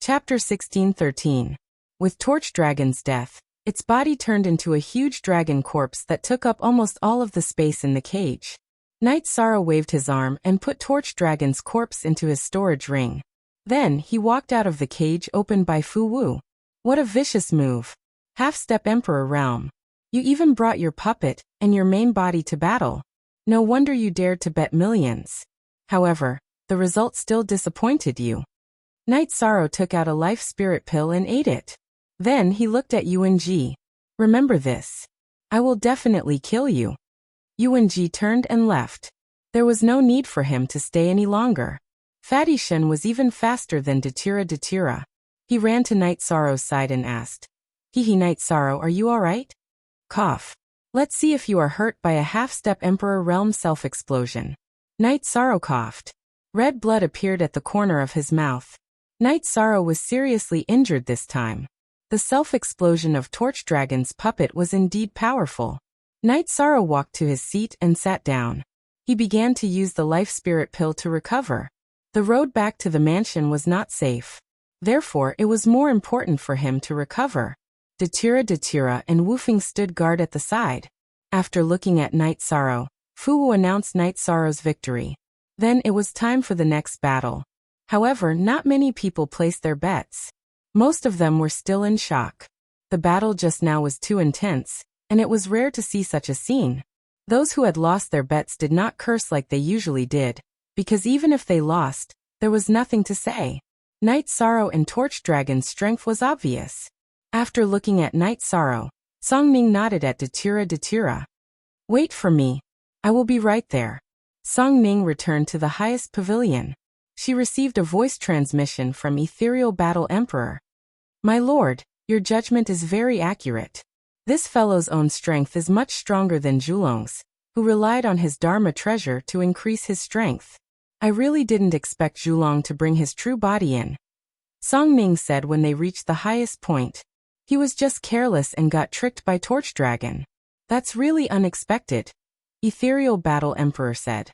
Chapter 1613. With Torch Dragon's death, its body turned into a huge dragon corpse that took up almost all of the space in the cage. Knight Sorrow waved his arm and put Torch Dragon's corpse into his storage ring. Then, he walked out of the cage opened by Fu Wu. What a vicious move. Half-step Emperor realm. You even brought your puppet and your main body to battle. No wonder you dared to bet millions. However, the result still disappointed you. Knight Sorrow took out a life spirit pill and ate it. Then he looked at Yuan-Ji. Remember this. I will definitely kill you. Yuan-Ji turned and left. There was no need for him to stay any longer. Fatty Shen was even faster than Datira. He ran to Knight Sorrow's side and asked, Hehe Knight Sorrow, are you alright? Cough. Let's see if you are hurt by a half-step Emperor Realm self-explosion. Knight Sorrow coughed. Red blood appeared at the corner of his mouth. Knight Sorrow was seriously injured this time. The self-explosion of Torch Dragon's puppet was indeed powerful. Knight Sorrow walked to his seat and sat down. He began to use the life spirit pill to recover. The road back to the mansion was not safe. Therefore, it was more important for him to recover. Datira and Wufeng stood guard at the side. After looking at Knight Sorrow, Fu Wu announced Knight Sorrow's victory. Then it was time for the next battle. However, not many people placed their bets. Most of them were still in shock. The battle just now was too intense, and it was rare to see such a scene. Those who had lost their bets did not curse like they usually did, because even if they lost, there was nothing to say. Knight Sorrow and Torch Dragon's strength was obvious. After looking at Knight Sorrow, Song Ning nodded at Datira. Wait for me. I will be right there. Song Ning returned to the highest pavilion. She received a voice transmission from Ethereal Battle Emperor. My lord, your judgment is very accurate. This fellow's own strength is much stronger than Zhulong's, who relied on his Dharma treasure to increase his strength. I really didn't expect Zhulong to bring his true body in. Song Ning said when they reached the highest point. He was just careless and got tricked by Torch Dragon. That's really unexpected. Ethereal Battle Emperor said.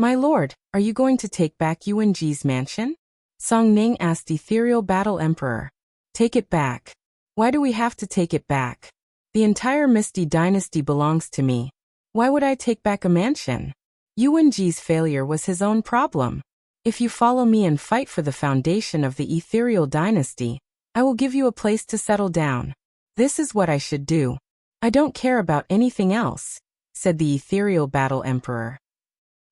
My lord, are you going to take back Yuan-Ji's mansion? Song Ning asked Ethereal Battle Emperor. Take it back. Why do we have to take it back? The entire Misty Dynasty belongs to me. Why would I take back a mansion? Yuan-Ji's failure was his own problem. If you follow me and fight for the foundation of the Ethereal Dynasty, I will give you a place to settle down. This is what I should do. I don't care about anything else, said the Ethereal Battle Emperor.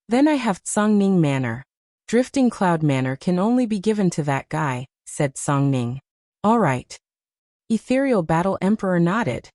Then I have Song Ning Manor. Drifting Cloud Manor can only be given to that guy, said Song Ning. All right. Ethereal Battle Emperor nodded.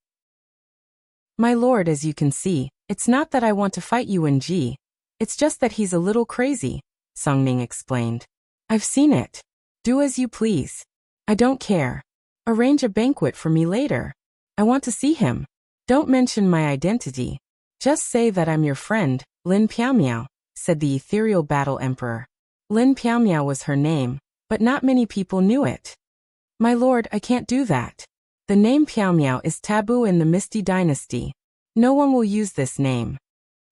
My lord, as you can see, it's not that I want to fight Yuan-Ji. It's just that he's a little crazy, Song Ning explained. I've seen it. Do as you please. I don't care. Arrange a banquet for me later. I want to see him. Don't mention my identity. Just say that I'm your friend, Lin Piaomiao, said the Ethereal Battle Emperor. Lin Piaomiao was her name, but not many people knew it. My lord, I can't do that. The name Piaomiao is taboo in the Misty Dynasty. No one will use this name.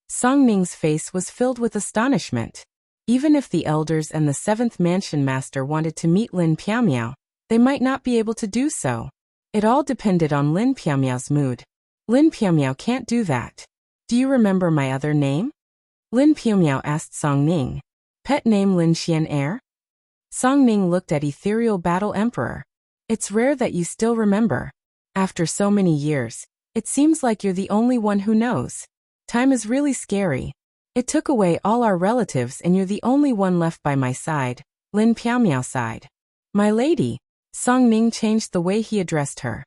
Song Ning's face was filled with astonishment. Even if the elders and the 7th Mansion Master wanted to meet Lin Piaomiao, they might not be able to do so. It all depended on Lin Piaomiao's mood. Lin Piaomiao can't do that. Do you remember my other name? Lin Piaomiao asked Song Ning. Pet name Lin Xian Air? Song Ning looked at Ethereal Battle Emperor. It's rare that you still remember. After so many years, it seems like you're the only one who knows. Time is really scary. It took away all our relatives and you're the only one left by my side, Lin Piaomiao sighed. My lady. Song Ning changed the way he addressed her.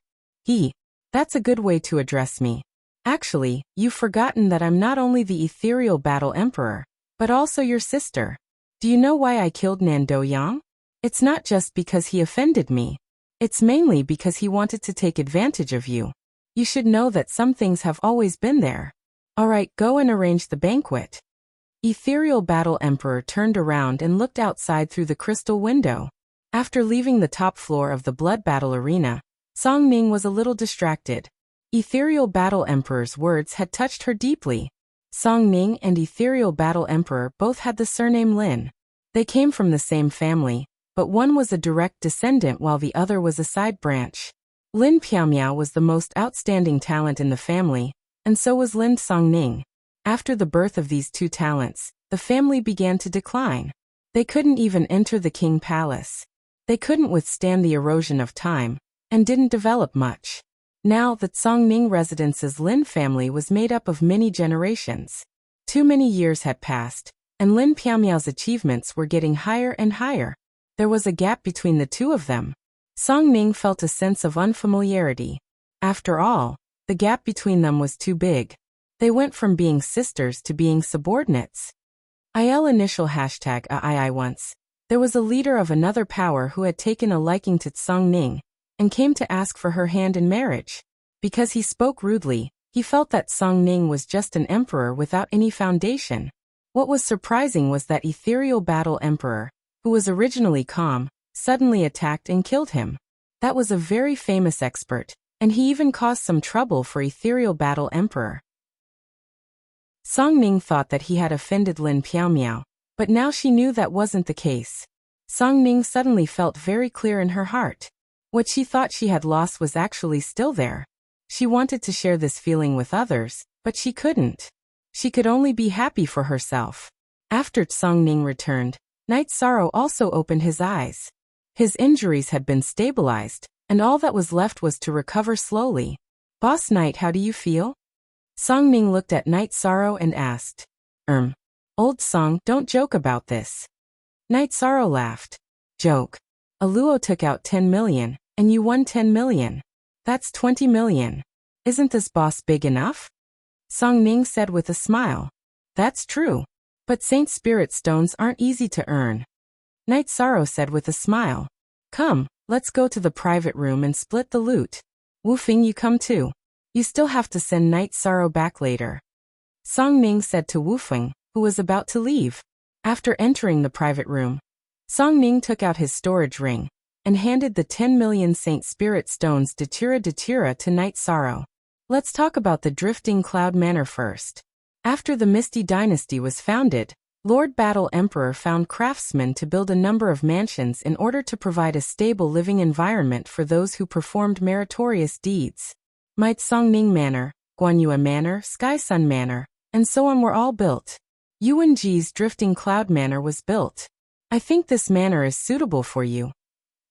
That's a good way to address me. Actually, you've forgotten that I'm not only the Ethereal Battle Emperor, but also your sister. Do you know why I killed Nan Doyang? It's not just because he offended me. It's mainly because he wanted to take advantage of you. You should know that some things have always been there. Alright, go and arrange the banquet. Ethereal Battle Emperor turned around and looked outside through the crystal window. After leaving the top floor of the Blood Battle Arena, Song Ning was a little distracted. Ethereal Battle Emperor's words had touched her deeply. Song Ning and Ethereal Battle Emperor both had the surname Lin. They came from the same family, but one was a direct descendant while the other was a side branch. Lin Piaomiao was the most outstanding talent in the family, and so was Lin Songning. After the birth of these two talents, the family began to decline. They couldn't even enter the king palace. They couldn't withstand the erosion of time, and didn't develop much. Now, the Songning residence's Lin family was made up of many generations. Too many years had passed, and Lin Piaomiao's achievements were getting higher and higher. There was a gap between the two of them. Songning felt a sense of unfamiliarity. After all, the gap between them was too big. They went from being sisters to being subordinates. IL initial hashtag II once. There was a leader of another power who had taken a liking to Songning, and came to ask for her hand in marriage. Because he spoke rudely, he felt that Songning was just an emperor without any foundation. What was surprising was that ethereal battle emperor, who was originally calm, suddenly attacked and killed him. That was a very famous expert, and he even caused some trouble for ethereal battle emperor. Songning thought that he had offended Lin Piaomiao, but now she knew that wasn't the case. Songning suddenly felt very clear in her heart. What she thought she had lost was actually still there. She wanted to share this feeling with others, but she couldn't. She could only be happy for herself. After Songning returned, Knight Sorrow also opened his eyes. His injuries had been stabilized, and all that was left was to recover slowly. Boss Knight, how do you feel? Songning looked at Knight Sorrow and asked. Old Song, don't joke about this. Knight Sorrow laughed. Joke. Aluo took out 10 million, and you won 10 million. That's 20 million. Isn't this boss big enough? Songning said with a smile. That's true. But Saint Spirit Stones aren't easy to earn. Knight Sorrow said with a smile. Come, let's go to the private room and split the loot. Wu Fing, you come too. You still have to send Knight Sorrow back later. Songning said to Wu Fing, who was about to leave. After entering the private room, Songning took out his storage ring, and handed the 10 million Saint Spirit Stones de Tira to Knight Sorrow. Let's talk about the Drifting Cloud Manor first. After the Misty Dynasty was founded, Lord Battle Emperor found craftsmen to build a number of mansions in order to provide a stable living environment for those who performed meritorious deeds. Might Songning Manor, Guanyue Manor, Sky Sun Manor, and so on were all built. Yuanji's Drifting Cloud Manor was built. I think this manor is suitable for you.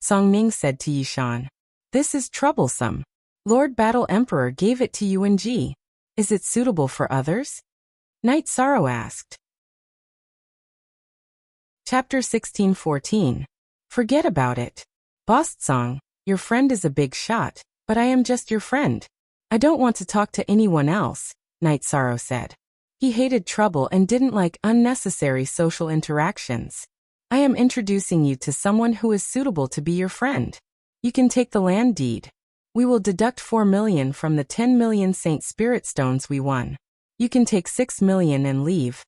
Songning said to Yishan. This is troublesome. Lord Battle Emperor gave it to Yuanji. Is it suitable for others? Knight Sorrow asked. Chapter 16:14. Forget about it. Boss Song, your friend is a big shot, but I am just your friend. I don't want to talk to anyone else, Knight Sorrow said. He hated trouble and didn't like unnecessary social interactions. I am introducing you to someone who is suitable to be your friend. You can take the land deed. We will deduct 4 million from the 10 million Saint Spirit Stones we won. You can take 6 million and leave.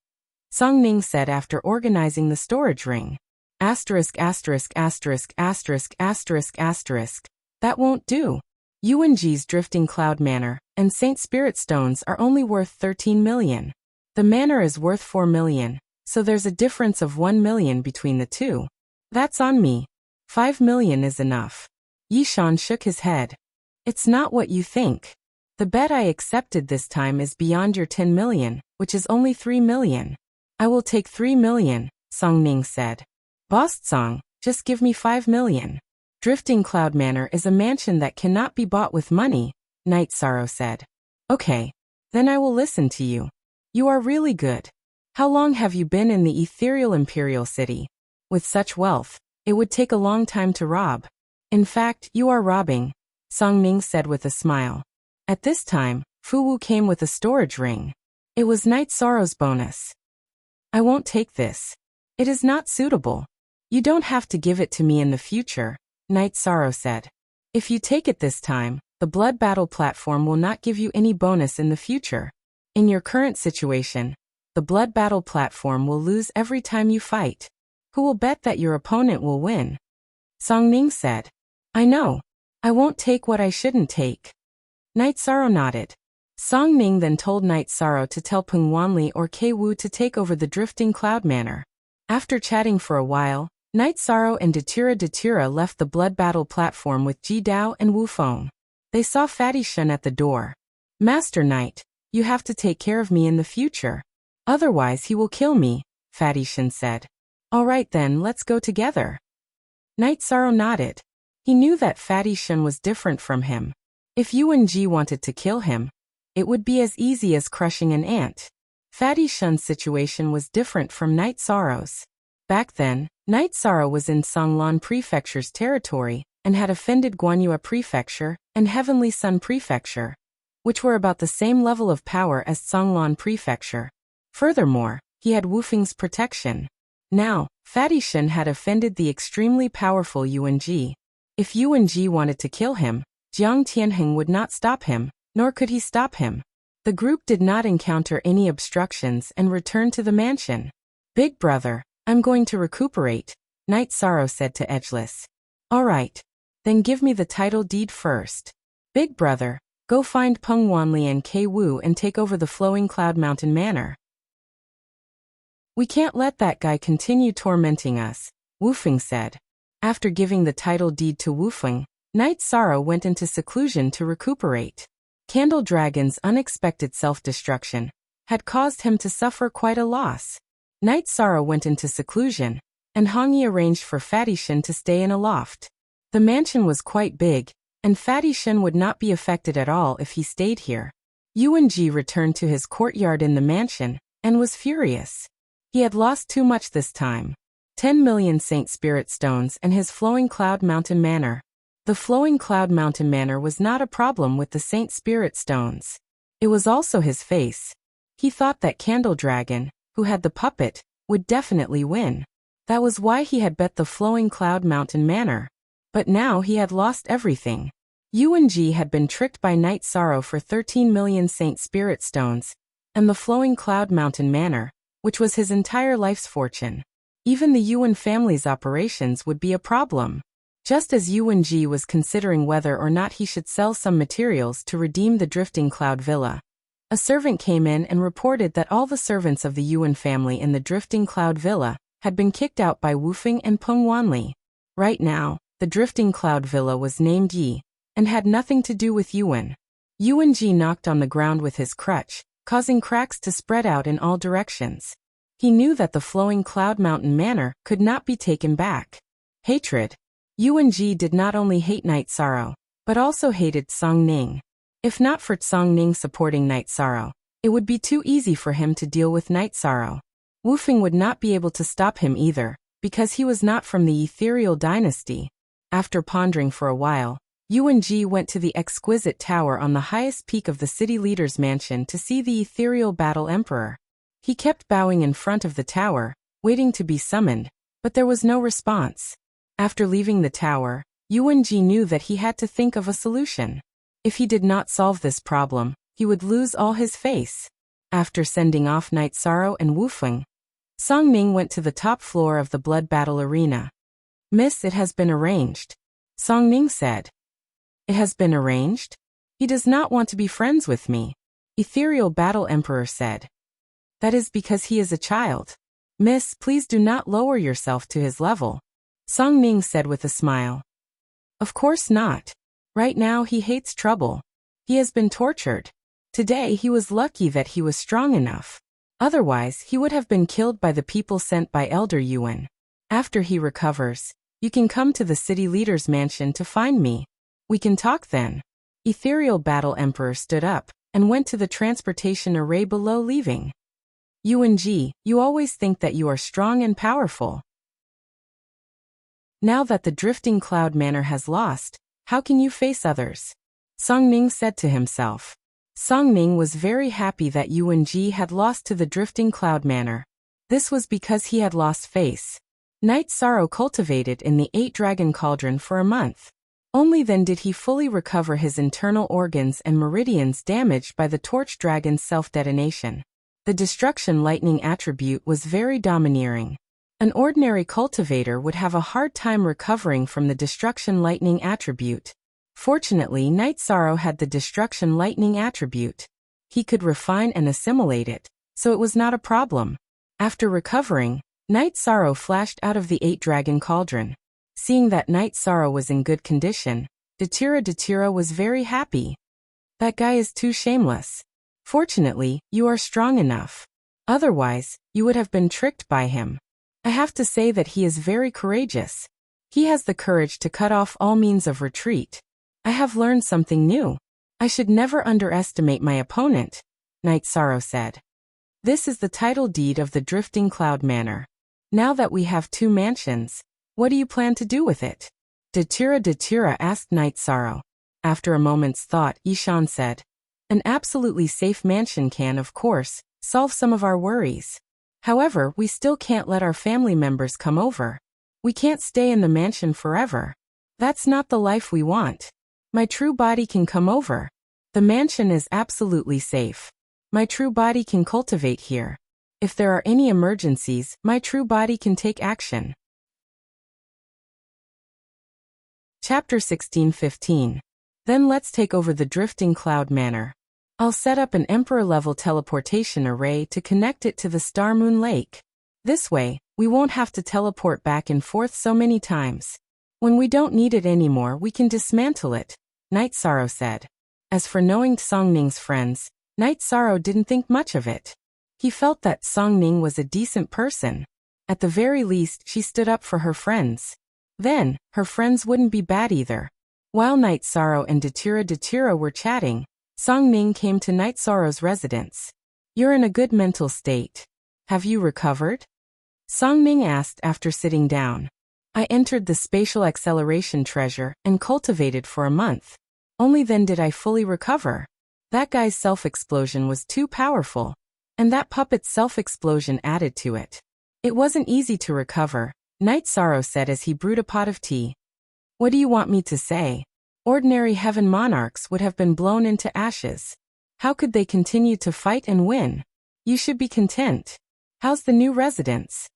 Songning said after organizing the storage ring. Asterisk asterisk asterisk asterisk asterisk asterisk. That won't do. Yuanji's Drifting Cloud Manor and Saint Spirit Stones are only worth 13 million. The manor is worth 4 million, so there's a difference of 1 million between the two. That's on me. 5 million is enough. Yishan shook his head. It's not what you think. The bet I accepted this time is beyond your 10 million, which is only 3 million. I will take 3 million, Songning said. Boss Song, just give me 5 million. Drifting Cloud Manor is a mansion that cannot be bought with money, Knight Sorrow said. Okay. Then I will listen to you. You are really good. How long have you been in the ethereal imperial city? With such wealth, it would take a long time to rob. In fact, you are robbing, Songning said with a smile. At this time, Fuwu came with a storage ring. It was Knight Sorrow's bonus. I won't take this. It is not suitable. You don't have to give it to me in the future, Knight Sorrow said. If you take it this time, the Blood Battle platform will not give you any bonus in the future. In your current situation, the Blood Battle platform will lose every time you fight. Who will bet that your opponent will win? Songning said. I know. I won't take what I shouldn't take. Knight Sorrow nodded. Songning then told Knight Sorrow to tell Peng Wanli or Kei Wu to take over the Drifting Cloud Manor. After chatting for a while, Night Sorrow and Datura left the blood battle platform with Ji Dao and Wu Feng. They saw Fatty Shun at the door. Master Knight, you have to take care of me in the future. Otherwise he will kill me, Fatty Shun said. All right then, let's go together. Night Sorrow nodded. He knew that Fatty Shun was different from him. If Yuan Ji wanted to kill him, it would be as easy as crushing an ant. Fatty Shun's situation was different from Night Sorrow's. Back then, Night Sorrow was in Songlan Prefecture's territory and had offended Guanyue Prefecture and Heavenly Sun Prefecture, which were about the same level of power as Songlan Prefecture. Furthermore, he had Wu Feng's protection. Now, Fatty Shun had offended the extremely powerful Yuan Ji. If Yuan Ji wanted to kill him, Jiang Tianheng would not stop him, nor could he stop him. The group did not encounter any obstructions and returned to the mansion. Big brother, I'm going to recuperate, Night Sorrow said to Edgeless. All right. Then give me the title deed first. Big brother, go find Peng Wanli and Kei Wu and take over the Flowing Cloud Mountain Manor. We can't let that guy continue tormenting us, Wu Feng said. After giving the title deed to Wu Feng, Night Sorrow went into seclusion to recuperate. Candle Dragon's unexpected self-destruction had caused him to suffer quite a loss. Night Sorrow went into seclusion, and Hongyi arranged for Fatty Shun to stay in a loft. The mansion was quite big, and Fatty Shun would not be affected at all if he stayed here. Yuan Ji returned to his courtyard in the mansion, and was furious. He had lost too much this time. 10 million Saint Spirit Stones and his Flowing Cloud Mountain Manor. The Flowing Cloud Mountain Manor was not a problem with the Saint Spirit Stones. It was also his face. He thought that Candle Dragon, who had the puppet, would definitely win. That was why he had bet the Flowing Cloud Mountain Manor. But now he had lost everything. Yuan Ji had been tricked by Night Sorrow for 13 million Saint Spirit Stones, and the Flowing Cloud Mountain Manor, which was his entire life's fortune. Even the Yuan family's operations would be a problem. Just as Yuan Ji was considering whether or not he should sell some materials to redeem the Drifting Cloud Villa, a servant came in and reported that all the servants of the Yuan family in the Drifting Cloud Villa had been kicked out by Wu Feng and Peng Wanli. Right now, the Drifting Cloud Villa was named Yi, and had nothing to do with Yuan. Yuan Ji knocked on the ground with his crutch, causing cracks to spread out in all directions. He knew that the Flowing Cloud Mountain Manor could not be taken back. Hatred. Yuan Ji did not only hate Night Sorrow, but also hated Song Ning. If not for Song Ning supporting Night Sorrow, it would be too easy for him to deal with Night Sorrow. Wu Feng would not be able to stop him either, because he was not from the Ethereal Dynasty. After pondering for a while, Yuan Ji went to the exquisite tower on the highest peak of the city leader's mansion to see the Ethereal Battle Emperor. He kept bowing in front of the tower, waiting to be summoned, but there was no response. After leaving the tower, Yuan Ji knew that he had to think of a solution. If he did not solve this problem, he would lose all his face. After sending off Night Sorrow and Wu Feng, Song Ning went to the top floor of the blood battle arena. Miss, it has been arranged. Song Ning said. It has been arranged? He does not want to be friends with me. Ethereal Battle Emperor said. That is because he is a child. Miss, please do not lower yourself to his level. Song Ning said with a smile. Of course not. Right now he hates trouble. He has been tortured. Today he was lucky that he was strong enough. Otherwise he would have been killed by the people sent by Elder Yuan. After he recovers, you can come to the city leader's mansion to find me. We can talk then. Ethereal Battle Emperor stood up and went to the transportation array below, leaving. Yuan Ji, you always think that you are strong and powerful. Now that the Drifting Cloud Manor has lost, how can you face others? Song Ning said to himself. Song Ning was very happy that Yuan Ji had lost to the Drifting Cloud Manor. This was because he had lost face. Night Sorrow cultivated in the 8-dragon cauldron for a month. Only then did he fully recover his internal organs and meridians damaged by the Torch Dragon's self-detonation. The Destruction Lightning attribute was very domineering. An ordinary cultivator would have a hard time recovering from the Destruction Lightning attribute. Fortunately, Night Sorrow had the Destruction Lightning attribute. He could refine and assimilate it, so it was not a problem. After recovering, Night Sorrow flashed out of the 8-dragon cauldron. Seeing that Night Sorrow was in good condition, Datira was very happy. That guy is too shameless. Fortunately, you are strong enough. Otherwise, you would have been tricked by him. I have to say that he is very courageous. He has the courage to cut off all means of retreat. I have learned something new. I should never underestimate my opponent, Night Sorrow said. This is the title deed of the Drifting Cloud Manor. Now that we have 2 mansions, what do you plan to do with it? Datira asked Night Sorrow. After a moment's thought, Ishan said, an absolutely safe mansion can, of course, solve some of our worries. However, we still can't let our family members come over. We can't stay in the mansion forever. That's not the life we want. My true body can come over. The mansion is absolutely safe. My true body can cultivate here. If there are any emergencies, my true body can take action. Chapter 16:15. Then let's take over the Drifting Cloud Manor. I'll set up an Emperor-level teleportation array to connect it to the Star Moon Lake. This way, we won't have to teleport back and forth so many times. When we don't need it anymore, we can dismantle it, Night Sorrow said. As for knowing Songning's friends, Night Sorrow didn't think much of it. He felt that Songning was a decent person. At the very least, she stood up for her friends. Then, her friends wouldn't be bad either. While Night Sorrow and Datira were chatting, Songning came to Night Sorrow's residence. You're in a good mental state. Have you recovered? Songning asked after sitting down. I entered the spatial acceleration treasure and cultivated for a month. Only then did I fully recover. That guy's self-explosion was too powerful. And that puppet's self-explosion added to it. It wasn't easy to recover, Night Sorrow said as he brewed a pot of tea. What do you want me to say? Ordinary heaven monarchs would have been blown into ashes. How could they continue to fight and win? You should be content. How's the new residence?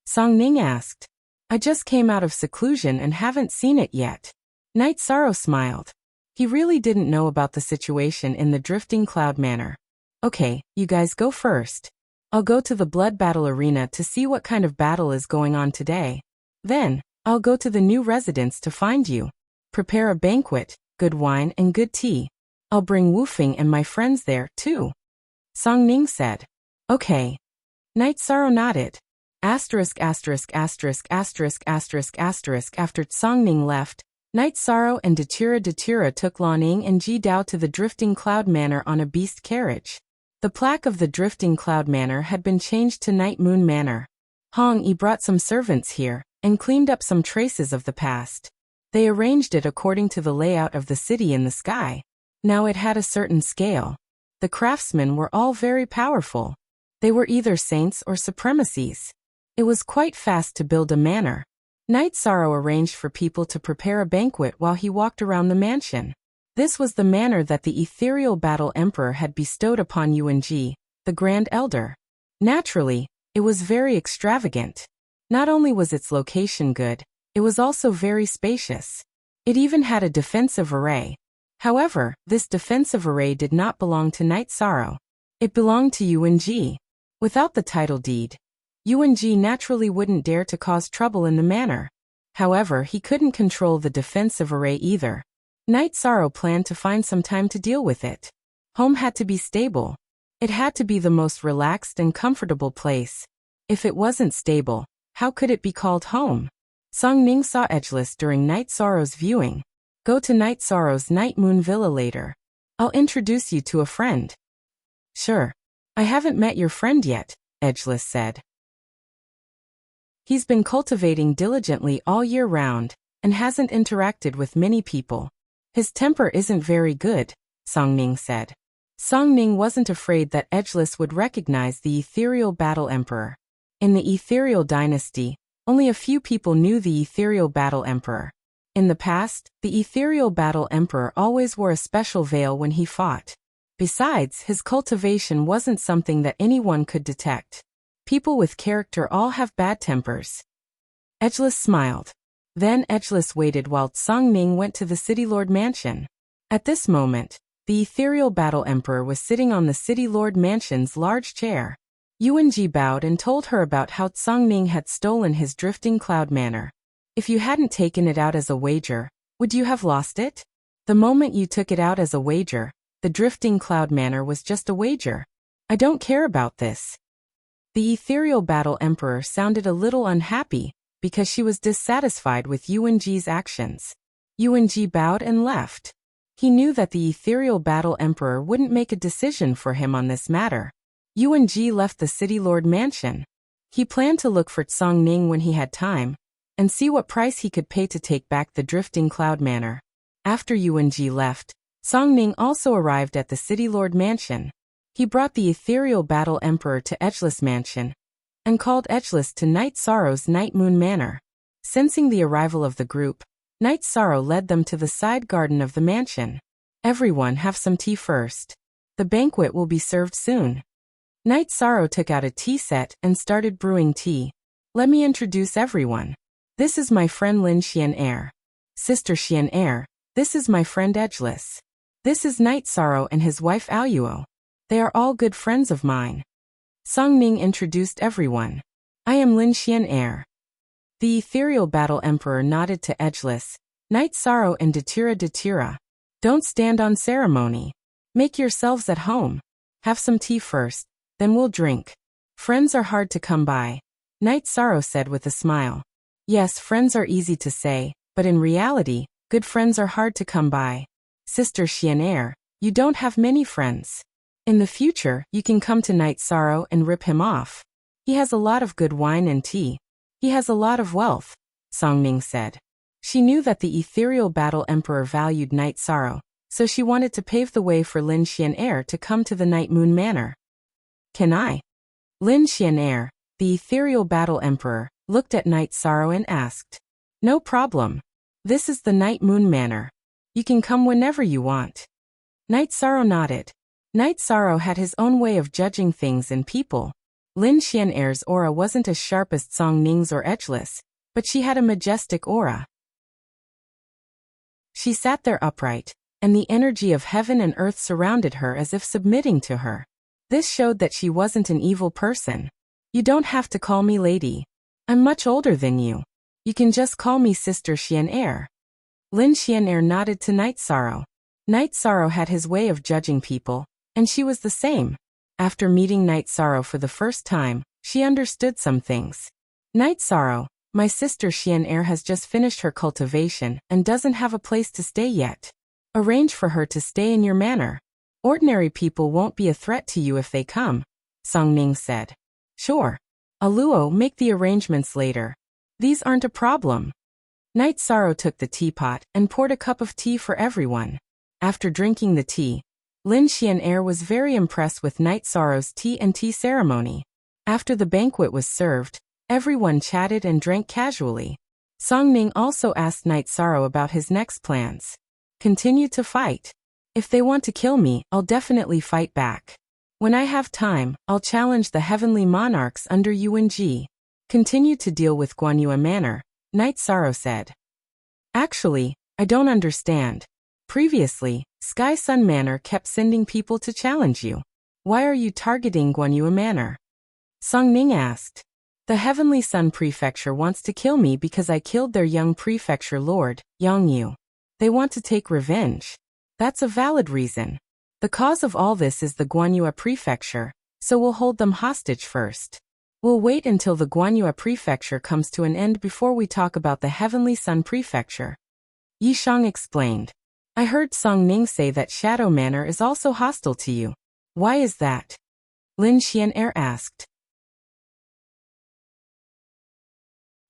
Songning asked. I just came out of seclusion and haven't seen it yet. Night Sorrow smiled. He really didn't know about the situation in the Drifting Cloud Manor. Okay, you guys go first. I'll go to the blood battle arena to see what kind of battle is going on today. Then, I'll go to the new residence to find you. Prepare a banquet, good wine and good tea. I'll bring Wufing and my friends there, too. Songning said. Okay. Night Sorrow nodded. After Songning left, Night Sorrow and Datira took Laning and Ji Dao to the Drifting Cloud Manor on a beast carriage. The plaque of the Drifting Cloud Manor had been changed to Night Moon Manor. Hong Yi brought some servants here and cleaned up some traces of the past. They arranged it according to the layout of the city in the sky. Now it had a certain scale. The craftsmen were all very powerful. They were either saints or supremacies. It was quite fast to build a manor. Night Sorrow arranged for people to prepare a banquet while he walked around the mansion. This was the manor that the ethereal battle emperor had bestowed upon Yuan Ji, the Grand Elder. Naturally, it was very extravagant. Not only was its location good, it was also very spacious. It even had a defensive array. However, this defensive array did not belong to Night Sorrow. It belonged to Yuan Ji. Without the title deed, Yuan Ji naturally wouldn't dare to cause trouble in the manor. However, he couldn't control the defensive array either. Night Sorrow planned to find some time to deal with it. Home had to be stable. It had to be the most relaxed and comfortable place. If it wasn't stable, how could it be called home? Songning saw Edgeless during Night Sorrow's viewing. Go to Night Sorrow's Night Moon Villa later. I'll introduce you to a friend. Sure. I haven't met your friend yet, Edgeless said. He's been cultivating diligently all year round, and hasn't interacted with many people. His temper isn't very good, Songning said. Songning wasn't afraid that Edgeless would recognize the Ethereal Battle Emperor. In the Ethereal Dynasty, only a few people knew the Ethereal Battle Emperor. In the past, the Ethereal Battle Emperor always wore a special veil when he fought. Besides, his cultivation wasn't something that anyone could detect. People with character all have bad tempers. Edgeless smiled. Then Edgeless waited while Songning went to the City Lord Mansion. At this moment, the Ethereal Battle Emperor was sitting on the City Lord Mansion's large chair. Yuan-ji bowed and told her about how Song-ning had stolen his drifting cloud manor. If you hadn't taken it out as a wager, would you have lost it? The moment you took it out as a wager, the drifting cloud manor was just a wager. I don't care about this. The ethereal battle emperor sounded a little unhappy because she was dissatisfied with Yuan-ji's actions. Yuan-ji bowed and left. He knew that the ethereal battle emperor wouldn't make a decision for him on this matter. Yuan-ji left the city lord mansion. He planned to look for Song-ning when he had time and see what price he could pay to take back the drifting cloud manor. After Yuan-ji left, Song-ning also arrived at the city lord mansion. He brought the ethereal battle emperor to Edgeless mansion and called Edgeless to Night Sorrow's Night Moon manor. Sensing the arrival of the group, Night Sorrow led them to the side garden of the mansion. Everyone have some tea first. The banquet will be served soon. Night Sorrow took out a tea set and started brewing tea. Let me introduce everyone. This is my friend Lin Xian-er. Sister Xian-er, this is my friend Edgeless. This is Night Sorrow and his wife Aoyuo. They are all good friends of mine. Song-ning introduced everyone. I am Lin Xian-er. The ethereal battle emperor nodded to Edgeless, Night Sorrow and Datira. Don't stand on ceremony. Make yourselves at home. Have some tea first, then we'll drink. Friends are hard to come by, Night Sorrow said with a smile. Yes, friends are easy to say, but in reality, good friends are hard to come by. Sister Xian-er, you don't have many friends. In the future, you can come to Night Sorrow and rip him off. He has a lot of good wine and tea. He has a lot of wealth, Song-ning said. She knew that the ethereal battle emperor valued Night Sorrow, so she wanted to pave the way for Lin Xian-er to come to the Night Moon Manor. Can I? Lin Xian-er, the ethereal battle emperor, looked at Night Sorrow and asked. No problem. This is the Night Moon Manor. You can come whenever you want. Night Sorrow nodded. Night Sorrow had his own way of judging things and people. Lin Xian-er's aura wasn't as sharp as Song-ning's or Edgeless, but she had a majestic aura. She sat there upright, and the energy of heaven and earth surrounded her as if submitting to her. This showed that she wasn't an evil person. You don't have to call me lady. I'm much older than you. You can just call me Sister Xian-er. Lin Xian-er nodded to Night Sorrow. Night Sorrow had his way of judging people, and she was the same. After meeting Night Sorrow for the first time, she understood some things. Night Sorrow, my sister Xian-er has just finished her cultivation and doesn't have a place to stay yet. Arrange for her to stay in your manor. Ordinary people won't be a threat to you if they come, Song-ning said. Sure. Aluo, make the arrangements later. These aren't a problem. Night Sorrow took the teapot and poured a cup of tea for everyone. After drinking the tea, Lin Xian-er was very impressed with Night Sorrow's tea and tea ceremony. After the banquet was served, everyone chatted and drank casually. Song-ning also asked Night Sorrow about his next plans. Continue to fight. If they want to kill me, I'll definitely fight back. When I have time, I'll challenge the heavenly monarchs under Yuan-ji. Continue to deal with Guanyue Manor, Night Sorrow said. Actually, I don't understand. Previously, Sky Sun Manor kept sending people to challenge you. Why are you targeting Guanyue Manor? Song-ning asked. The Heavenly Sun Prefecture wants to kill me because I killed their young prefecture lord, Yangyu. They want to take revenge. That's a valid reason. The cause of all this is the Guanyue Prefecture, so we'll hold them hostage first. We'll wait until the Guanyue Prefecture comes to an end before we talk about the Heavenly Sun Prefecture. Yishang explained. I heard Song-ning say that Shadow Manor is also hostile to you. Why is that? Lin Xian-er asked.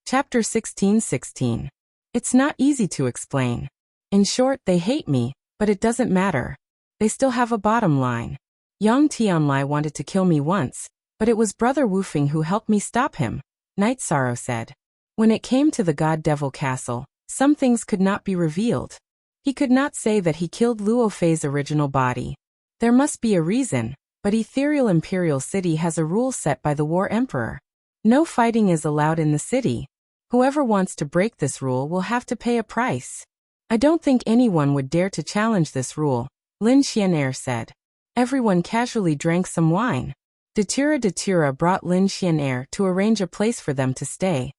Chapter 16:16. It's not easy to explain. In short, they hate me, but it doesn't matter. They still have a bottom line. Yang Tianlai wanted to kill me once, but it was Brother Wufeng who helped me stop him, Night Sorrow said. When it came to the God Devil Castle, some things could not be revealed. He could not say that he killed Luo Fei's original body. There must be a reason, but Ethereal Imperial City has a rule set by the War Emperor. No fighting is allowed in the city. Whoever wants to break this rule will have to pay a price. I don't think anyone would dare to challenge this rule, Lin Xian-er said. Everyone casually drank some wine. Datura brought Lin Xian'er to arrange a place for them to stay.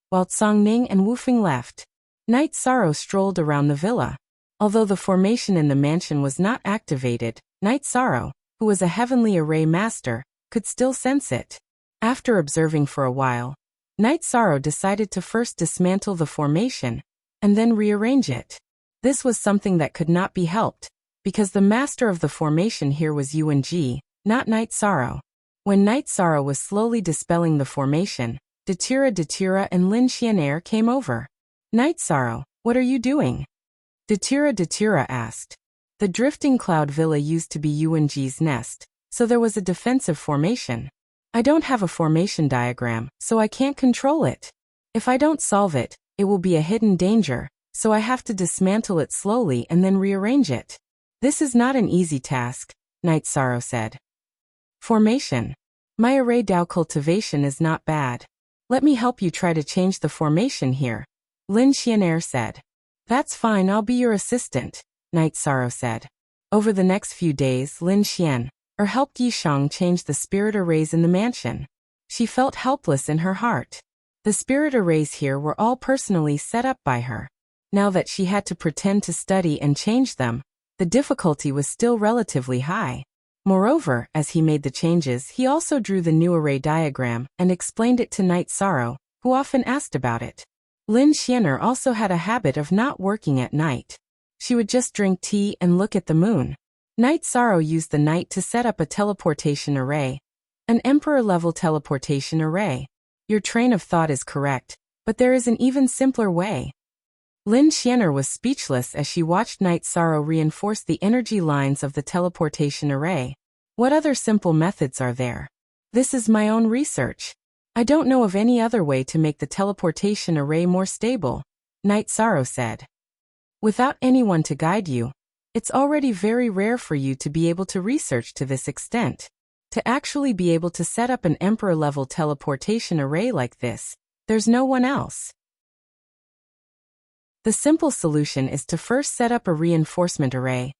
While Tsongning and Wufeng left, Night Sorrow strolled around the villa. Although the formation in the mansion was not activated, Night Sorrow, who was a heavenly array master, could still sense it. After observing for a while, Night Sorrow decided to first dismantle the formation, and then rearrange it. This was something that could not be helped, because the master of the formation here was Yuan-Ji, not Night Sorrow. When Night Sorrow was slowly dispelling the formation, Datura and Lin Xian'er came over. Night Sorrow, what are you doing? Datura asked. The drifting cloud villa used to be Yuan-Ji's nest, so there was a defensive formation. I don't have a formation diagram, so I can't control it. If I don't solve it, it will be a hidden danger, so I have to dismantle it slowly and then rearrange it. This is not an easy task, Night Sorrow said. Formation. My array Dao cultivation is not bad. Let me help you try to change the formation here, Lin Xian'er said. That's fine, I'll be your assistant, Night Sorrow said. Over the next few days, Lin Xian'er helped Yishang change the spirit arrays in the mansion. She felt helpless in her heart. The spirit arrays here were all personally set up by her. Now that she had to pretend to study and change them, the difficulty was still relatively high. Moreover, as he made the changes, he also drew the new array diagram and explained it to Night Sorrow, who often asked about it. Lin Xian'er also had a habit of not working at night. She would just drink tea and look at the moon. Night Sorrow used the night to set up a teleportation array. An emperor-level teleportation array. Your train of thought is correct, but there is an even simpler way. Lin Xian'er was speechless as she watched Night Sorrow reinforce the energy lines of the teleportation array. What other simple methods are there? This is my own research. I don't know of any other way to make the teleportation array more stable, Night Sorrow said. Without anyone to guide you, it's already very rare for you to be able to research to this extent. To actually be able to set up an emperor-level teleportation array like this, there's no one else. The simple solution is to first set up a reinforcement array,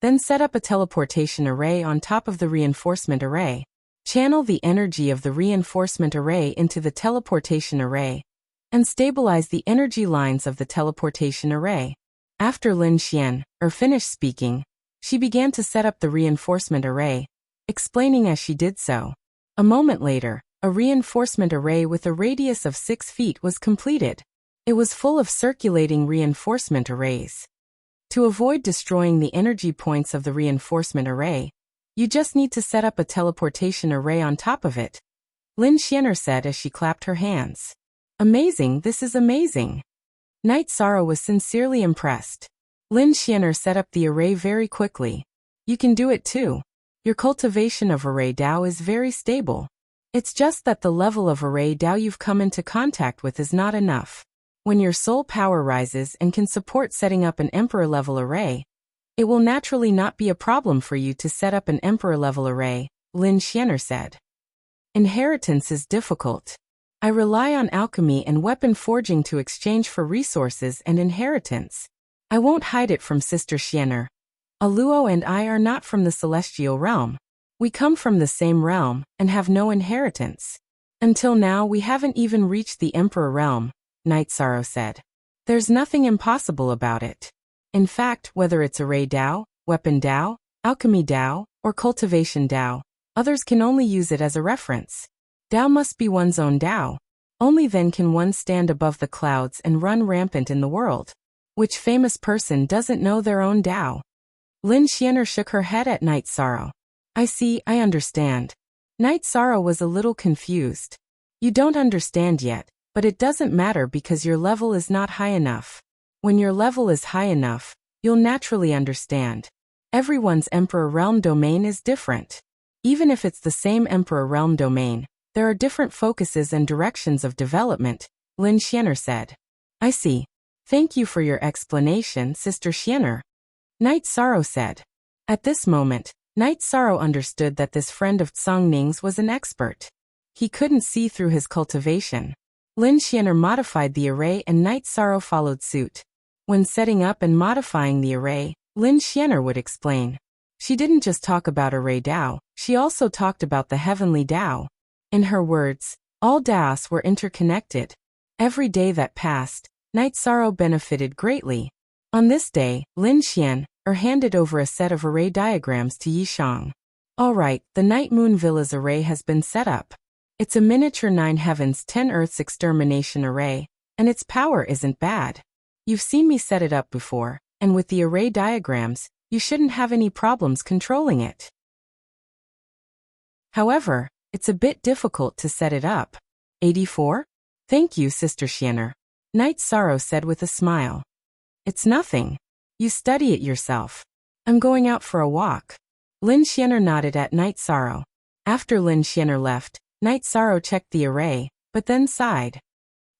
then set up a teleportation array on top of the reinforcement array. Channel the energy of the reinforcement array into the teleportation array, and stabilize the energy lines of the teleportation array. After Lin Xian'er finished speaking, she began to set up the reinforcement array, explaining as she did so. A moment later, a reinforcement array with a radius of 6 feet was completed. It was full of circulating reinforcement arrays. To avoid destroying the energy points of the reinforcement array, you just need to set up a teleportation array on top of it, Lin Xian'er said as she clapped her hands. Amazing, this is amazing. Night Sorrow was sincerely impressed. Lin Xian'er set up the array very quickly. You can do it too. Your cultivation of array Dao is very stable. It's just that the level of array Dao you've come into contact with is not enough. When your soul power rises and can support setting up an emperor-level array, it will naturally not be a problem for you to set up an emperor-level array, Lin Xian'er said. Inheritance is difficult. I rely on alchemy and weapon forging to exchange for resources and inheritance. I won't hide it from Sister Xian'er. Aluo and I are not from the celestial realm. We come from the same realm and have no inheritance. Until now we haven't even reached the emperor realm, Night Sorrow said. There's nothing impossible about it. In fact, whether it's array Dao, weapon Dao, alchemy Dao, or cultivation Dao, others can only use it as a reference. Dao must be one's own Dao. Only then can one stand above the clouds and run rampant in the world. Which famous person doesn't know their own Dao? Lin Xian'er shook her head at Night Sorrow. I see, I understand. Night Sorrow was a little confused. You don't understand yet. But it doesn't matter because your level is not high enough. When your level is high enough, you'll naturally understand. Everyone's Emperor Realm domain is different. Even if it's the same Emperor Realm domain, there are different focuses and directions of development, Lin Xian'er said. I see. Thank you for your explanation, Sister Xian'er. Night Sorrow said. At this moment, Night Sorrow understood that this friend of Tsongning's was an expert. He couldn't see through his cultivation. Lin Xian'er modified the array and Night Sorrow followed suit. When setting up and modifying the array, Lin Xian'er would explain. She didn't just talk about array Dao, She also talked about the heavenly Tao. In her words, all Taos were interconnected. Every day that passed, Night Sorrow benefited greatly. On this day, Lin Xian handed over a set of array diagrams to Yi Shang. All right, the Night Moon Villa's array has been set up. It's a miniature 9 heavens 10 earths extermination array, and its power isn't bad. You've seen me set it up before, and with the array diagrams, you shouldn't have any problems controlling it. However, it's a bit difficult to set it up. 84? Thank you, Sister Xianer. Night Sorrow said with a smile. It's nothing. You study it yourself. I'm going out for a walk. Lin Xianer nodded at Night Sorrow. After Lin Xianer left, Night Sorrow checked the array, but then sighed.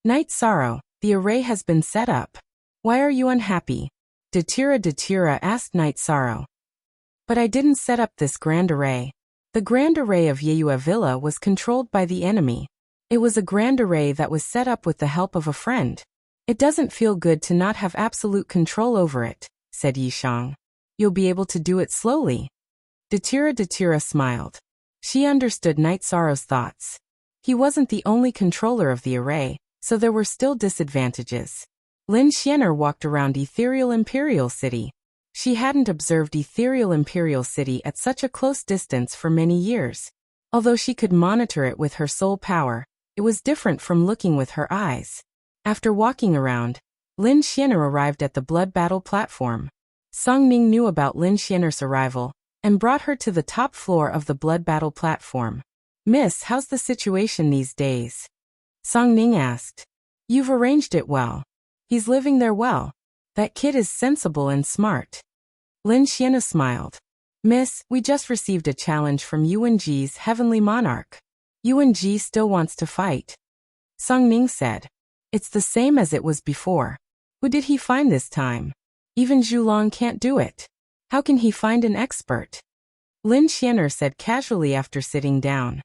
Night Sorrow, the array has been set up. Why are you unhappy? Datira asked Night Sorrow. But I didn't set up this grand array. The grand array of Yeyue Villa was controlled by the enemy. It was a grand array that was set up with the help of a friend. It doesn't feel good to not have absolute control over it, said Yi Shang. You'll be able to do it slowly. Datira smiled. She understood Night Sorrow's thoughts. He wasn't the only controller of the array, so there were still disadvantages. Lin Xianer walked around Ethereal Imperial City. She hadn't observed Ethereal Imperial City at such a close distance for many years. Although she could monitor it with her soul power, it was different from looking with her eyes. After walking around, Lin Xianer arrived at the blood battle platform. Song Ning knew about Lin Xianer's arrival and brought her to the top floor of the blood battle platform. Miss, how's the situation these days? Song Ning asked. You've arranged it well. He's living there well. That kid is sensible and smart. Lin Xianer smiled. Miss, we just received a challenge from Yuanji's heavenly monarch. Yuanji still wants to fight. Song Ning said. It's the same as it was before. Who did he find this time? Even Zhulong can't do it. How can he find an expert? Lin Xianer said casually after sitting down.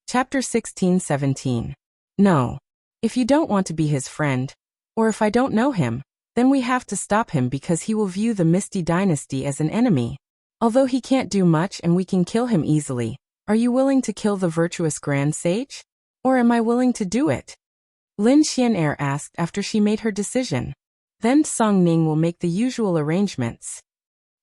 Chapter 16-17. No. If you don't want to be his friend, or if I don't know him, then we have to stop him because he will view the Misty Dynasty as an enemy. Although he can't do much and we can kill him easily, are you willing to kill the virtuous Grand Sage? Or am I willing to do it? Lin Xianer asked after she made her decision. Then Song Ning will make the usual arrangements.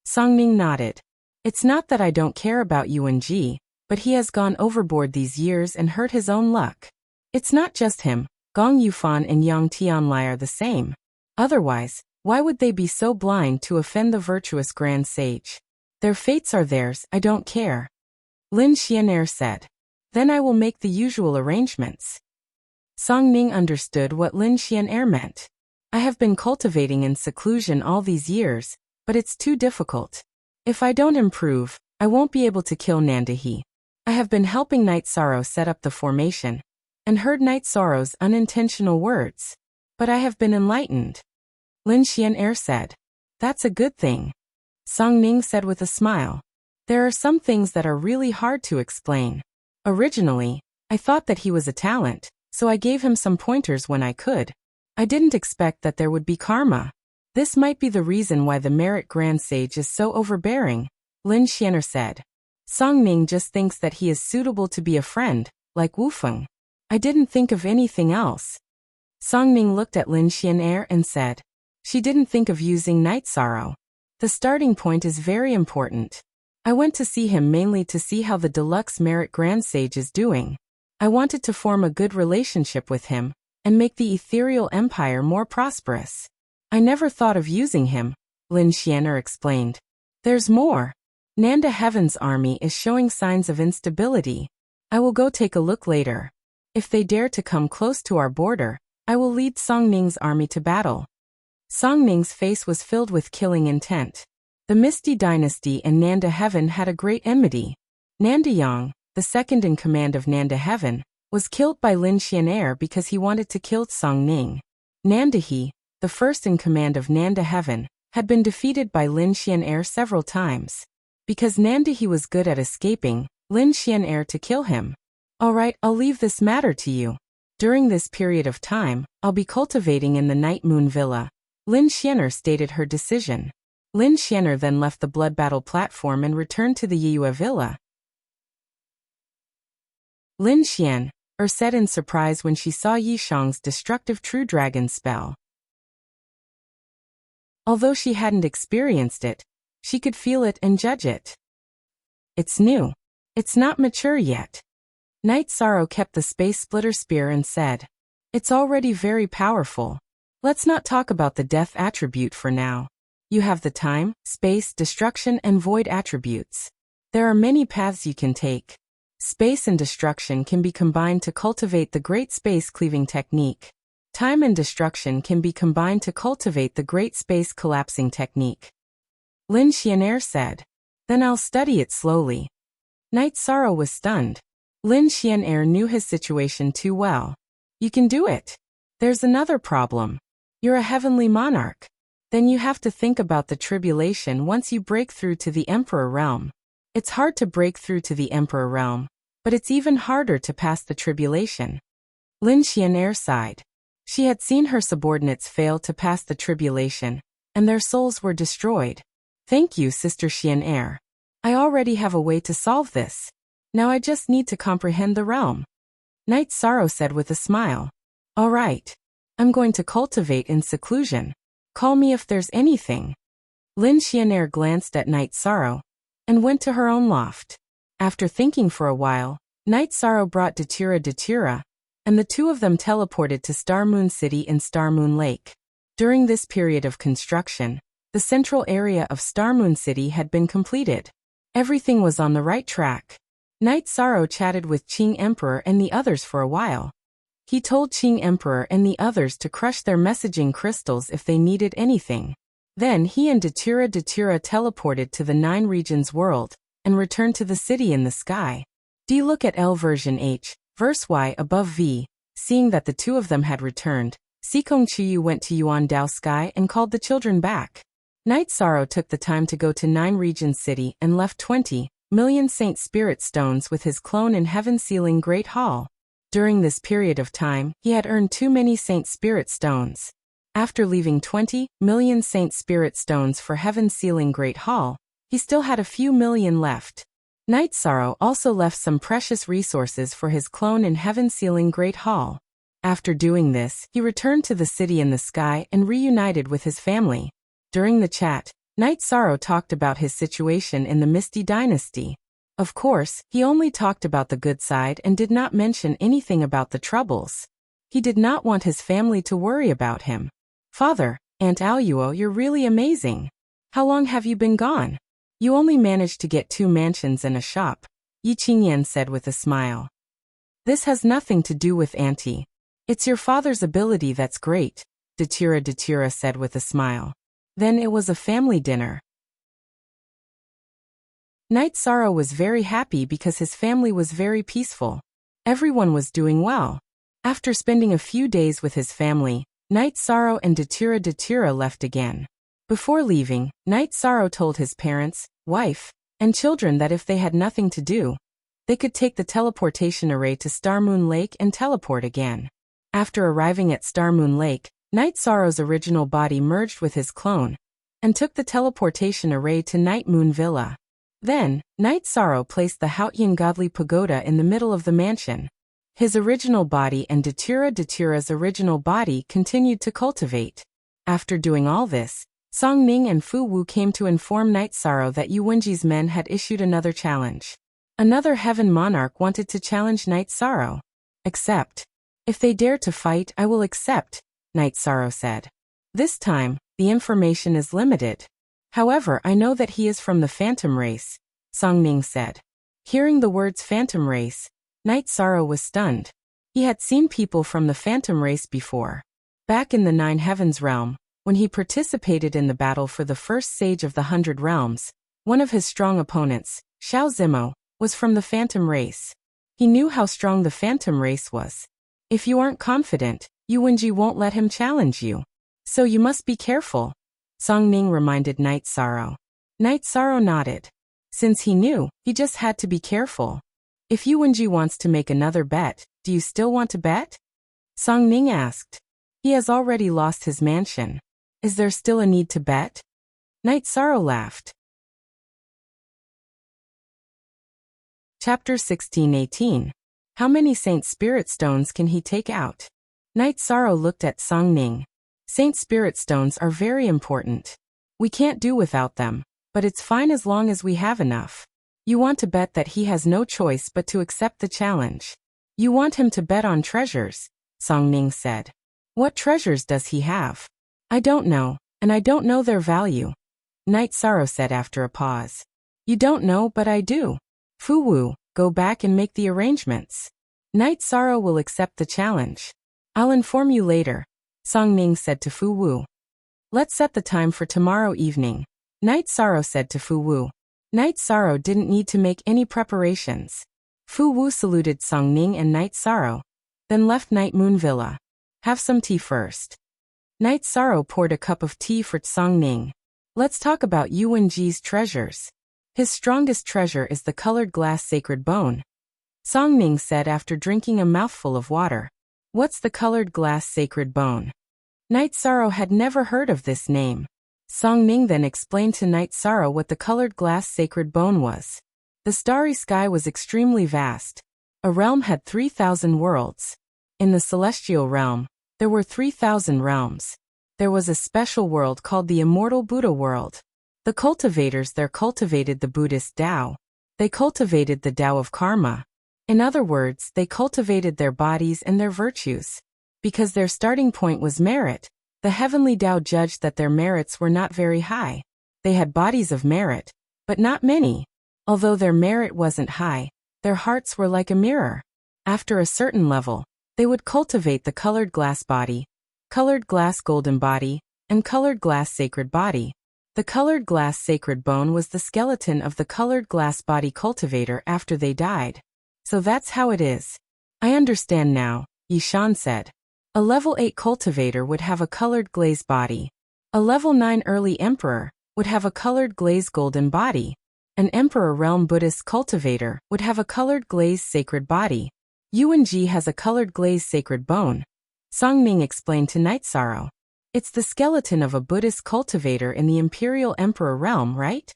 Song Ning nodded. It's not that I don't care about Yuanji, but he has gone overboard these years and hurt his own luck. It's not just him, Gong Yufan and Yang Tianlai are the same. Otherwise, why would they be so blind to offend the virtuous Grand Sage? Their fates are theirs, I don't care. Lin Xianer said. Then I will make the usual arrangements. Song Ning understood what Lin Xianer meant. I have been cultivating in seclusion all these years, but it's too difficult. If I don't improve, I won't be able to kill Nandahe. I have been helping Night Sorrow set up the formation, and heard Night Sorrow's unintentional words. But I have been enlightened. Lin Xianer said. That's a good thing. Song Ning said with a smile. There are some things that are really hard to explain. Originally, I thought that he was a talent, so I gave him some pointers when I could. I didn't expect that there would be karma. This might be the reason why the Merit Grand Sage is so overbearing, Lin Xianer said. Song Ning just thinks that he is suitable to be a friend, like Wu Feng. I didn't think of anything else. Song Ning looked at Lin Xianer and said. She didn't think of using Night Sorrow. The starting point is very important. I went to see him mainly to see how the deluxe Merit Grand Sage is doing. I wanted to form a good relationship with him, and make the ethereal empire more prosperous. I never thought of using him, Lin Xianer explained. There's more. Nanda Heaven's army is showing signs of instability. I will go take a look later. If they dare to come close to our border, I will lead Song Ning's army to battle. Song Ning's face was filled with killing intent. The Misty Dynasty and Nanda Heaven had a great enmity. Nanda Yang, the second in command of Nanda Heaven, was killed by Lin Xianer because he wanted to kill Song Ning. Nandahe, the first in command of Nanda Heaven, had been defeated by Lin Xianer several times. Because Nandahe was good at escaping, Lin Xianer to kill him. Alright, I'll leave this matter to you. During this period of time, I'll be cultivating in the Night Moon Villa. Lin Xianer stated her decision. Lin Xianer then left the blood battle platform and returned to the Yue villa. Lin Xian said in surprise when she saw Yi Shang's destructive True Dragon spell. Although she hadn't experienced it, she could feel it and judge it. It's new. It's not mature yet. Night Sorrow kept the Space Splitter Spear and said, "It's already very powerful. Let's not talk about the death attribute for now. You have the time, space, destruction and void attributes. There are many paths you can take. Space and destruction can be combined to cultivate the Great Space Cleaving Technique. Time and destruction can be combined to cultivate the Great Space Collapsing Technique." Lin Xianer said. "Then I'll study it slowly." Night Sorrow was stunned. Lin Xianer knew his situation too well. "You can do it. There's another problem. You're a heavenly monarch. Then you have to think about the tribulation once you break through to the Emperor realm. It's hard to break through to the Emperor realm, but it's even harder to pass the tribulation." Lin Xianer sighed. She had seen her subordinates fail to pass the tribulation, and their souls were destroyed. "Thank you, Sister Xianer. I already have a way to solve this. Now I just need to comprehend the realm." Night Sorrow said with a smile. "All right. I'm going to cultivate in seclusion. Call me if there's anything." Lin Xianer glanced at Night Sorrow and went to her own loft. After thinking for a while, Night Sorrow brought Datura, and the two of them teleported to Star Moon City in Star Moon Lake. During this period of construction, the central area of Star Moon City had been completed. Everything was on the right track. Night Sorrow chatted with Qing Emperor and the others for a while. He told Qing Emperor and the others to crush their messaging crystals if they needed anything. Then he and Datura teleported to the 9 regions world and returned to the city in the sky. D. Look at L version H, verse Y above V. Seeing that the two of them had returned, Sikong Chiyu went to Yuan Dao Sky and called the children back. Night Sorrow took the time to go to 9 regions city and left 20 million Saint Spirit Stones with his clone in Heaven Sealing Great Hall. During this period of time, he had earned too many Saint Spirit Stones. After leaving 20 million Saint Spirit Stones for Heaven Sealing Great Hall, he still had a few million left. Night Sorrow also left some precious resources for his clone in Heaven Sealing Great Hall. After doing this, he returned to the city in the sky and reunited with his family. During the chat, Night Sorrow talked about his situation in the Misty Dynasty. Of course, he only talked about the good side and did not mention anything about the troubles. He did not want his family to worry about him. "Father, Aunt Aoyuo, you're really amazing. How long have you been gone? You only managed to get 2 mansions and a shop," Yi Qingyan said with a smile. "This has nothing to do with Auntie. It's your father's ability that's great," Datura said with a smile. Then it was a family dinner. Night Sorrow was very happy because his family was very peaceful. Everyone was doing well. After spending a few days with his family, Night Sorrow and Datura left again. Before leaving, Night Sorrow told his parents, wife, and children that if they had nothing to do, they could take the teleportation array to Star Moon Lake and teleport again. After arriving at Star Moon Lake, Night Sorrow's original body merged with his clone and took the teleportation array to Night Moon Villa. Then, Night Sorrow placed the Haotian Godly Pagoda in the middle of the mansion. His original body and Datura's original body continued to cultivate. After doing all this, Song Ning and Fu Wu came to inform Night Sorrow that Yu Wenji's men had issued another challenge. Another Heaven Monarch wanted to challenge Night Sorrow. "Accept. If they dare to fight, I will accept," Night Sorrow said. "This time, the information is limited. However, I know that he is from the Phantom Race," Song Ning said. Hearing the words Phantom Race, Night Sorrow was stunned. He had seen people from the Phantom Race before. Back in the 9 Heavens realm, when he participated in the battle for the first Sage of the 100 Realms, one of his strong opponents, Xiao Zimo, was from the Phantom Race. He knew how strong the Phantom Race was. If you aren't confident, Yu Wenji won't let him challenge you. So you must be careful, Song Ning reminded Night Sorrow. Night Sorrow nodded. Since he knew, he just had to be careful. If Yu Wenji wants to make another bet, do you still want to bet? Song Ning asked. He has already lost his mansion. Is there still a need to bet? Night Sorrow laughed. Chapter 16:18. How many Saint Spirit Stones can he take out? Night Sorrow looked at Song Ning. Saint Spirit Stones are very important. We can't do without them, but it's fine as long as we have enough. You want to bet that he has no choice but to accept the challenge. You want him to bet on treasures, Song Ning said. What treasures does he have? I don't know, and I don't know their value, Night Sorrow said after a pause. You don't know, but I do. Fu Wu, go back and make the arrangements. Night Sorrow will accept the challenge. I'll inform you later, Song Ning said to Fu Wu. Let's set the time for tomorrow evening, Night Sorrow said to Fu Wu. Night Sorrow didn't need to make any preparations. Fu Wu saluted Song Ning and Night Sorrow, then left Night Moon Villa. Have some tea first. Night Sorrow poured a cup of tea for Song Ning. Let's talk about Yuan Ji's treasures. His strongest treasure is the colored glass sacred bone, Song Ning said after drinking a mouthful of water. What's the colored glass sacred bone? Night Sorrow had never heard of this name. Song Ning then explained to Night Sorrow what the colored glass sacred bone was. The starry sky was extremely vast. A realm had 3,000 worlds. In the celestial realm, there were 3,000 realms. There was a special world called the Immortal Buddha world. The cultivators there cultivated the Buddhist Tao. They cultivated the Tao of karma. In other words, they cultivated their bodies and their virtues. Because their starting point was merit, the heavenly Tao judged that their merits were not very high. They had bodies of merit, but not many. Although their merit wasn't high, their hearts were like a mirror. After a certain level, they would cultivate the colored glass body, colored glass golden body, and colored glass sacred body. The colored glass sacred bone was the skeleton of the colored glass body cultivator after they died. So that's how it is. I understand now, Yishan said. A level 8 cultivator would have a colored glaze body. A level 9 early emperor would have a colored glaze golden body. An emperor realm Buddhist cultivator would have a colored glaze sacred body. Yuan Ji has a colored glaze sacred bone, Song Ning explained to Night Sorrow. It's the skeleton of a Buddhist cultivator in the Imperial Emperor realm, right?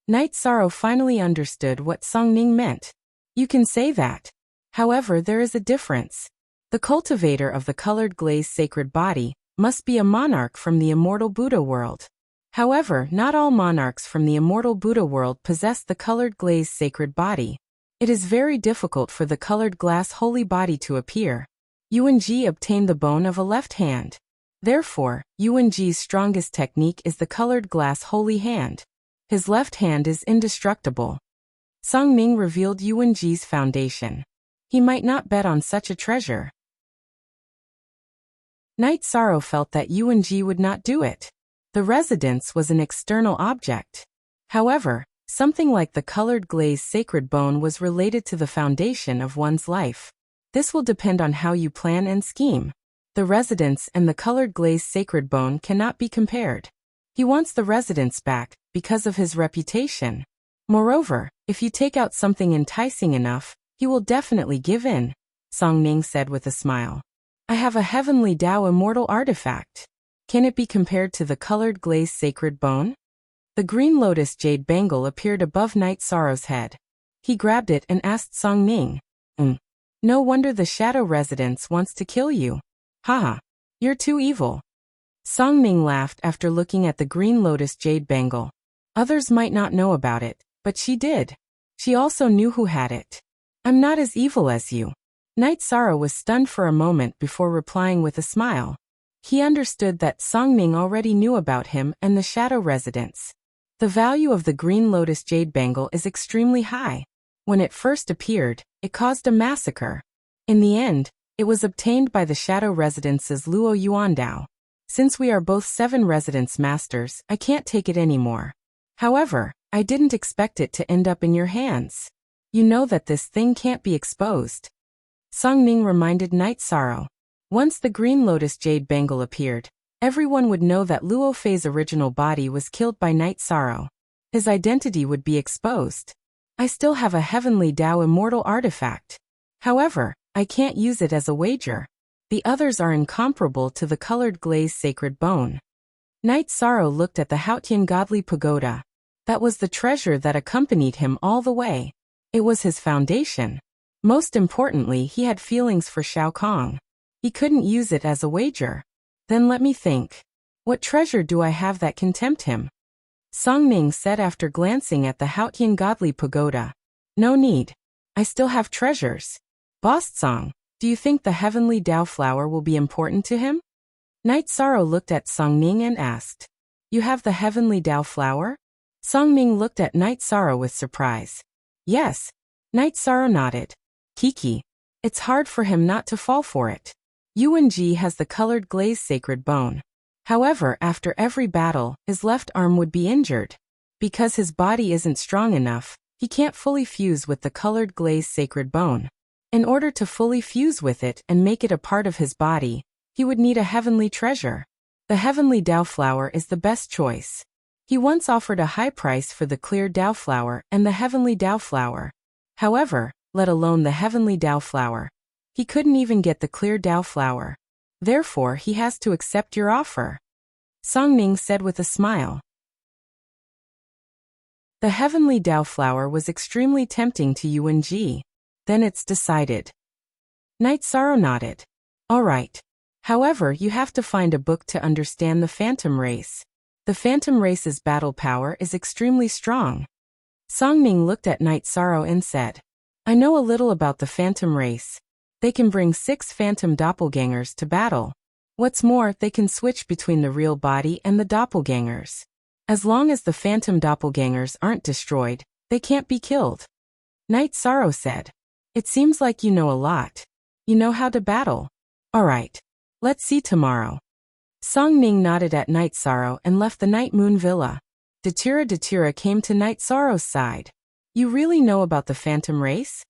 Night Sorrow finally understood what Song Ning meant. You can say that. However, there is a difference. The cultivator of the colored glaze sacred body must be a monarch from the Immortal Buddha world. However, not all monarchs from the Immortal Buddha world possess the colored glaze sacred body. It is very difficult for the colored glass holy body to appear. Yuan Ji obtained the bone of a left hand. Therefore, Yuan Ji's strongest technique is the colored glass holy hand. His left hand is indestructible. Song Ning revealed Yuan Ji's foundation. He might not bet on such a treasure. Night Sorrow felt that Yuan Ji would not do it. The residence was an external object. However, something like the colored glaze sacred bone was related to the foundation of one's life. This will depend on how you plan and scheme. The residence and the colored glaze sacred bone cannot be compared. He wants the residence back because of his reputation. Moreover, if you take out something enticing enough, he will definitely give in, Song Ning said with a smile. I have a heavenly Tao immortal artifact. Can it be compared to the colored glaze sacred bone? The green lotus jade bangle appeared above Night Sorrow's head. He grabbed it and asked Song Ning. No wonder the shadow residence wants to kill you. Haha, you're too evil. Song Ning laughed after looking at the green lotus jade bangle. Others might not know about it, but she did. She also knew who had it. I'm not as evil as you. Night Sorrow was stunned for a moment before replying with a smile. He understood that Song Ning already knew about him and the shadow residence. The value of the green lotus jade bangle is extremely high. When it first appeared, it caused a massacre. In the end, it was obtained by the Shadow Residence's Luo Yuandao. Since we are both 7 residence masters, I can't take it anymore. However, I didn't expect it to end up in your hands. You know that this thing can't be exposed. Song Ning reminded Night Sorrow. Once the green lotus jade bangle appeared, everyone would know that Luo Fei's original body was killed by Night Sorrow. His identity would be exposed. I still have a heavenly Tao immortal artifact. However, I can't use it as a wager. The others are incomparable to the colored glaze sacred bone. Night Sorrow looked at the Haotian godly pagoda. That was the treasure that accompanied him all the way. It was his foundation. Most importantly, he had feelings for Shao Kong. He couldn't use it as a wager. Then let me think. What treasure do I have that can tempt him? Song Ning said after glancing at the Haotian godly pagoda. No need. I still have treasures. Boss Song, do you think the heavenly Dao flower will be important to him? Night Sorrow looked at Song Ning and asked. You have the heavenly Dao flower? Song Ning looked at Night Sorrow with surprise. Yes. Night Sorrow nodded. Kiki. It's hard for him not to fall for it. Yuan Ji has the colored glaze sacred bone. However, after every battle, his left arm would be injured. Because his body isn't strong enough, he can't fully fuse with the colored glaze sacred bone. In order to fully fuse with it and make it a part of his body, he would need a heavenly treasure. The heavenly Dao flower is the best choice. He once offered a high price for the clear Dao flower and the heavenly Dao flower. However, let alone the heavenly Dao flower, he couldn't even get the clear Dao flower. Therefore, he has to accept your offer. Song Ning said with a smile. The heavenly Dao flower was extremely tempting to Yuan Ji. Then it's decided. Night Sorrow nodded. All right. However, you have to find a book to understand the Phantom Race. The Phantom Race's battle power is extremely strong. Song Ning looked at Night Sorrow and said, I know a little about the Phantom Race. They can bring 6 phantom doppelgangers to battle. What's more, they can switch between the real body and the doppelgangers. As long as the phantom doppelgangers aren't destroyed, they can't be killed. Night Sorrow said, It seems like you know a lot. You know how to battle. All right. Let's see tomorrow. Song Ning nodded at Night Sorrow and left the Night Moon Villa. Datira came to Night Sorrow's side. You really know about the Phantom Race?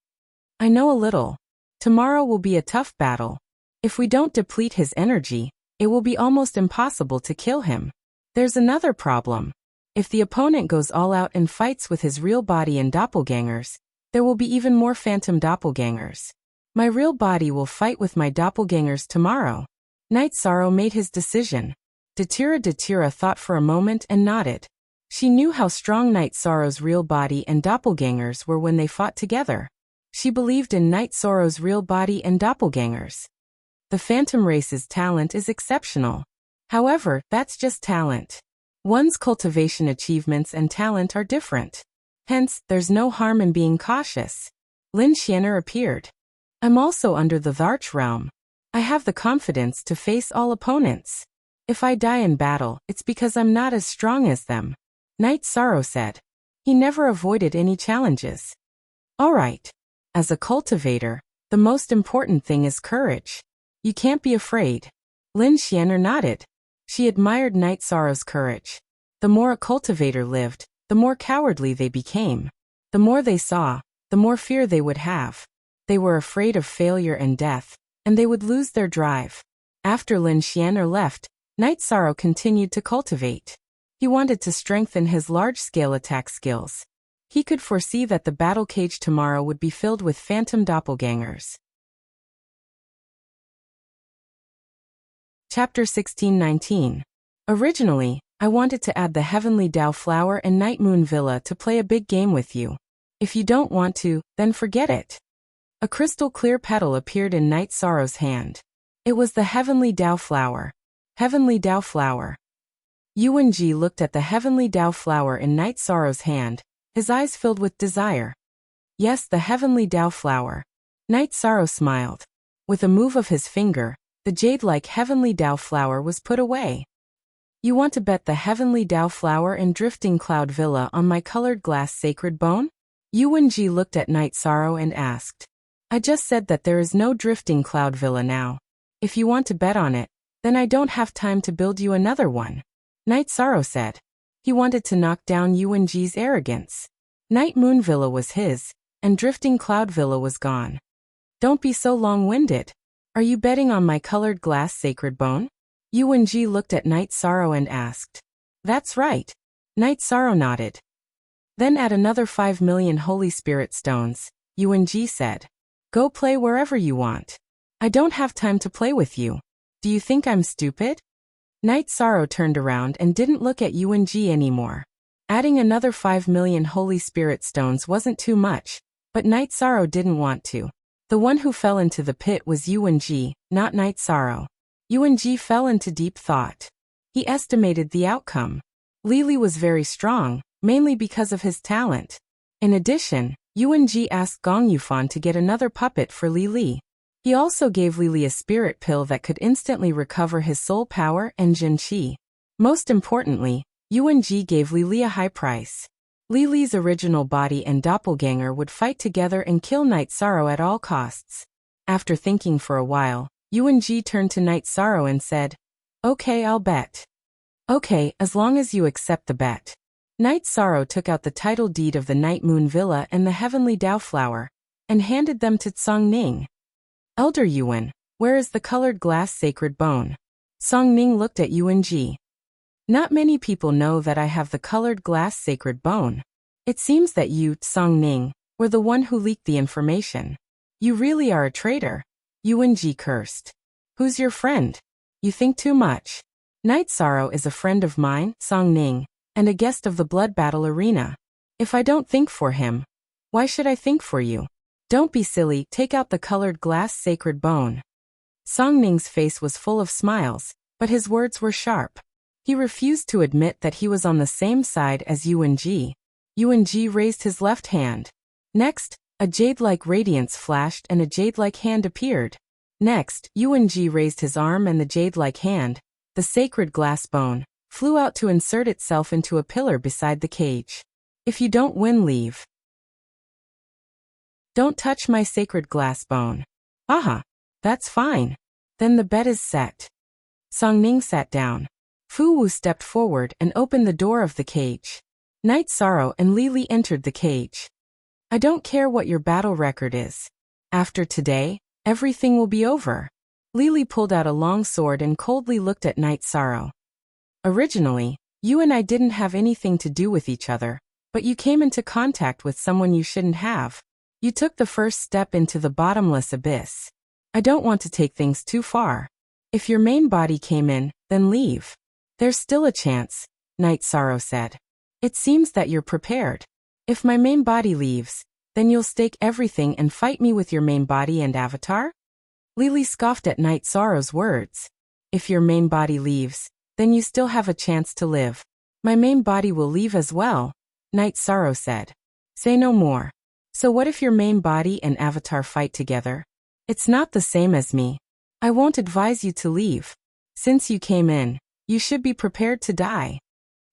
I know a little. Tomorrow will be a tough battle. If we don't deplete his energy, it will be almost impossible to kill him. There's another problem. If the opponent goes all out and fights with his real body and doppelgangers, there will be even more phantom doppelgangers. My real body will fight with my doppelgangers tomorrow. Night Sorrow made his decision. Datira thought for a moment and nodded. She knew how strong Night Sorrow's real body and doppelgangers were when they fought together. She believed in Night Sorrow's real body and doppelgangers. The Phantom Race's talent is exceptional. However, that's just talent. One's cultivation achievements and talent are different. Hence, there's no harm in being cautious. Lin Xianer appeared. I'm also under the Dharch realm. I have the confidence to face all opponents. If I die in battle, it's because I'm not as strong as them. Night Sorrow said. He never avoided any challenges. All right. As a cultivator, the most important thing is courage. You can't be afraid. Lin Xianer nodded. She admired Night Sorrow's courage. The more a cultivator lived, the more cowardly they became. The more they saw, the more fear they would have. They were afraid of failure and death, and they would lose their drive. After Lin Xianer left, Night Sorrow continued to cultivate. He wanted to strengthen his large-scale attack skills. He could foresee that the battle cage tomorrow would be filled with phantom doppelgangers. Chapter 16-19. Originally, I wanted to add the Heavenly Dao Flower and Night Moon Villa to play a big game with you. If you don't want to, then forget it. A crystal-clear petal appeared in Night Sorrow's hand. It was the Heavenly Dao Flower. Heavenly Dao Flower. Yuan Ji looked at the Heavenly Dao Flower in Night Sorrow's hand, his eyes filled with desire. Yes, the Heavenly Dao Flower. Night Sorrow smiled. With a move of his finger, the jade-like Heavenly Dao Flower was put away. You want to bet the Heavenly Dao Flower and Drifting Cloud Villa on my colored glass sacred bone? Yuan Ji looked at Night Sorrow and asked. I just said that there is no Drifting Cloud Villa now. If you want to bet on it, then I don't have time to build you another one. Night Sorrow said. He wanted to knock down Yuan Ji's arrogance. Night Moon Villa was his, and Drifting Cloud Villa was gone. Don't be so long-winded. Are you betting on my colored glass sacred bone? Yuan Ji looked at Night Sorrow and asked. That's right. Night Sorrow nodded. Then add another 5 million Holy Spirit stones, Yuan Ji said. Go play wherever you want. I don't have time to play with you. Do you think I'm stupid? Night Sorrow turned around and didn't look at Yuan Ji anymore. Adding another 5 million Holy Spirit stones wasn't too much, but Night Sorrow didn't want to. The one who fell into the pit was Yuan Ji, not Night Sorrow. Yuan Ji fell into deep thought. He estimated the outcome. Li Li was very strong, mainly because of his talent. In addition, Yuan Ji asked Gong Yufan to get another puppet for Li Li. He also gave Li Li a spirit pill that could instantly recover his soul power and Jin Qi. Most importantly, Yuan Ji gave Li Li a high price. Li Li's original body and doppelganger would fight together and kill Night Sorrow at all costs. After thinking for a while, Yuan Ji turned to Night Sorrow and said, "Okay, I'll bet." "Okay, as long as you accept the bet." Night Sorrow took out the title deed of the Night Moon Villa and the Heavenly Dao Flower, and handed them to Song Ning. "Elder Yuan, where is the colored glass sacred bone?" Song Ning looked at Yuan Ji. "Not many people know that I have the colored glass sacred bone. It seems that you, Song Ning, were the one who leaked the information. You really are a traitor." Yuan Ji cursed. "Who's your friend? You think too much." "Night Sorrow is a friend of mine, Song Ning, and a guest of the Blood Battle Arena. If I don't think for him, why should I think for you? Don't be silly, take out the colored glass sacred bone." Song Ning's face was full of smiles, but his words were sharp. He refused to admit that he was on the same side as Yuan Ji. Yuan Ji raised his left hand. Next, a jade-like radiance flashed and a jade-like hand appeared. Next, Yuan Ji raised his arm and the jade-like hand, the sacred glass bone, flew out to insert itself into a pillar beside the cage. "If you don't win, leave. Don't touch my sacred glass bone." "Aha, that's fine. Then the bet is set." Song Ning sat down. Fu Wu stepped forward and opened the door of the cage. Night Sorrow and Li Li entered the cage. "I don't care what your battle record is. After today, everything will be over." Li Li pulled out a long sword and coldly looked at Night Sorrow. "Originally, you and I didn't have anything to do with each other, but you came into contact with someone you shouldn't have. You took the first step into the bottomless abyss. I don't want to take things too far. If your main body came in, then leave." "There's still a chance," Night Sorrow said. "It seems that you're prepared. If my main body leaves, then you'll stake everything and fight me with your main body and avatar?" Li Li scoffed at Night Sorrow's words. "If your main body leaves, then you still have a chance to live." "My main body will leave as well," Night Sorrow said. "Say no more." "So what if your main body and avatar fight together?" "It's not the same as me. I won't advise you to leave. Since you came in, you should be prepared to die."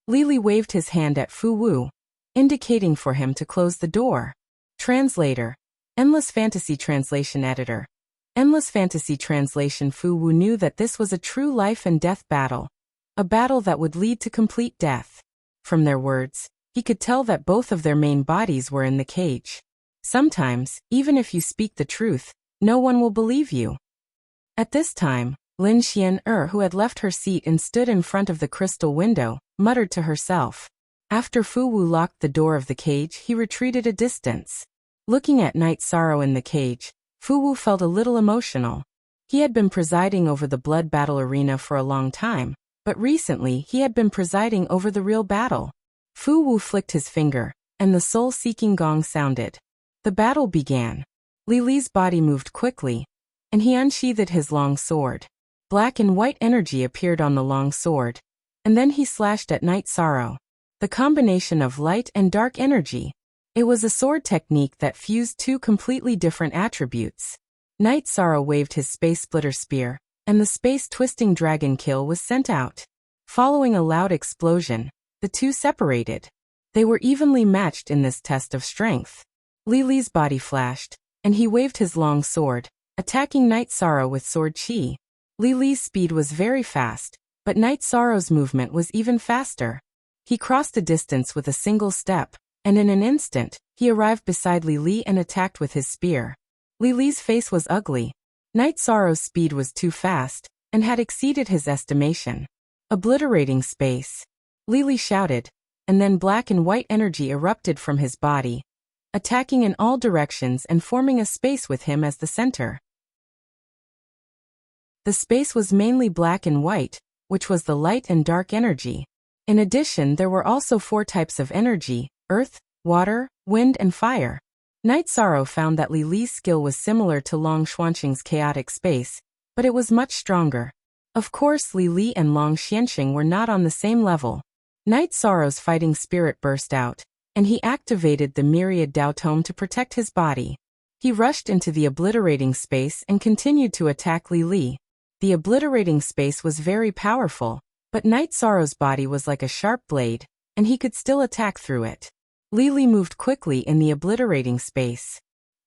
Li Li waved his hand at Fu Wu, indicating for him to close the door. Translator. Endless Fantasy Translation Editor. Endless Fantasy Translation. Fu Wu knew that this was a true life and death battle. A battle that would lead to complete death. From their words, he could tell that both of their main bodies were in the cage. Sometimes, even if you speak the truth, no one will believe you. At this time, Lin Xian who had left her seat and stood in front of the crystal window, muttered to herself. After Fu Wu locked the door of the cage, he retreated a distance. Looking at Night Sorrow in the cage, Fu Wu felt a little emotional. He had been presiding over the blood battle arena for a long time, but recently he had been presiding over the real battle. Fu Wu flicked his finger, and the soul-seeking gong sounded. The battle began. Li Li's body moved quickly, and he unsheathed his long sword. Black and white energy appeared on the long sword, and then he slashed at Night Sorrow. The combination of light and dark energy. It was a sword technique that fused two completely different attributes. Night Sorrow waved his space splitter spear, and the space-twisting dragon kill was sent out. Following a loud explosion, the two separated. They were evenly matched in this test of strength. Li Li's body flashed, and he waved his long sword, attacking Night Sorrow with sword chi. Li Li's speed was very fast, but Night Sorrow's movement was even faster. He crossed a distance with a single step, and in an instant, he arrived beside Li Li and attacked with his spear. Li Li's face was ugly. Night Sorrow's speed was too fast, and had exceeded his estimation. Obliterating space. Li Li shouted, and then black and white energy erupted from his body, attacking in all directions and forming a space with him as the center. The space was mainly black and white, which was the light and dark energy. In addition, there were also 4 types of energy: earth, water, wind, and fire. Night Sorrow found that Li Li's skill was similar to Long Xuanqing's chaotic space, but it was much stronger. Of course, Li Li and Long Xianxing were not on the same level. Night Sorrow's fighting spirit burst out, and he activated the myriad Dao Tome to protect his body. He rushed into the obliterating space and continued to attack Li Li. The obliterating space was very powerful, but Night Sorrow's body was like a sharp blade, and he could still attack through it. Li Li moved quickly in the obliterating space.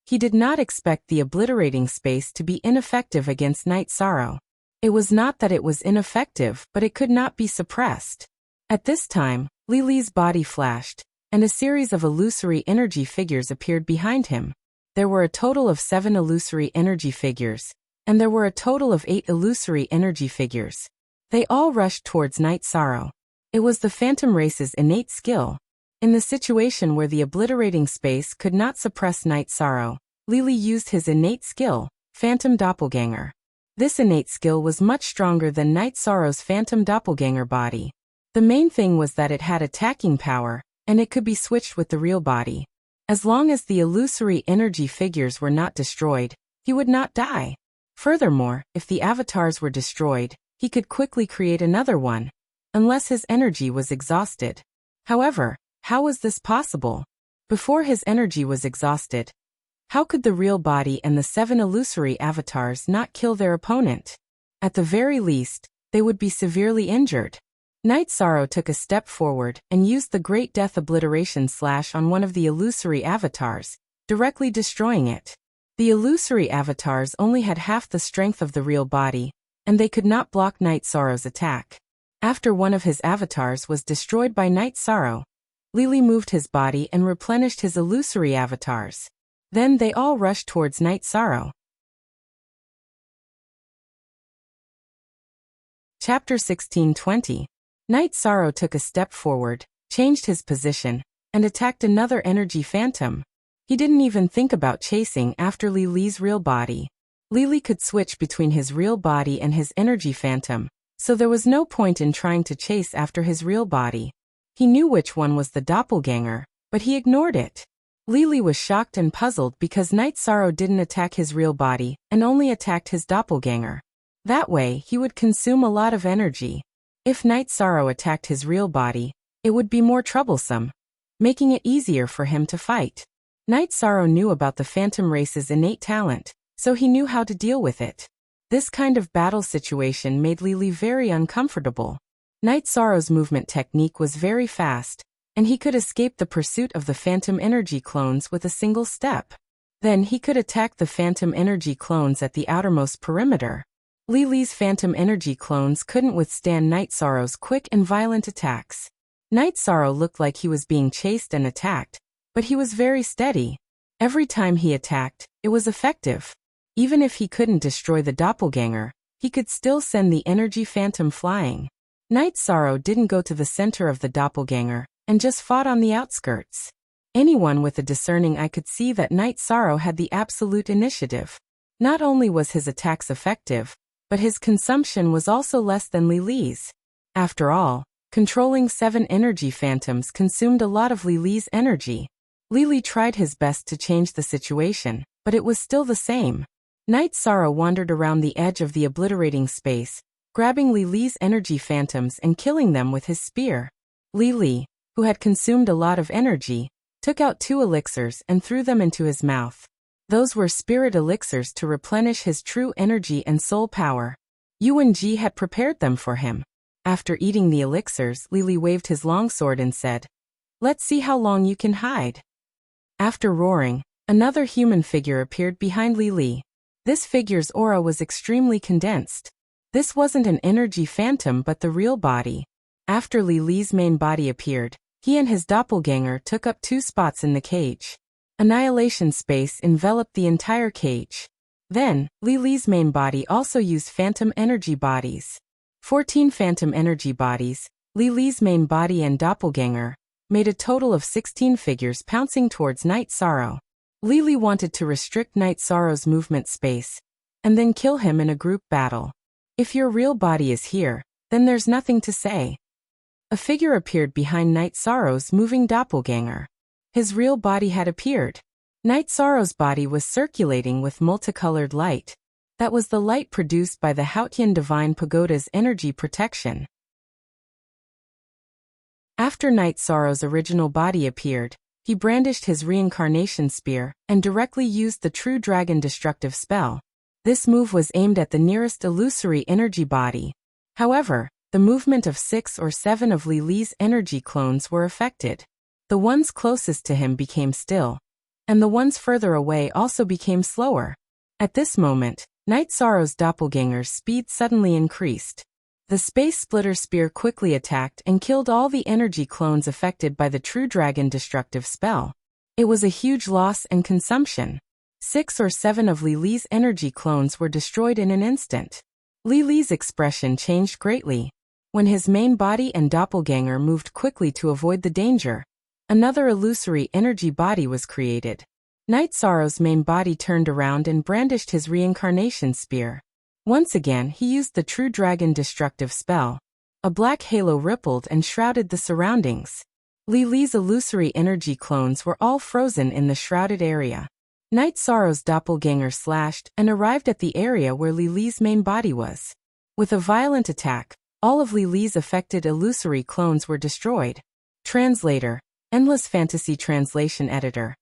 He did not expect the obliterating space to be ineffective against Night Sorrow. It was not that it was ineffective, but it could not be suppressed. At this time, Li Li's body flashed, and a series of illusory energy figures appeared behind him. There were a total of 7 illusory energy figures, and there were a total of 8 illusory energy figures. They all rushed towards Night Sorrow. It was the Phantom Race's innate skill. In the situation where the obliterating space could not suppress Night Sorrow, Li Li used his innate skill, Phantom Doppelganger. This innate skill was much stronger than Night Sorrow's Phantom Doppelganger body. The main thing was that it had attacking power, and it could be switched with the real body. As long as the illusory energy figures were not destroyed, he would not die. Furthermore, if the avatars were destroyed, he could quickly create another one, unless his energy was exhausted. However, how was this possible? Before his energy was exhausted, how could the real body and the 7 illusory avatars not kill their opponent? At the very least, they would be severely injured. Night Sorrow took a step forward and used the Great Death Obliteration Slash on one of the illusory avatars, directly destroying it. The illusory avatars only had half the strength of the real body, and they could not block Night Sorrow's attack. After one of his avatars was destroyed by Night Sorrow, Li Li moved his body and replenished his illusory avatars. Then they all rushed towards Night Sorrow. Chapter 16:20. Night Sorrow took a step forward, changed his position, and attacked another energy phantom. He didn't even think about chasing after Li Li's real body. Li Li could switch between his real body and his energy phantom, so there was no point in trying to chase after his real body. He knew which one was the doppelganger, but he ignored it. Li Li was shocked and puzzled because Night Sorrow didn't attack his real body and only attacked his doppelganger. That way, he would consume a lot of energy. If Night Sorrow attacked his real body, it would be more troublesome, making it easier for him to fight. Night Sorrow knew about the Phantom Race's innate talent, so he knew how to deal with it. This kind of battle situation made Li Li very uncomfortable. Night Sorrow's movement technique was very fast, and he could escape the pursuit of the Phantom Energy clones with a single step. Then he could attack the Phantom Energy clones at the outermost perimeter. Li Li's Phantom Energy clones couldn't withstand Night Sorrow's quick and violent attacks. Night Sorrow looked like he was being chased and attacked, but he was very steady. Every time he attacked, it was effective. Even if he couldn't destroy the doppelganger, he could still send the energy phantom flying. Night Sorrow didn't go to the center of the doppelganger, and just fought on the outskirts. Anyone with a discerning eye could see that Night Sorrow had the absolute initiative. Not only was his attacks effective, but his consumption was also less than Li Li's. After all, controlling 7 energy phantoms consumed a lot of Li Li's energy. Li Li tried his best to change the situation, but it was still the same. Night Sorrow wandered around the edge of the obliterating space, grabbing Li Li's energy phantoms and killing them with his spear. Li Li, who had consumed a lot of energy, took out 2 elixirs and threw them into his mouth. Those were spirit elixirs to replenish his true energy and soul power. Yuan Ji had prepared them for him. After eating the elixirs, Li Li waved his longsword and said, "Let's see how long you can hide." After roaring, another human figure appeared behind Li Li. This figure's aura was extremely condensed. This wasn't an energy phantom but the real body. After Li Li's main body appeared, he and his doppelganger took up 2 spots in the cage. Annihilation space enveloped the entire cage. Then, Li Li's main body also used phantom energy bodies. 14 phantom energy bodies, Li Li's main body and doppelganger, made a total of 16 figures pouncing towards Night Sorrow. Li Li wanted to restrict Night Sorrow's movement space, and then kill him in a group battle. If your real body is here, then there's nothing to say. A figure appeared behind Night Sorrow's moving doppelganger. His real body had appeared. Night Sorrow's body was circulating with multicolored light. That was the light produced by the Hautian Divine Pagoda's energy protection. After Night Sorrow's original body appeared, he brandished his reincarnation spear and directly used the True Dragon destructive spell. This move was aimed at the nearest illusory energy body. However, the movement of 6 or 7 of Li Li's energy clones were affected. The ones closest to him became still, and the ones further away also became slower. At this moment, Night Sorrow's doppelganger's speed suddenly increased. The Space Splitter Spear quickly attacked and killed all the energy clones affected by the True Dragon destructive spell. It was a huge loss and consumption. 6 or 7 of Li Li's energy clones were destroyed in an instant. Li Li's expression changed greatly. When his main body and doppelganger moved quickly to avoid the danger, another illusory energy body was created. Night Sorrow's main body turned around and brandished his reincarnation spear. Once again, he used the True Dragon destructive spell. A black halo rippled and shrouded the surroundings. Li Li's illusory energy clones were all frozen in the shrouded area. Night Sorrow's doppelganger slashed and arrived at the area where Li Li's main body was. With a violent attack, all of Li Li's affected illusory clones were destroyed. Translator, Endless Fantasy Translation Editor.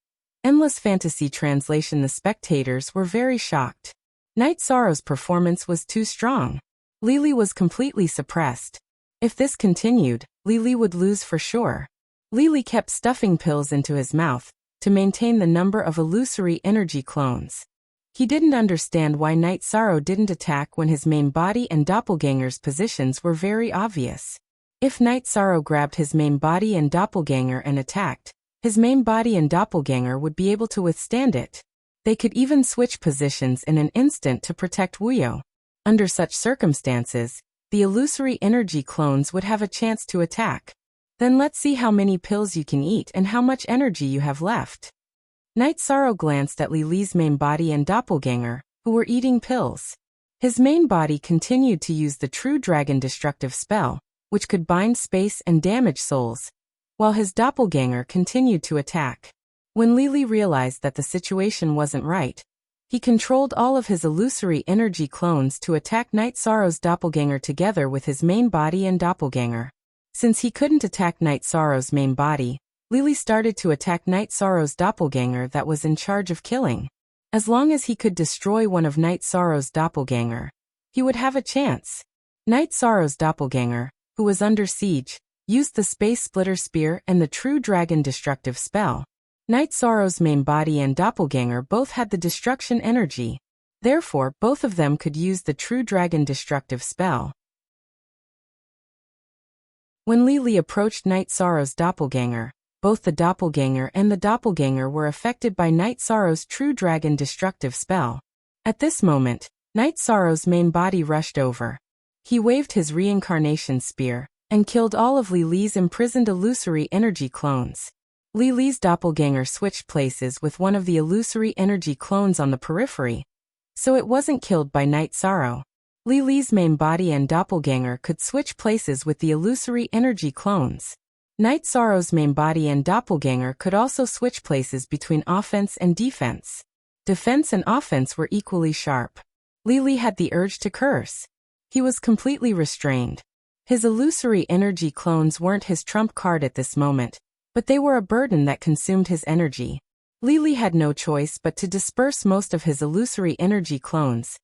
Endless Fantasy Translation. The spectators were very shocked. Night Sorrow's performance was too strong. Li Li was completely suppressed. If this continued, Li Li would lose for sure. Li Li kept stuffing pills into his mouth to maintain the number of illusory energy clones. He didn't understand why Night Sorrow didn't attack when his main body and doppelganger's positions were very obvious. If Night Sorrow grabbed his main body and doppelganger and attacked, his main body and doppelganger would be able to withstand it. They could even switch positions in an instant to protect Wuyo. Under such circumstances, the illusory energy clones would have a chance to attack. Then let's see how many pills you can eat and how much energy you have left. Night Sorrow glanced at Li Li's main body and doppelganger, who were eating pills. His main body continued to use the True Dragon destructive spell, which could bind space and damage souls, while his doppelganger continued to attack. When Li Li realized that the situation wasn't right, he controlled all of his illusory energy clones to attack Night Sorrow's doppelganger together with his main body and doppelganger. Since he couldn't attack Night Sorrow's main body, Li Li started to attack Night Sorrow's doppelganger that was in charge of killing. As long as he could destroy one of Night Sorrow's doppelganger, he would have a chance. Night Sorrow's doppelganger, who was under siege, used the Space Splitter Spear and the True Dragon destructive spell. Night Sorrow's main body and doppelganger both had the destruction energy. Therefore, both of them could use the True Dragon destructive spell. When Li Li approached Night Sorrow's doppelganger, both the doppelganger and the doppelganger were affected by Night Sorrow's True Dragon destructive spell. At this moment, Night Sorrow's main body rushed over. He waved his reincarnation spear and killed all of Li Li's imprisoned illusory energy clones. Li Li's doppelganger switched places with one of the illusory energy clones on the periphery, so it wasn't killed by Night Sorrow. Li Li's main body and doppelganger could switch places with the illusory energy clones. Night Sorrow's main body and doppelganger could also switch places between offense and defense. Defense and offense were equally sharp. Li Li had the urge to curse. He was completely restrained. His illusory energy clones weren't his trump card at this moment, but they were a burden that consumed his energy. Li Li had no choice but to disperse most of his illusory energy clones,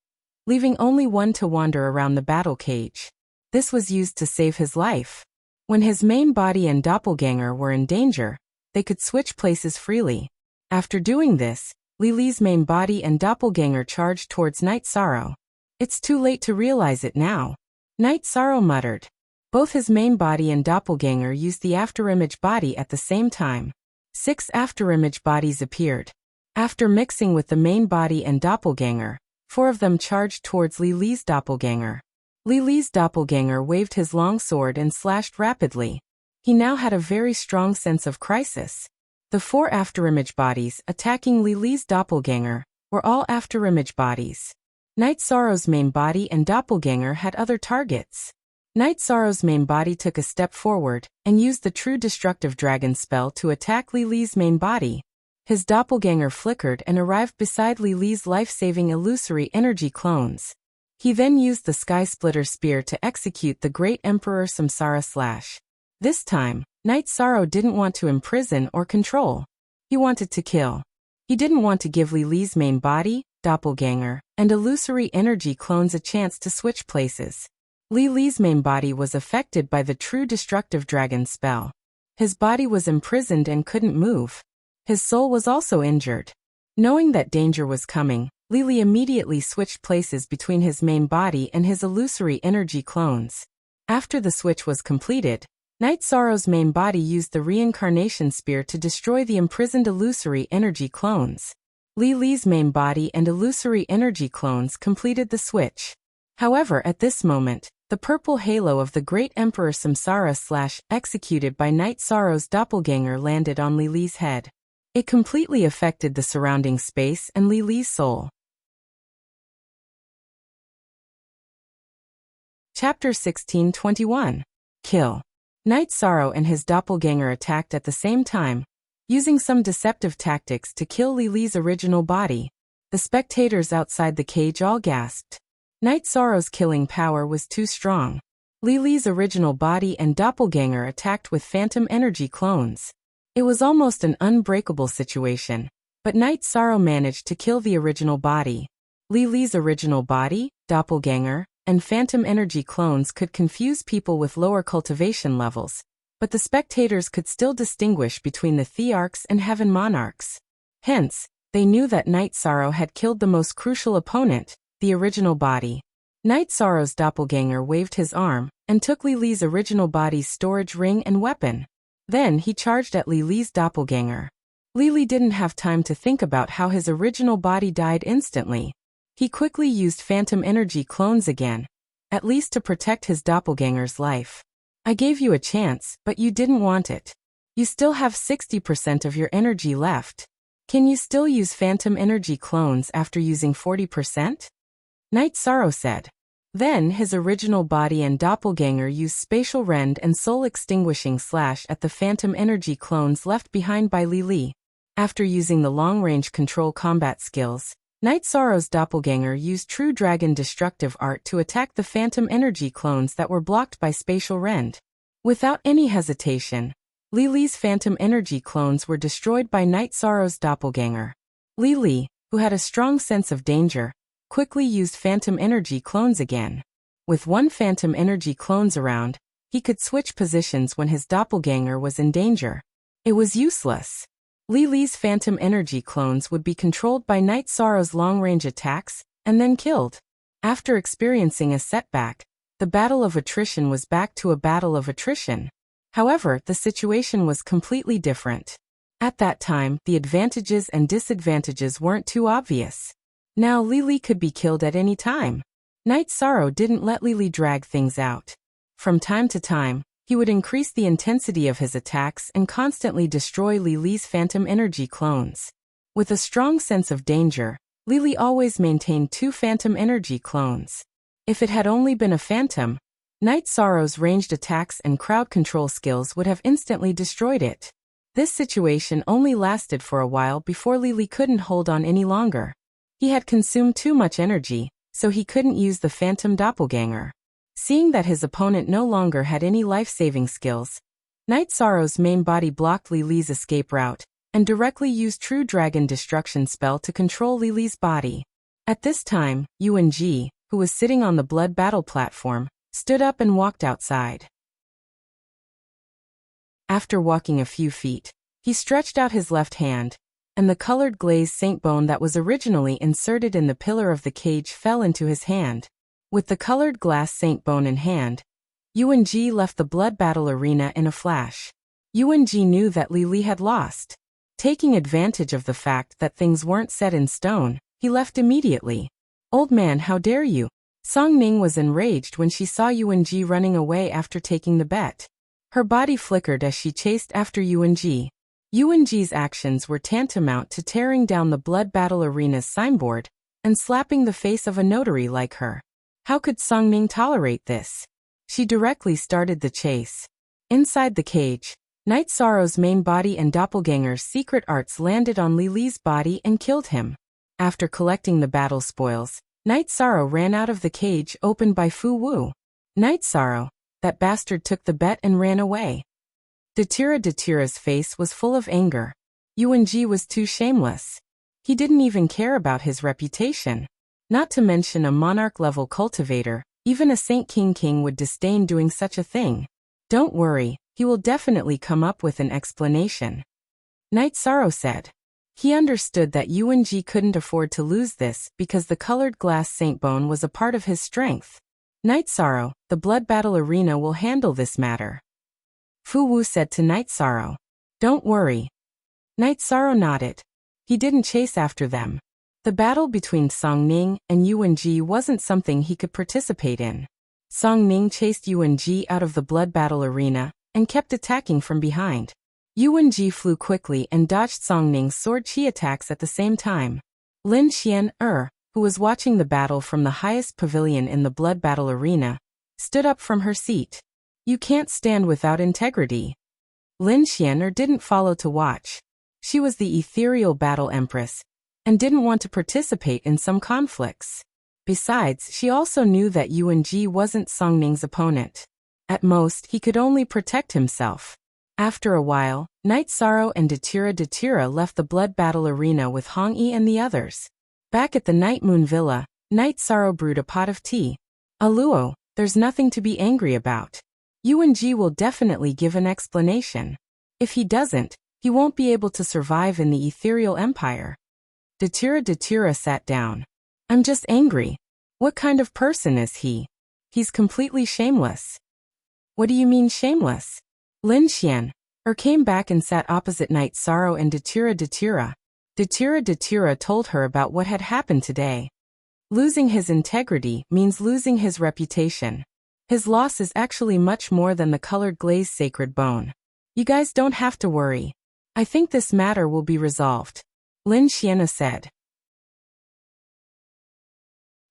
leaving only one to wander around the battle cage. This was used to save his life. When his main body and doppelganger were in danger, they could switch places freely. After doing this, Li Li's main body and doppelganger charged towards Night Sorrow. It's too late to realize it now, Night Sorrow muttered. Both his main body and doppelganger used the afterimage body at the same time. 6 afterimage bodies appeared. After mixing with the main body and doppelganger, 4 of them charged towards Li Li's doppelganger. Li Li's doppelganger waved his long sword and slashed rapidly. He now had a very strong sense of crisis. The 4 afterimage bodies attacking Li Li's doppelganger were all afterimage bodies. Night Sorrow's main body and doppelganger had other targets. Night Sorrow's main body took a step forward and used the true destructive dragon spell to attack Li Li's main body. His doppelganger flickered and arrived beside Li Li's life-saving illusory energy clones. He then used the Sky Splitter Spear to execute the Great Emperor Samsara Slash. This time, Night Sorrow didn't want to imprison or control. He wanted to kill. He didn't want to give Li Li's main body, doppelganger, and illusory energy clones a chance to switch places. Li Li's main body was affected by the true destructive dragon spell. His body was imprisoned and couldn't move. His soul was also injured. Knowing that danger was coming, Li Li immediately switched places between his main body and his illusory energy clones. After the switch was completed, Night Sorrow's main body used the reincarnation spear to destroy the imprisoned illusory energy clones. Li Li's main body and illusory energy clones completed the switch. However, at this moment, the purple halo of the Great Emperor Samsara Slash executed by Night Sorrow's doppelganger landed on Li Li's head. It completely affected the surrounding space and Li Li's soul. Chapter 16:21. Kill. Night Sorrow and his doppelganger attacked at the same time, using some deceptive tactics to kill Li Li's original body. The spectators outside the cage all gasped. Night Sorrow's killing power was too strong. Li Li's original body and doppelganger attacked with phantom energy clones. It was almost an unbreakable situation, but Night Sorrow managed to kill the original body. Li Li's original body, doppelganger, and phantom energy clones could confuse people with lower cultivation levels, but the spectators could still distinguish between the Thearchs and Heaven Monarchs. Hence, they knew that Night Sorrow had killed the most crucial opponent, the original body. Night Sorrow's doppelganger waved his arm and took Li Li's original body's storage ring and weapon. Then he charged at Li Li's doppelganger. Li Li didn't have time to think about how his original body died instantly. He quickly used phantom energy clones again, at least to protect his doppelganger's life. I gave you a chance, but you didn't want it. You still have 60% of your energy left. Can you still use phantom energy clones after using 40%? Night Sorrow said. Then his original body and doppelganger used spatial rend and soul extinguishing slash at the phantom energy clones left behind by Li Li. After using the long-range control combat skills, Night Sorrow's doppelganger used True Dragon Destructive Art to attack the phantom energy clones that were blocked by spatial rend. Without any hesitation, Li Li's phantom energy clones were destroyed by Night Sorrow's doppelganger. Li Li, who had a strong sense of danger, quickly used phantom energy clones again. With one phantom energy clones around, he could switch positions when his doppelganger was in danger. It was useless. Li Li's phantom energy clones would be controlled by Night Sorrow's long-range attacks, and then killed. After experiencing a setback, the battle of attrition was back to a battle of attrition. However, the situation was completely different. At that time, the advantages and disadvantages weren't too obvious. Now Li Li could be killed at any time. Night Sorrow didn't let Li Li drag things out. From time to time, he would increase the intensity of his attacks and constantly destroy Li Li's phantom energy clones. With a strong sense of danger, Li Li always maintained 2 phantom energy clones. If it had only been a phantom, Night Sorrow's ranged attacks and crowd control skills would have instantly destroyed it. This situation only lasted for a while before Li Li couldn't hold on any longer. He had consumed too much energy, so he couldn't use the phantom doppelganger. Seeing that his opponent no longer had any life-saving skills, Night Sorrow's main body blocked Li Li's escape route, and directly used True Dragon Destruction spell to control Li Li's body. At this time, Yuan Ji, who was sitting on the blood battle platform, stood up and walked outside. After walking a few feet, he stretched out his left hand, and the colored glazed saint bone that was originally inserted in the pillar of the cage fell into his hand. With the colored glass saint bone in hand, Yuan Ji left the blood battle arena in a flash. Yuan Ji knew that Li Li had lost. Taking advantage of the fact that things weren't set in stone, he left immediately. "Old man, how dare you?" Song Ning was enraged when she saw Yuan Ji running away after taking the bet. Her body flickered as she chased after Yuan Ji. Yuan Ji's actions were tantamount to tearing down the blood battle arena's signboard and slapping the face of a notary like her. How could Song Ning tolerate this? She directly started the chase. Inside the cage, Night Sorrow's main body and doppelganger's secret arts landed on Lily's body and killed him. After collecting the battle spoils, Night Sorrow ran out of the cage opened by Fu Wu. Night Sorrow, that bastard took the bet and ran away. Datira's face was full of anger. Yuan Ji was too shameless. He didn't even care about his reputation. Not to mention a monarch-level cultivator, even a Saint King would disdain doing such a thing. Don't worry, he will definitely come up with an explanation. Night Sorrow said. He understood that Yuan Ji couldn't afford to lose this because the colored glass saint bone was a part of his strength. Night Sorrow, the blood battle arena will handle this matter. Fu Wu said to Night Sorrow. Don't worry. Night Sorrow nodded. He didn't chase after them. The battle between Song Ning and Yuan Ji wasn't something he could participate in. Song Ning chased Yuan Ji out of the blood battle arena and kept attacking from behind. Yuan Ji flew quickly and dodged Song Ning's sword chi attacks at the same time. Lin Xian, who was watching the battle from the highest pavilion in the blood battle arena, stood up from her seat. You can't stand without integrity. Lin Xian didn't follow to watch. She was the ethereal battle empress and didn't want to participate in some conflicts. Besides, she also knew that Yuan Ji wasn't Song Ning's opponent. At most, he could only protect himself. After a while, Night Sorrow and Datira left the blood battle arena with Hong Yi and the others. Back at the Night Moon Villa, Night Sorrow brewed a pot of tea. Aluo, there's nothing to be angry about. Yuan Ji will definitely give an explanation. If he doesn't, he won't be able to survive in the ethereal empire. Datira sat down. I'm just angry. What kind of person is he? He's completely shameless. What do you mean shameless? Lin Xian came back and sat opposite Night Sorrow and Datira. Datira told her about what had happened today. Losing his integrity means losing his reputation. His loss is actually much more than the colored glazed sacred bone. You guys don't have to worry. I think this matter will be resolved. Lin Xian said.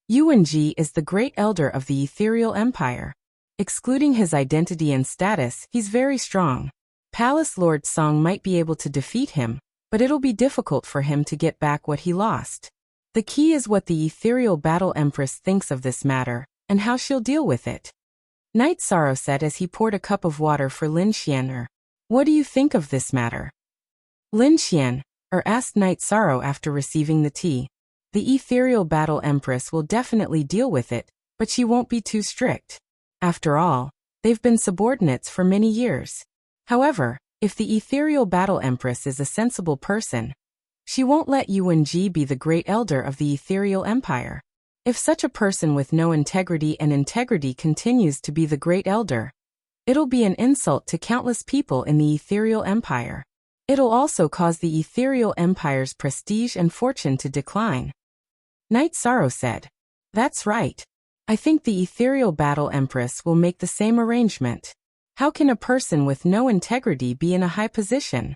Yuan Ji is the great elder of the ethereal empire. Excluding his identity and status, he's very strong. Palace Lord Song might be able to defeat him, but it'll be difficult for him to get back what he lost. The key is what the ethereal battle empress thinks of this matter, and how she'll deal with it. Night Sorrow said as he poured a cup of water for Lin Xian. What do you think of this matter? Lin Xian asked Night Sorrow after receiving the tea. The ethereal battle empress will definitely deal with it, but she won't be too strict. After all, they've been subordinates for many years. However, if the ethereal battle empress is a sensible person, she won't let Yuan Ji be the great elder of the ethereal empire. If such a person with no integrity continues to be the great elder, it'll be an insult to countless people in the ethereal empire. It'll also cause the ethereal empire's prestige and fortune to decline. Night Sorrow said. That's right. I think the ethereal battle empress will make the same arrangement. How can a person with no integrity be in a high position?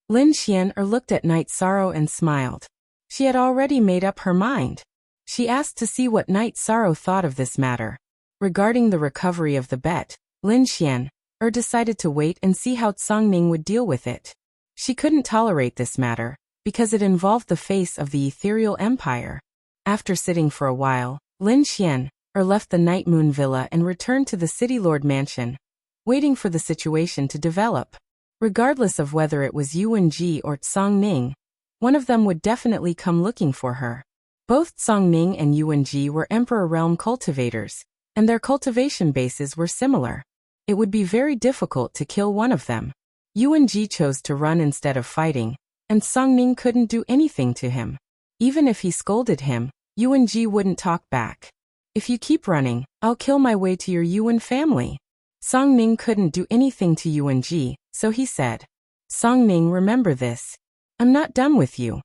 Lin Xian looked at Night Sorrow and smiled. She had already made up her mind. She asked to see what Night Sorrow thought of this matter. Regarding the recovery of the bet, Lin Xian decided to wait and see how Song Ning would deal with it. She couldn't tolerate this matter, because it involved the face of the ethereal empire. After sitting for a while, Lin Xian left the Night Moon Villa and returned to the City Lord Mansion, waiting for the situation to develop. Regardless of whether it was Yuan Ji or Song Ning, one of them would definitely come looking for her. Both Song Ning and Yuan Ji were Emperor Realm cultivators, and their cultivation bases were similar. It would be very difficult to kill one of them. Yuan Ji chose to run instead of fighting, and Song Ning couldn't do anything to him. Even if he scolded him, Yuan Ji wouldn't talk back. If you keep running, I'll kill my way to your Yuan family. Song Ning couldn't do anything to Yuan Ji, so he said, Song Ning, remember this. I'm not done with you.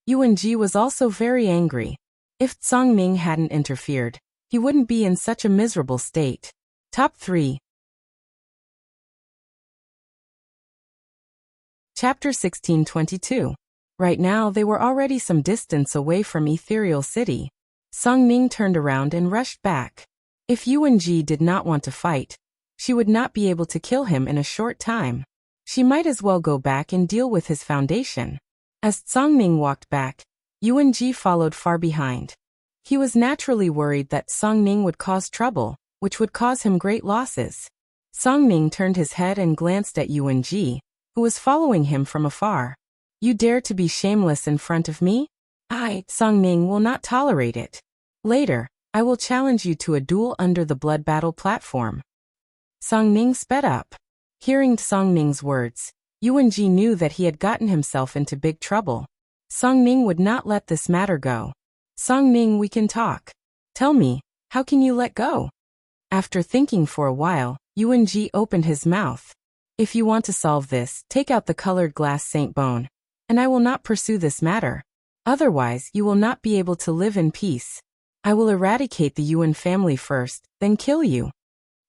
Yuan Ji was also very angry. If Song Ning hadn't interfered, he wouldn't be in such a miserable state. Top 3. Chapter 1622. Right now they were already some distance away from Ethereal City. Song Ning turned around and rushed back. If Yuan-ji did not want to fight, she would not be able to kill him in a short time. She might as well go back and deal with his foundation. As Songning walked back, Yuan-ji followed far behind. He was naturally worried that Songning would cause trouble, which would cause him great losses. Songning turned his head and glanced at Yuan-ji, who was following him from afar. You dare to be shameless in front of me? Songning, will not tolerate it. Later, I will challenge you to a duel under the blood battle platform. Songning sped up. Hearing Songning's words, Yuan-ji knew that he had gotten himself into big trouble. Songning would not let this matter go. Songning, we can talk. Tell me, how can you let go? After thinking for a while, Yuan-ji opened his mouth. If you want to solve this, take out the colored glass Saint Bone, and I will not pursue this matter. Otherwise, you will not be able to live in peace. I will eradicate the Yuan family first, then kill you.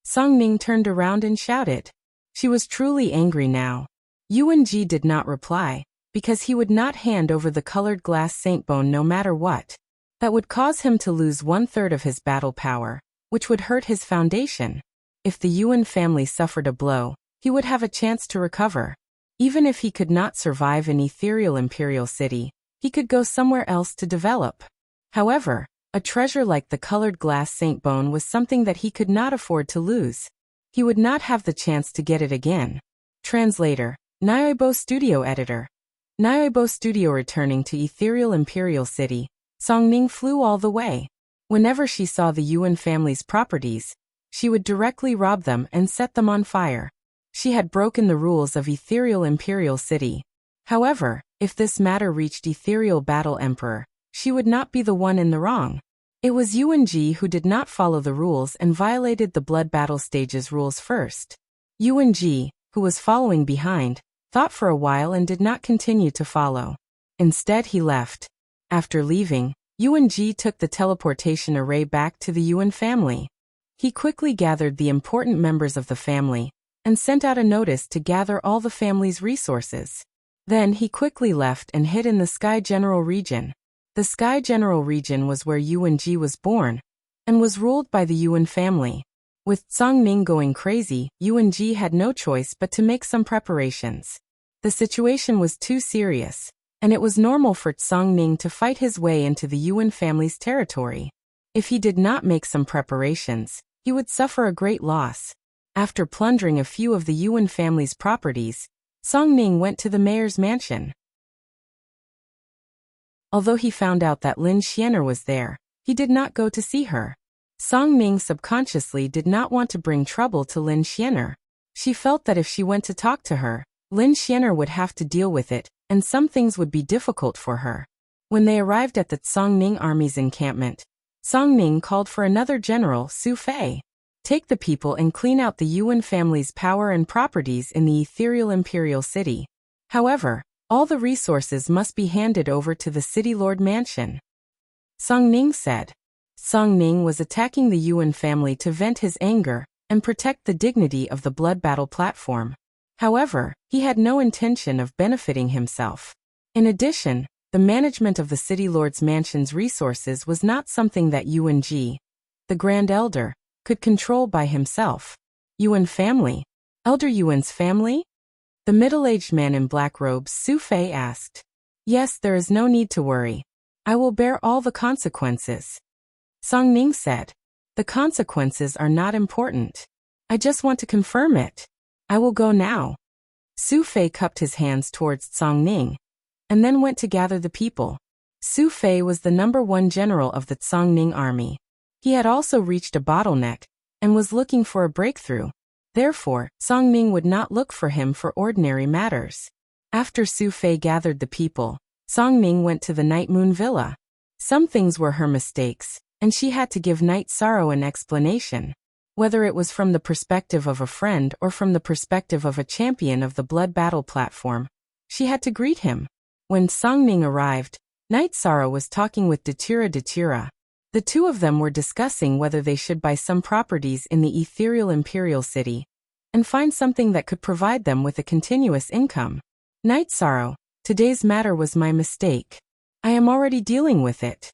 Songning turned around and shouted. She was truly angry now. Yuan-ji did not reply, because he would not hand over the colored glass Saint Bone no matter what. That would cause him to lose 1/3 of his battle power, which would hurt his foundation. If the Yuan family suffered a blow, he would have a chance to recover. Even if he could not survive in ethereal imperial city, he could go somewhere else to develop. However, a treasure like the colored glass Saint Bone was something that he could not afford to lose. He would not have the chance to get it again. Translator, Nyoibo Studio Editor. Nyoibo Studio. Returning to ethereal imperial city, Songning flew all the way. Whenever she saw the Yuan family's properties, she would directly rob them and set them on fire. She had broken the rules of ethereal imperial city. However, if this matter reached ethereal battle emperor, she would not be the one in the wrong. It was Yuan-ji who did not follow the rules and violated the blood battle stage's rules first. Yuan-ji, who was following behind, thought for a while and did not continue to follow. Instead, he left. After leaving, Yuan-ji took the teleportation array back to the Yuan family. He quickly gathered the important members of the family and sent out a notice to gather all the family's resources. Then he quickly left and hid in the Sky General region. The Sky General region was where Yuan-ji was born and was ruled by the Yuan family. With Songning going crazy, Yuan-ji had no choice but to make some preparations. The situation was too serious, and it was normal for Songning to fight his way into the Yuan family's territory. If he did not make some preparations, he would suffer a great loss. After plundering a few of the Yuan family's properties, Songning went to the mayor's mansion. Although he found out that Lin Xianer was there, he did not go to see her. Songning subconsciously did not want to bring trouble to Lin Xianer. She felt that if she went to talk to her, Lin Xianer would have to deal with it, and some things would be difficult for her. When they arrived at the Songning army's encampment, Songning called for another general, Su Fei. Take the people and clean out the Yuan family's power and properties in the ethereal imperial city. However, all the resources must be handed over to the city lord mansion. Songning said. Songning was attacking the Yuan family to vent his anger and protect the dignity of the blood battle platform. However, he had no intention of benefiting himself. In addition, the management of the city lord's mansion's resources was not something that Yuan-ji, the Grand Elder, could control by himself. Yuan family? Elder Yuan's family? The middle-aged man in black robes, Su Fei asked. Yes, there is no need to worry. I will bear all the consequences. Songning said. The consequences are not important. I just want to confirm it. I will go now. Su Fei cupped his hands towards Songning, and then went to gather the people. Su Fei was the #1 general of the Songning army. He had also reached a bottleneck, and was looking for a breakthrough. Therefore, Songning would not look for him for ordinary matters. After Su Fei gathered the people, Songning went to the Night Moon Villa. Some things were her mistakes, and she had to give Night Sorrow an explanation. Whether it was from the perspective of a friend or from the perspective of a champion of the blood battle platform, she had to greet him. When Songning arrived, Night Sorrow was talking with Datura. The two of them were discussing whether they should buy some properties in the ethereal imperial city and find something that could provide them with a continuous income. Night Sorrow, today's matter was my mistake. I am already dealing with it.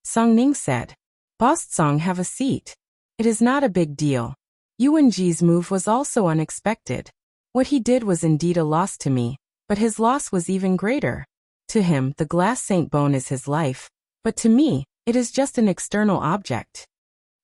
Songning said. Boss Song, have a seat. It is not a big deal. Yuanji's move was also unexpected. What he did was indeed a loss to me, but his loss was even greater. To him, the glass saint bone is his life, but to me, it is just an external object.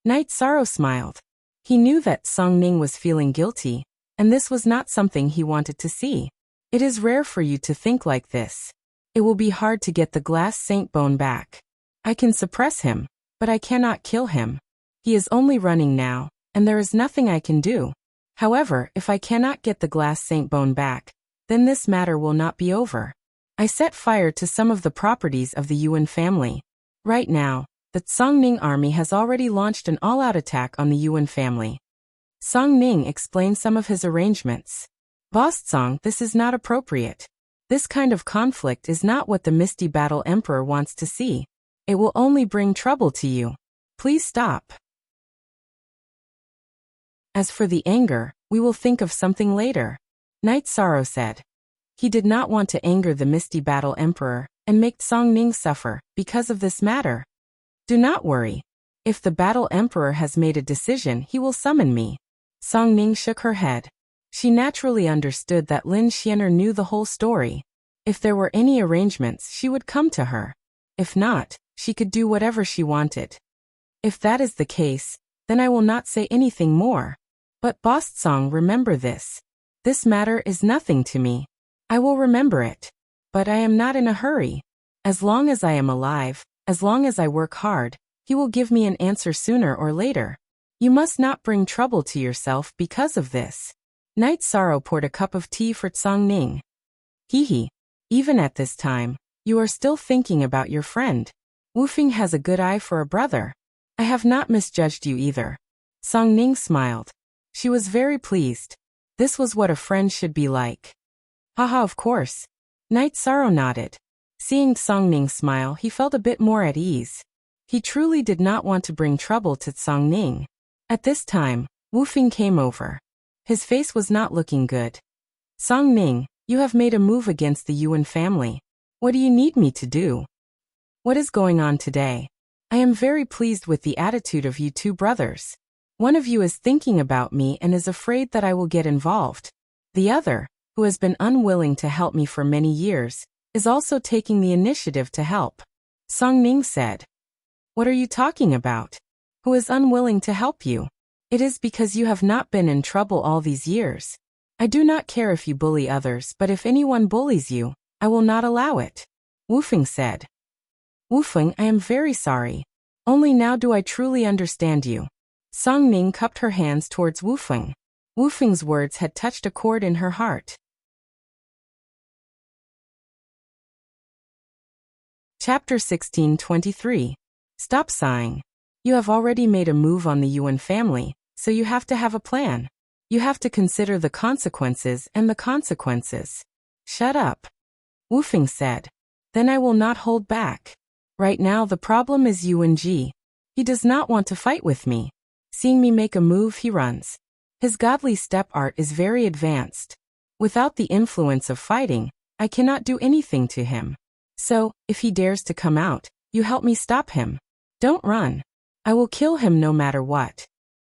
Knight Sorrow smiled. He knew that Song Ning was feeling guilty, and this was not something he wanted to see. It is rare for you to think like this. It will be hard to get the glass saint bone back. I can suppress him, but I cannot kill him. He is only running now, and there is nothing I can do. However, if I cannot get the glass saint bone back, then this matter will not be over. I set fire to some of the properties of the Yuan family. Right now, the Song Ning army has already launched an all-out attack on the Yuan family. Song Ning explained some of his arrangements. Boss Song, this is not appropriate. This kind of conflict is not what the Misty Battle Emperor wants to see. It will only bring trouble to you. Please stop. As for the anger, we will think of something later, Knight Sorrow said. He did not want to anger the Misty Battle Emperor and make Song Ning suffer because of this matter. Do not worry. If the Battle Emperor has made a decision, he will summon me. Song Ning shook her head. She naturally understood that Lin Xianer knew the whole story. If there were any arrangements, she would come to her. If not, she could do whatever she wanted. If that is the case, then I will not say anything more. But Boss Song, remember this. This matter is nothing to me. I will remember it. But I am not in a hurry. As long as I am alive, as long as I work hard, he will give me an answer sooner or later. You must not bring trouble to yourself because of this. Knight Sorrow poured a cup of tea for Song Ning. Hee. Even at this time, you are still thinking about your friend. Wu Fing has a good eye for a brother. I have not misjudged you either. Song Ning smiled. She was very pleased. This was what a friend should be like. Haha, of course. Knight Sorrow nodded. Seeing Song Ning smile, he felt a bit more at ease. He truly did not want to bring trouble to Song Ning. At this time, Wu Fing came over. His face was not looking good. Song Ning, you have made a move against the Yuan family. What do you need me to do? What is going on today? I am very pleased with the attitude of you two brothers. One of you is thinking about me and is afraid that I will get involved. The other, who has been unwilling to help me for many years, is also taking the initiative to help. Song Ning said. What are you talking about? Who is unwilling to help you? It is because you have not been in trouble all these years. I do not care if you bully others, but if anyone bullies you, I will not allow it. Wu Fing said. Wu Fing, I am very sorry. Only now do I truly understand you. Song Ning cupped her hands towards Wu Fing. Wu Fing's words had touched a chord in her heart. Chapter 16:23. Stop sighing. You have already made a move on the Yuan family, so you have to have a plan. You have to consider the consequences and the consequences. Shut up. Wu Fing said. Then I will not hold back. Right now the problem is Yuanji. He does not want to fight with me. Seeing me make a move, he runs. His godly step art is very advanced. Without the influence of fighting, I cannot do anything to him. So, if he dares to come out, you help me stop him. Don't run. I will kill him no matter what.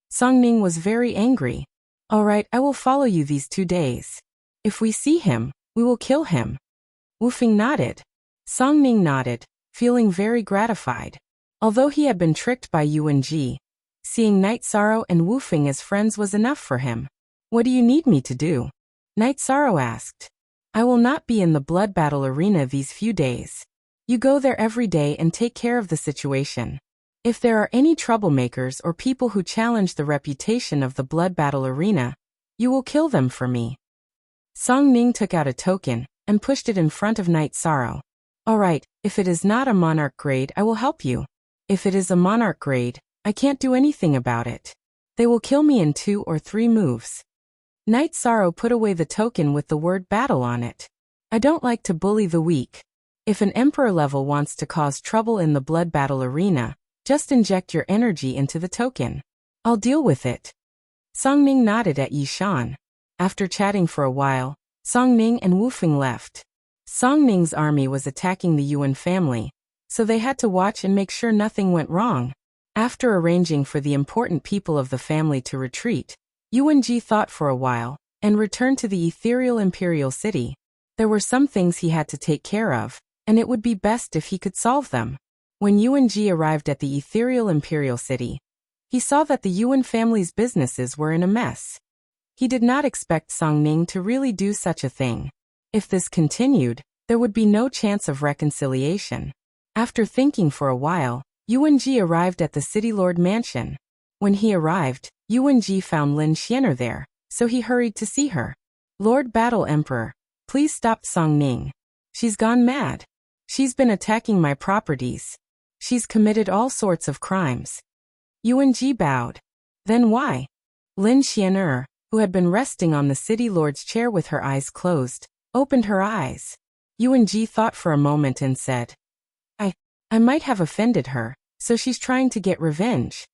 Song Ning was very angry. All right, I will follow you these 2 days. If we see him, we will kill him. Wu Fing nodded. Song Ning nodded, feeling very gratified. Although he had been tricked by Yuanji, seeing Knight Sorrow and Wu Fing as friends was enough for him. What do you need me to do? Knight Sorrow asked. I will not be in the blood battle arena these few days. You go there every day and take care of the situation. If there are any troublemakers or people who challenge the reputation of the blood battle arena, you will kill them for me. Song Ning took out a token and pushed it in front of Knight Sorrow. Alright, if it is not a monarch grade, I will help you. If it is a monarch grade, I can't do anything about it. They will kill me in 2 or 3 moves. Knight Sorrow put away the token with the word battle on it. I don't like to bully the weak. If an emperor level wants to cause trouble in the blood battle arena, just inject your energy into the token. I'll deal with it. Song Ning nodded at Yi Shan. After chatting for a while, Song Ning and Wu Fing left. Song Ning's army was attacking the Yuan family, so they had to watch and make sure nothing went wrong. After arranging for the important people of the family to retreat, Yuan-ji thought for a while, and returned to the ethereal imperial city. There were some things he had to take care of, and it would be best if he could solve them. When Yuan-ji arrived at the ethereal imperial city, he saw that the Yuan family's businesses were in a mess. He did not expect Song Ning to really do such a thing. If this continued, there would be no chance of reconciliation. After thinking for a while, Yuan-ji arrived at the city lord mansion. When he arrived, Yuan-ji found Lin Xianer there, so he hurried to see her. Lord Battle Emperor, please stop Song Ning. She's gone mad. She's been attacking my properties. She's committed all sorts of crimes. Yuan-ji bowed. Then why? Lin Xianer, who had been resting on the city lord's chair with her eyes closed, opened her eyes. Yuan-ji thought for a moment and said, I might have offended her, so she's trying to get revenge.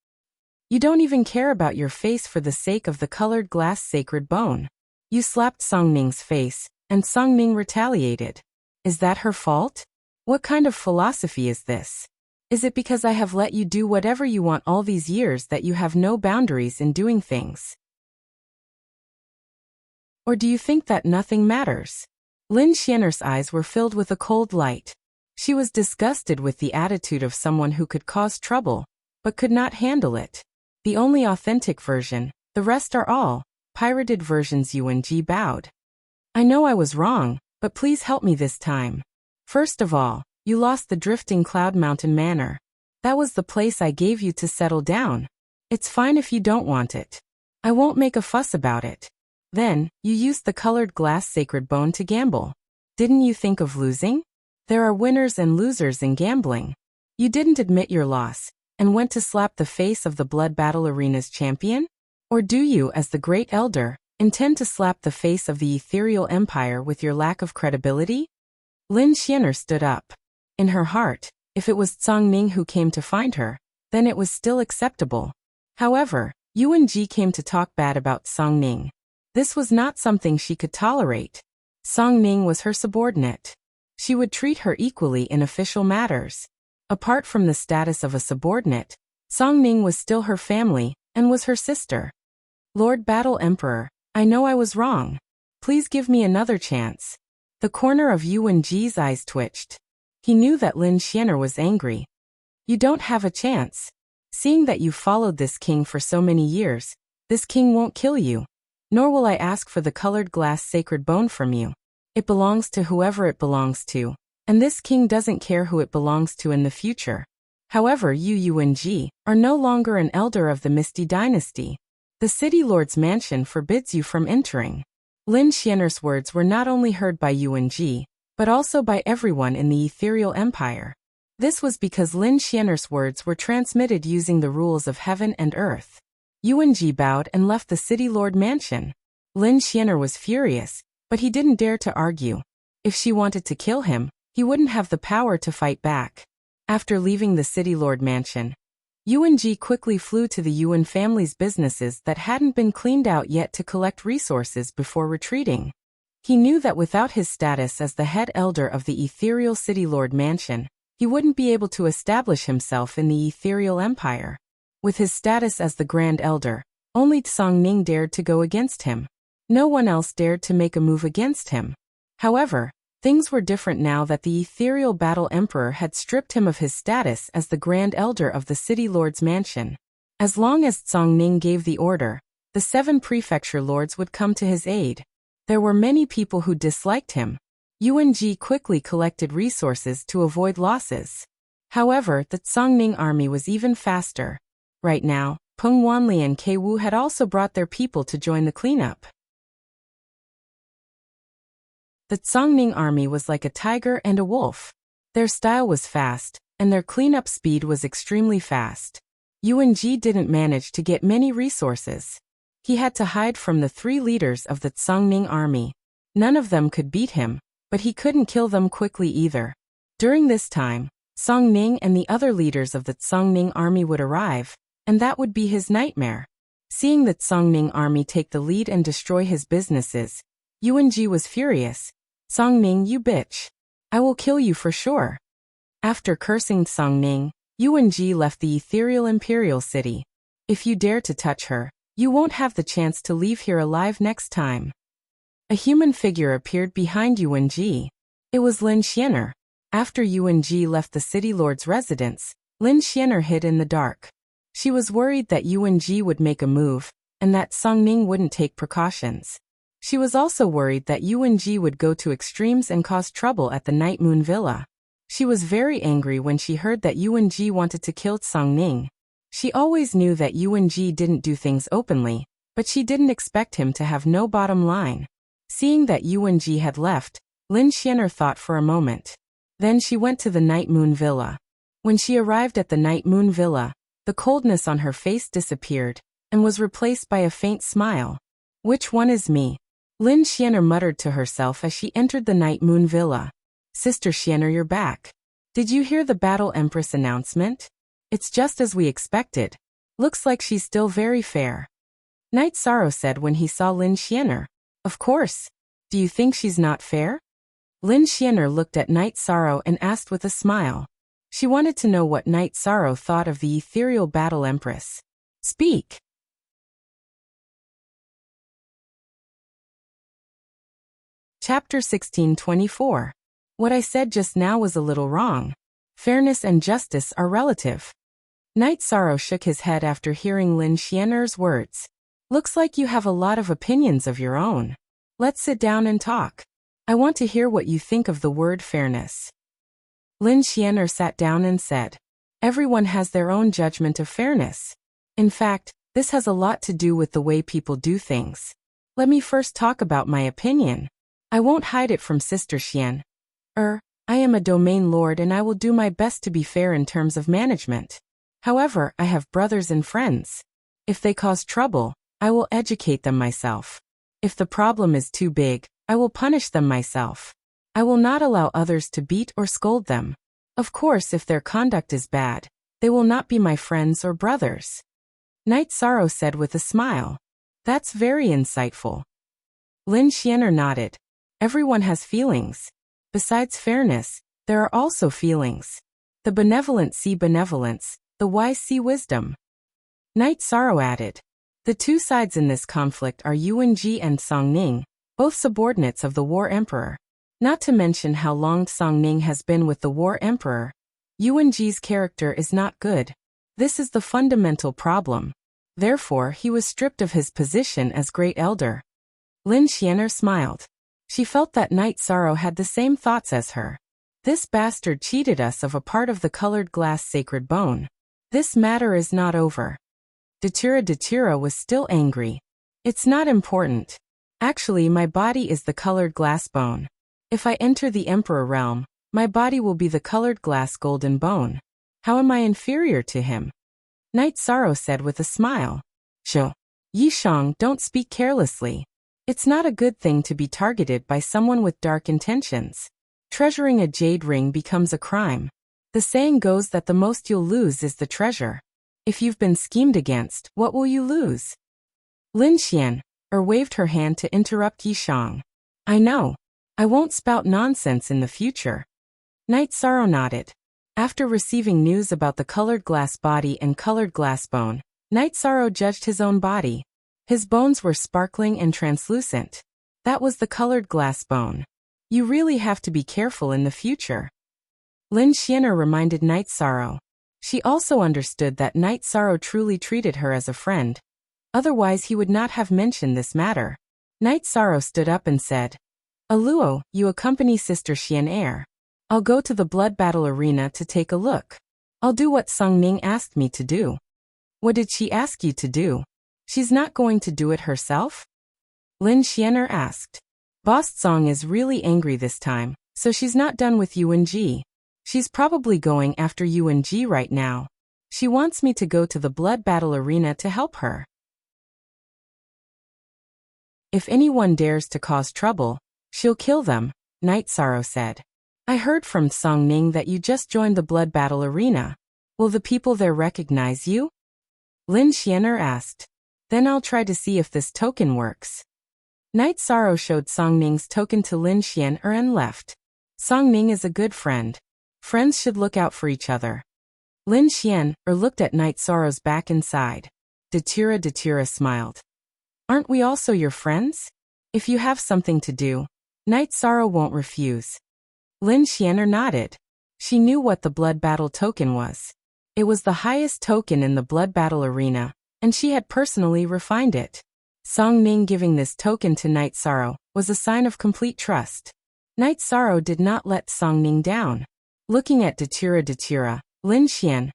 You don't even care about your face for the sake of the colored glass sacred bone. You slapped Song Ning's face, and Song Ning retaliated. Is that her fault? What kind of philosophy is this? Is it because I have let you do whatever you want all these years that you have no boundaries in doing things? Or do you think that nothing matters? Lin Xianer's eyes were filled with a cold light. She was disgusted with the attitude of someone who could cause trouble, but could not handle it. The only authentic version, the rest are all pirated versions. Yuan-ji bowed. I know I was wrong, but please help me this time. First of all, you lost the Drifting Cloud Mountain Manor. That was the place I gave you to settle down. It's fine if you don't want it. I won't make a fuss about it. Then, you used the colored glass sacred bone to gamble. Didn't you think of losing? There are winners and losers in gambling. You didn't admit your loss, and went to slap the face of the Blood Battle Arena's champion? Or do you, as the Great Elder, intend to slap the face of the ethereal empire with your lack of credibility? Lin Xianer stood up. In her heart, if it was Song Ning who came to find her, then it was still acceptable. However, Yuan-ji came to talk bad about Song Ning. This was not something she could tolerate. Song Ning was her subordinate. She would treat her equally in official matters. Apart from the status of a subordinate, Song Ning was still her family, and was her sister. Lord Battle Emperor, I know I was wrong. Please give me another chance. The corner of Yuan-ji's eyes twitched. He knew that Lin Xianer was angry. You don't have a chance. Seeing that you followed this king for so many years, this king won't kill you. Nor will I ask for the colored glass sacred bone from you. It belongs to whoever it belongs to, and this king doesn't care who it belongs to in the future. However, you Yuan-ji are no longer an elder of the Misty Dynasty. The city lord's mansion forbids you from entering. Lin Xianer's words were not only heard by Yuan-ji, but also by everyone in the ethereal empire. This was because Lin Xianer's words were transmitted using the rules of heaven and earth. Yuan-ji bowed and left the city lord mansion. Lin Xianer was furious, but he didn't dare to argue. If she wanted to kill him, he wouldn't have the power to fight back. After leaving the city lord mansion, Yuan-ji quickly flew to the Yuan family's businesses that hadn't been cleaned out yet to collect resources before retreating. He knew that without his status as the head elder of the ethereal city lord mansion, he wouldn't be able to establish himself in the ethereal empire. With his status as the grand elder, only Song Ning dared to go against him. No one else dared to make a move against him. However, things were different now that the ethereal battle emperor had stripped him of his status as the grand elder of the city lord's mansion. As long as Song Ning gave the order, the 7 prefecture lords would come to his aid. There were many people who disliked him. Yuan-ji quickly collected resources to avoid losses. However, the Song Ning army was even faster. Right now, Peng Wanli and Kei Wu had also brought their people to join the cleanup. The Song Ning army was like a tiger and a wolf. Their style was fast, and their cleanup speed was extremely fast. Yuan-ji didn't manage to get many resources. He had to hide from the 3 leaders of the Song Ning army. None of them could beat him, but he couldn't kill them quickly either. During this time, Song Ning and the other leaders of the Song Ning army would arrive, and that would be his nightmare. Seeing the Song Ning army take the lead and destroy his businesses, Yuan-ji was furious. Song Ning, you bitch. I will kill you for sure. After cursing Song Ning, Yuan Ji left the ethereal imperial city. If you dare to touch her, you won't have the chance to leave here alive next time. A human figure appeared behind Yuan Ji. It was Lin Xianer. After Yuan Ji left the city lord's residence, Lin Xianer hid in the dark. She was worried that Yuan Ji would make a move, and that Song Ning wouldn't take precautions. She was also worried that Yuan Ji would go to extremes and cause trouble at the Night Moon Villa. She was very angry when she heard that Yuan Ji wanted to kill Song Ning. She always knew that Yuan Ji didn't do things openly, but she didn't expect him to have no bottom line. Seeing that Yuan Ji had left, Lin Xianer thought for a moment. Then she went to the Night Moon Villa. When she arrived at the Night Moon Villa, the coldness on her face disappeared, and was replaced by a faint smile. Which one is me? Lin Xianer muttered to herself as she entered the Night Moon Villa. Sister Xianer, you're back. Did you hear the Battle Empress announcement? It's just as we expected. Looks like she's still very fair. Night Sorrow said when he saw Lin Xianer. Of course. Do you think she's not fair? Lin Xianer looked at Night Sorrow and asked with a smile. She wanted to know what Night Sorrow thought of the ethereal Battle Empress. Speak. Chapter 1624. What I said just now was a little wrong. Fairness and justice are relative. Night Sorrow shook his head after hearing Lin Xianer's words. Looks like you have a lot of opinions of your own. Let's sit down and talk. I want to hear what you think of the word fairness. Lin Xianer sat down and said, everyone has their own judgment of fairness. In fact, this has a lot to do with the way people do things. Let me first talk about my opinion. I won't hide it from Sister Xian. I am a domain lord and I will do my best to be fair in terms of management. However, I have brothers and friends. If they cause trouble, I will educate them myself. If the problem is too big, I will punish them myself. I will not allow others to beat or scold them. Of course, if their conduct is bad, they will not be my friends or brothers. Night Sorrow said with a smile. That's very insightful. Lin Xianer nodded. Everyone has feelings. Besides fairness, there are also feelings. The benevolent see benevolence, the wise see wisdom. Night Sorrow added. The two sides in this conflict are Yuan Ji and Song Ning, both subordinates of the War Emperor. Not to mention how long Song Ning has been with the War Emperor. Yuan Ji's character is not good. This is the fundamental problem. Therefore, he was stripped of his position as Great Elder. Lin Xianer smiled. She felt that Night Sorrow had the same thoughts as her. This bastard cheated us of a part of the colored glass sacred bone. This matter is not over. Datura was still angry. It's not important. Actually, my body is the colored glass bone. If I enter the Emperor realm, my body will be the colored glass golden bone. How am I inferior to him? Night Sorrow said with a smile. Yishang, don't speak carelessly. It's not a good thing to be targeted by someone with dark intentions. Treasuring a jade ring becomes a crime. The saying goes that the most you'll lose is the treasure. If you've been schemed against, what will you lose? Lin Xian waved her hand to interrupt Yishang. I know. I won't spout nonsense in the future. Night Sorrow nodded. After receiving news about the colored glass body and colored glass bone, Night Sorrow judged his own body. His bones were sparkling and translucent. That was the colored glass bone. You really have to be careful in the future. Lin Xianer reminded Night Sorrow. She also understood that Night Sorrow truly treated her as a friend. Otherwise he would not have mentioned this matter. Night Sorrow stood up and said, Aluo, you accompany Sister Xian. I'll go to the blood battle arena to take a look. I'll do what Song Ning asked me to do. What did she ask you to do? She's not going to do it herself? Lin Xianer asked. Boss Song is really angry this time, so she's not done with Yuan Ji. She's probably going after Yuan Ji right now. She wants me to go to the blood battle arena to help her. If anyone dares to cause trouble, she'll kill them, Night Sorrow said. I heard from Song Ning that you just joined the blood battle arena. Will the people there recognize you? Lin Xianer asked. Then I'll try to see if this token works. Night Sorrow showed Song Ning's token to Lin Xianer and left. Song Ning is a good friend. Friends should look out for each other. Lin Xian looked at Night Sorrow's back and sighed. Datura smiled. Aren't we also your friends? If you have something to do, Night Sorrow won't refuse. Lin Xian nodded. She knew what the blood battle token was. It was the highest token in the blood battle arena, and she had personally refined it. Song Ning giving this token to Night Sorrow was a sign of complete trust. Night Sorrow did not let Song Ning down. Looking at Datura, Lin Xian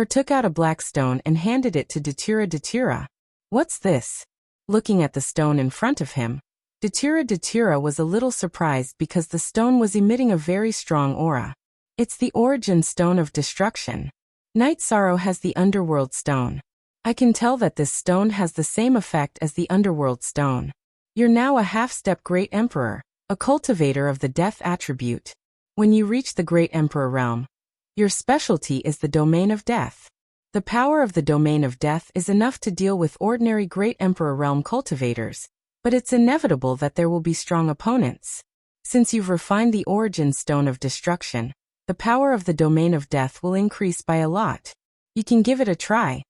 took out a black stone and handed it to Datura. What's this? Looking at the stone in front of him, Datura was a little surprised because the stone was emitting a very strong aura. It's the origin stone of destruction. Night Sorrow has the underworld stone. I can tell that this stone has the same effect as the underworld stone. You're now a half-step Great Emperor, a cultivator of the death attribute. When you reach the Great Emperor realm, your specialty is the domain of death. The power of the domain of death is enough to deal with ordinary Great Emperor realm cultivators, but it's inevitable that there will be strong opponents. Since you've refined the origin stone of destruction, the power of the domain of death will increase by a lot. You can give it a try.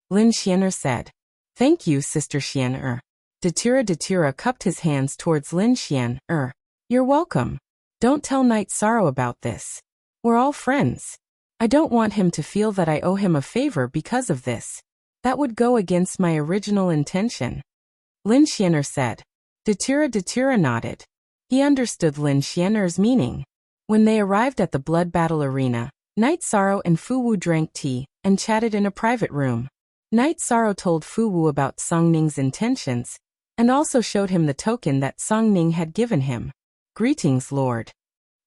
Lin Xian said. Thank you, Sister Xian. Datura cupped his hands towards Lin Xian. You're welcome. Don't tell Night Sorrow about this. We're all friends. I don't want him to feel that I owe him a favor because of this. That would go against my original intention. Lin Xian said. Datura nodded. He understood Lin Xian's meaning. When they arrived at the blood battle arena, Night Sorrow and Fu Wu drank tea and chatted in a private room. Night Sorrow told Fu Wu about Song Ning's intentions, and also showed him the token that Song Ning had given him. Greetings, Lord.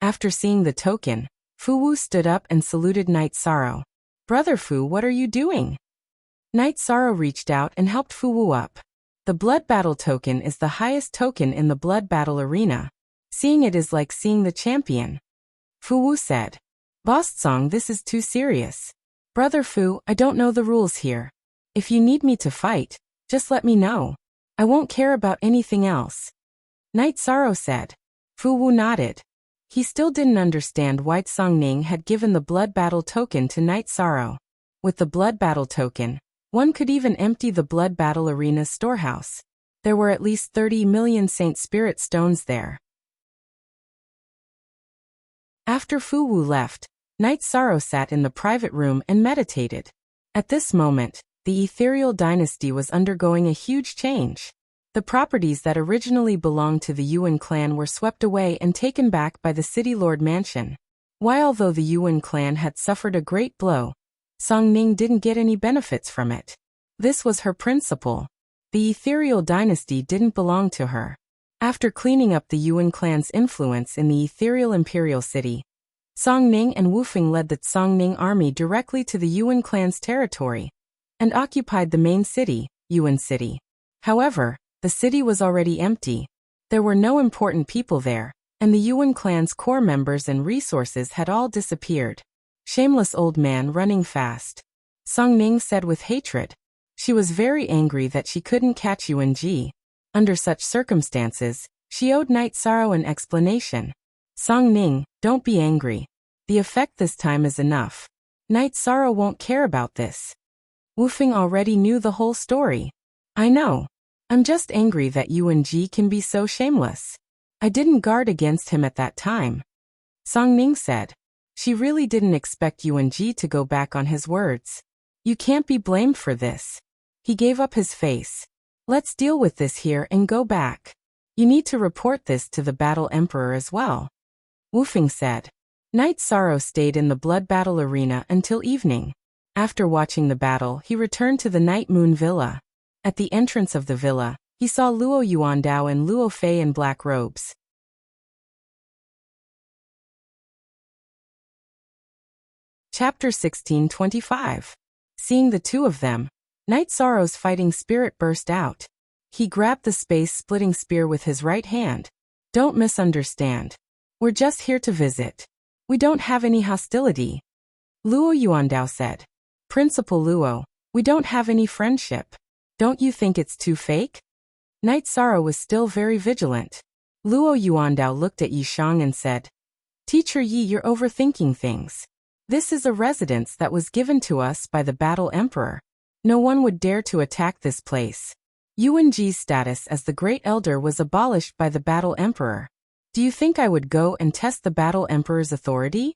After seeing the token, Fu Wu stood up and saluted Night Sorrow. Brother Fu, what are you doing? Night Sorrow reached out and helped Fu Wu up. The blood battle token is the highest token in the blood battle arena. Seeing it is like seeing the champion. Fu Wu said. Boss Song, this is too serious. Brother Fu, I don't know the rules here. If you need me to fight, just let me know. I won't care about anything else. Night Sorrow said. Fu Wu nodded. He still didn't understand why Song Ning had given the blood battle token to Night Sorrow. With the blood battle token, one could even empty the blood battle arena's storehouse. There were at least 30 million Saint Spirit stones there. After Fu Wu left, Night Sorrow sat in the private room and meditated. At this moment, the ethereal dynasty was undergoing a huge change. The properties that originally belonged to the Yuan clan were swept away and taken back by the City Lord Mansion. While though the Yuan clan had suffered a great blow, Song Ning didn't get any benefits from it. This was her principle. The ethereal dynasty didn't belong to her. After cleaning up the Yuan clan's influence in the ethereal imperial city, Song Ning and Wu Feng led the Song Ning army directly to the Yuan clan's territory and occupied the main city, Yuan City. However, the city was already empty. There were no important people there, and the Yuan clan's core members and resources had all disappeared. Shameless old man running fast. Song Ning said with hatred. She was very angry that she couldn't catch Yuan Ji. Under such circumstances, she owed Night Sorrow an explanation. Song Ning, don't be angry. The effect this time is enough. Night Sorrow won't care about this. Wu Feng already knew the whole story. I know. I'm just angry that Yuan Ji can be so shameless. I didn't guard against him at that time. Song Ning said. She really didn't expect Yuan Ji to go back on his words. You can't be blamed for this. He gave up his face. Let's deal with this here and go back. You need to report this to the Battle Emperor as well. Wu Feng said. Night Sorrow stayed in the blood battle arena until evening. After watching the battle, he returned to the Night Moon Villa. At the entrance of the villa, he saw Luo Yuandao and Luo Fei in black robes. Chapter 1625. Seeing the two of them, Night Sorrow's fighting spirit burst out. He grabbed the space-splitting spear with his right hand. Don't misunderstand. We're just here to visit. We don't have any hostility. Luo Yuandao said. Principal Luo, we don't have any friendship. Don't you think it's too fake? Night Sorrow was still very vigilant. Luo Yuandao looked at Yi Shang and said, Teacher Yi, you're overthinking things. This is a residence that was given to us by the Battle Emperor. No one would dare to attack this place. Yuanji's status as the Great Elder was abolished by the Battle Emperor. Do you think I would go and test the Battle Emperor's authority?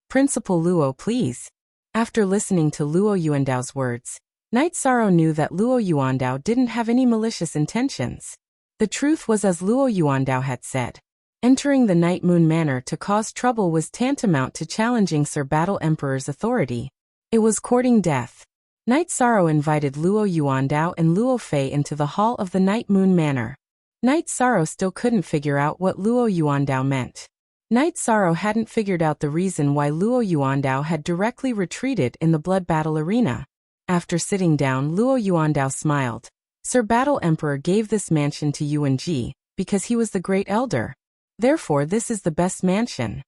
Principal Luo, please. After listening to Luo Yuandao's words, Knight Sorrow knew that Luo Yuandao didn't have any malicious intentions. The truth was as Luo Yuandao had said. Entering the Night Moon Manor to cause trouble was tantamount to challenging Sir Battle Emperor's authority. It was courting death. Knight Sorrow invited Luo Yuandao and Luo Fei into the hall of the Night Moon Manor. Knight Sorrow still couldn't figure out what Luo Yuandao meant. Knight Sorrow hadn't figured out the reason why Luo Yuandao had directly retreated in the blood battle arena. After sitting down, Luo Yuandao smiled. Sir Battle Emperor gave this mansion to Yuanji because he was the Great Elder. Therefore this is the best mansion.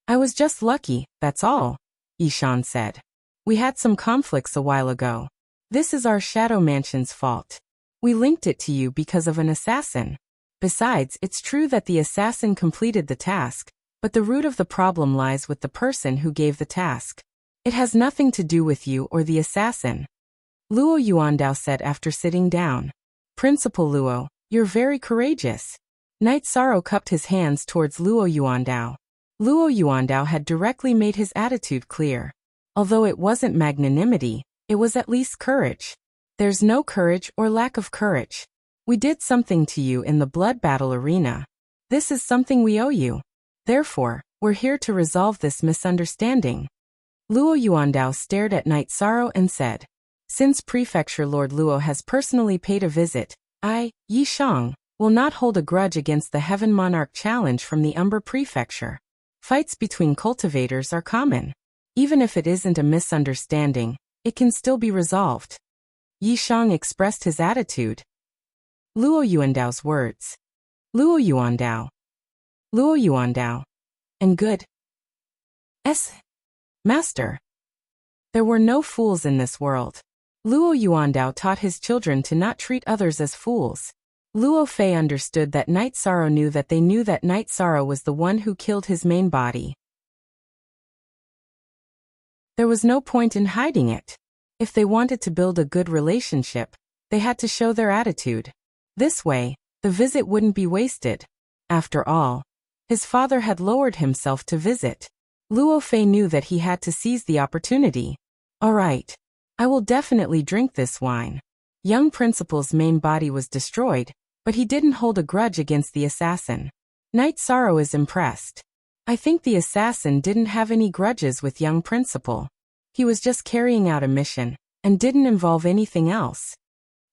I was just lucky, that's all, Yishan said. We had some conflicts a while ago. This is our Shadow Mansion's fault. We linked it to you because of an assassin. Besides, it's true that the assassin completed the task, but the root of the problem lies with the person who gave the task. It has nothing to do with you or the assassin. Luo Yuandao said after sitting down. Principal Luo, you're very courageous. Knight Sorrow cupped his hands towards Luo Yuandao. Luo Yuandao had directly made his attitude clear. Although it wasn't magnanimity, it was at least courage. There's no courage or lack of courage. We did something to you in the blood battle arena. This is something we owe you. Therefore, we're here to resolve this misunderstanding. Luo Yuandao stared at Knight Sorrow and said, since Prefecture Lord Luo has personally paid a visit, I, Yi Shang, will not hold a grudge against the Heaven Monarch challenge from the Umber Prefecture. Fights between cultivators are common. Even if it isn't a misunderstanding, it can still be resolved. Yi Shang expressed his attitude. Luo Yuandao's words. Luo Yuandao. Luo Yuandao. And good. Master. There were no fools in this world. Luo Yuandao taught his children to not treat others as fools. Luo Fei understood that Knight Sorrow knew that they knew that Knight Sorrow was the one who killed his main body. There was no point in hiding it. If they wanted to build a good relationship, they had to show their attitude. This way, the visit wouldn't be wasted. After all, his father had lowered himself to visit. Luo Fei knew that he had to seize the opportunity. All right. I will definitely drink this wine. Young Principal's main body was destroyed, but he didn't hold a grudge against the assassin. Knight Sorrow is impressed. I think the assassin didn't have any grudges with young Principal. He was just carrying out a mission, and didn't involve anything else.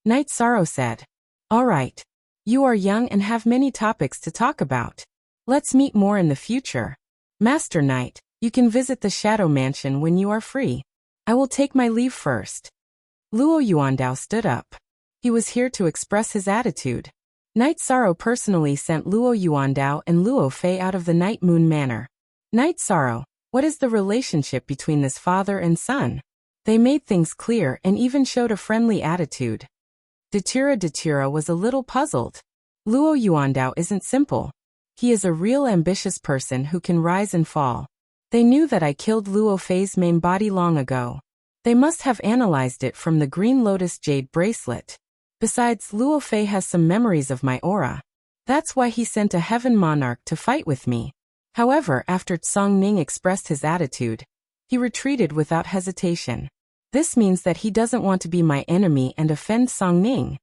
Knight Sorrow said, all right. You are young and have many topics to talk about. Let's meet more in the future. Master Knight, you can visit the Shadow Mansion when you are free. I will take my leave first. Luo Yuandao stood up. He was here to express his attitude. Knight Sorrow personally sent Luo Yuandao and Luo Fei out of the Night Moon Manor. Knight Sorrow, what is the relationship between this father and son? They made things clear and even showed a friendly attitude. Datura was a little puzzled. Luo Yuandao isn't simple. He is a real ambitious person who can rise and fall. They knew that I killed Luo Fei's main body long ago. They must have analyzed it from the Green Lotus Jade bracelet. Besides, Luo Fei has some memories of my aura. That's why he sent a Heaven Monarch to fight with me. However, after Tsang Ning expressed his attitude, he retreated without hesitation. This means that he doesn't want to be my enemy and offend Tsang Ning.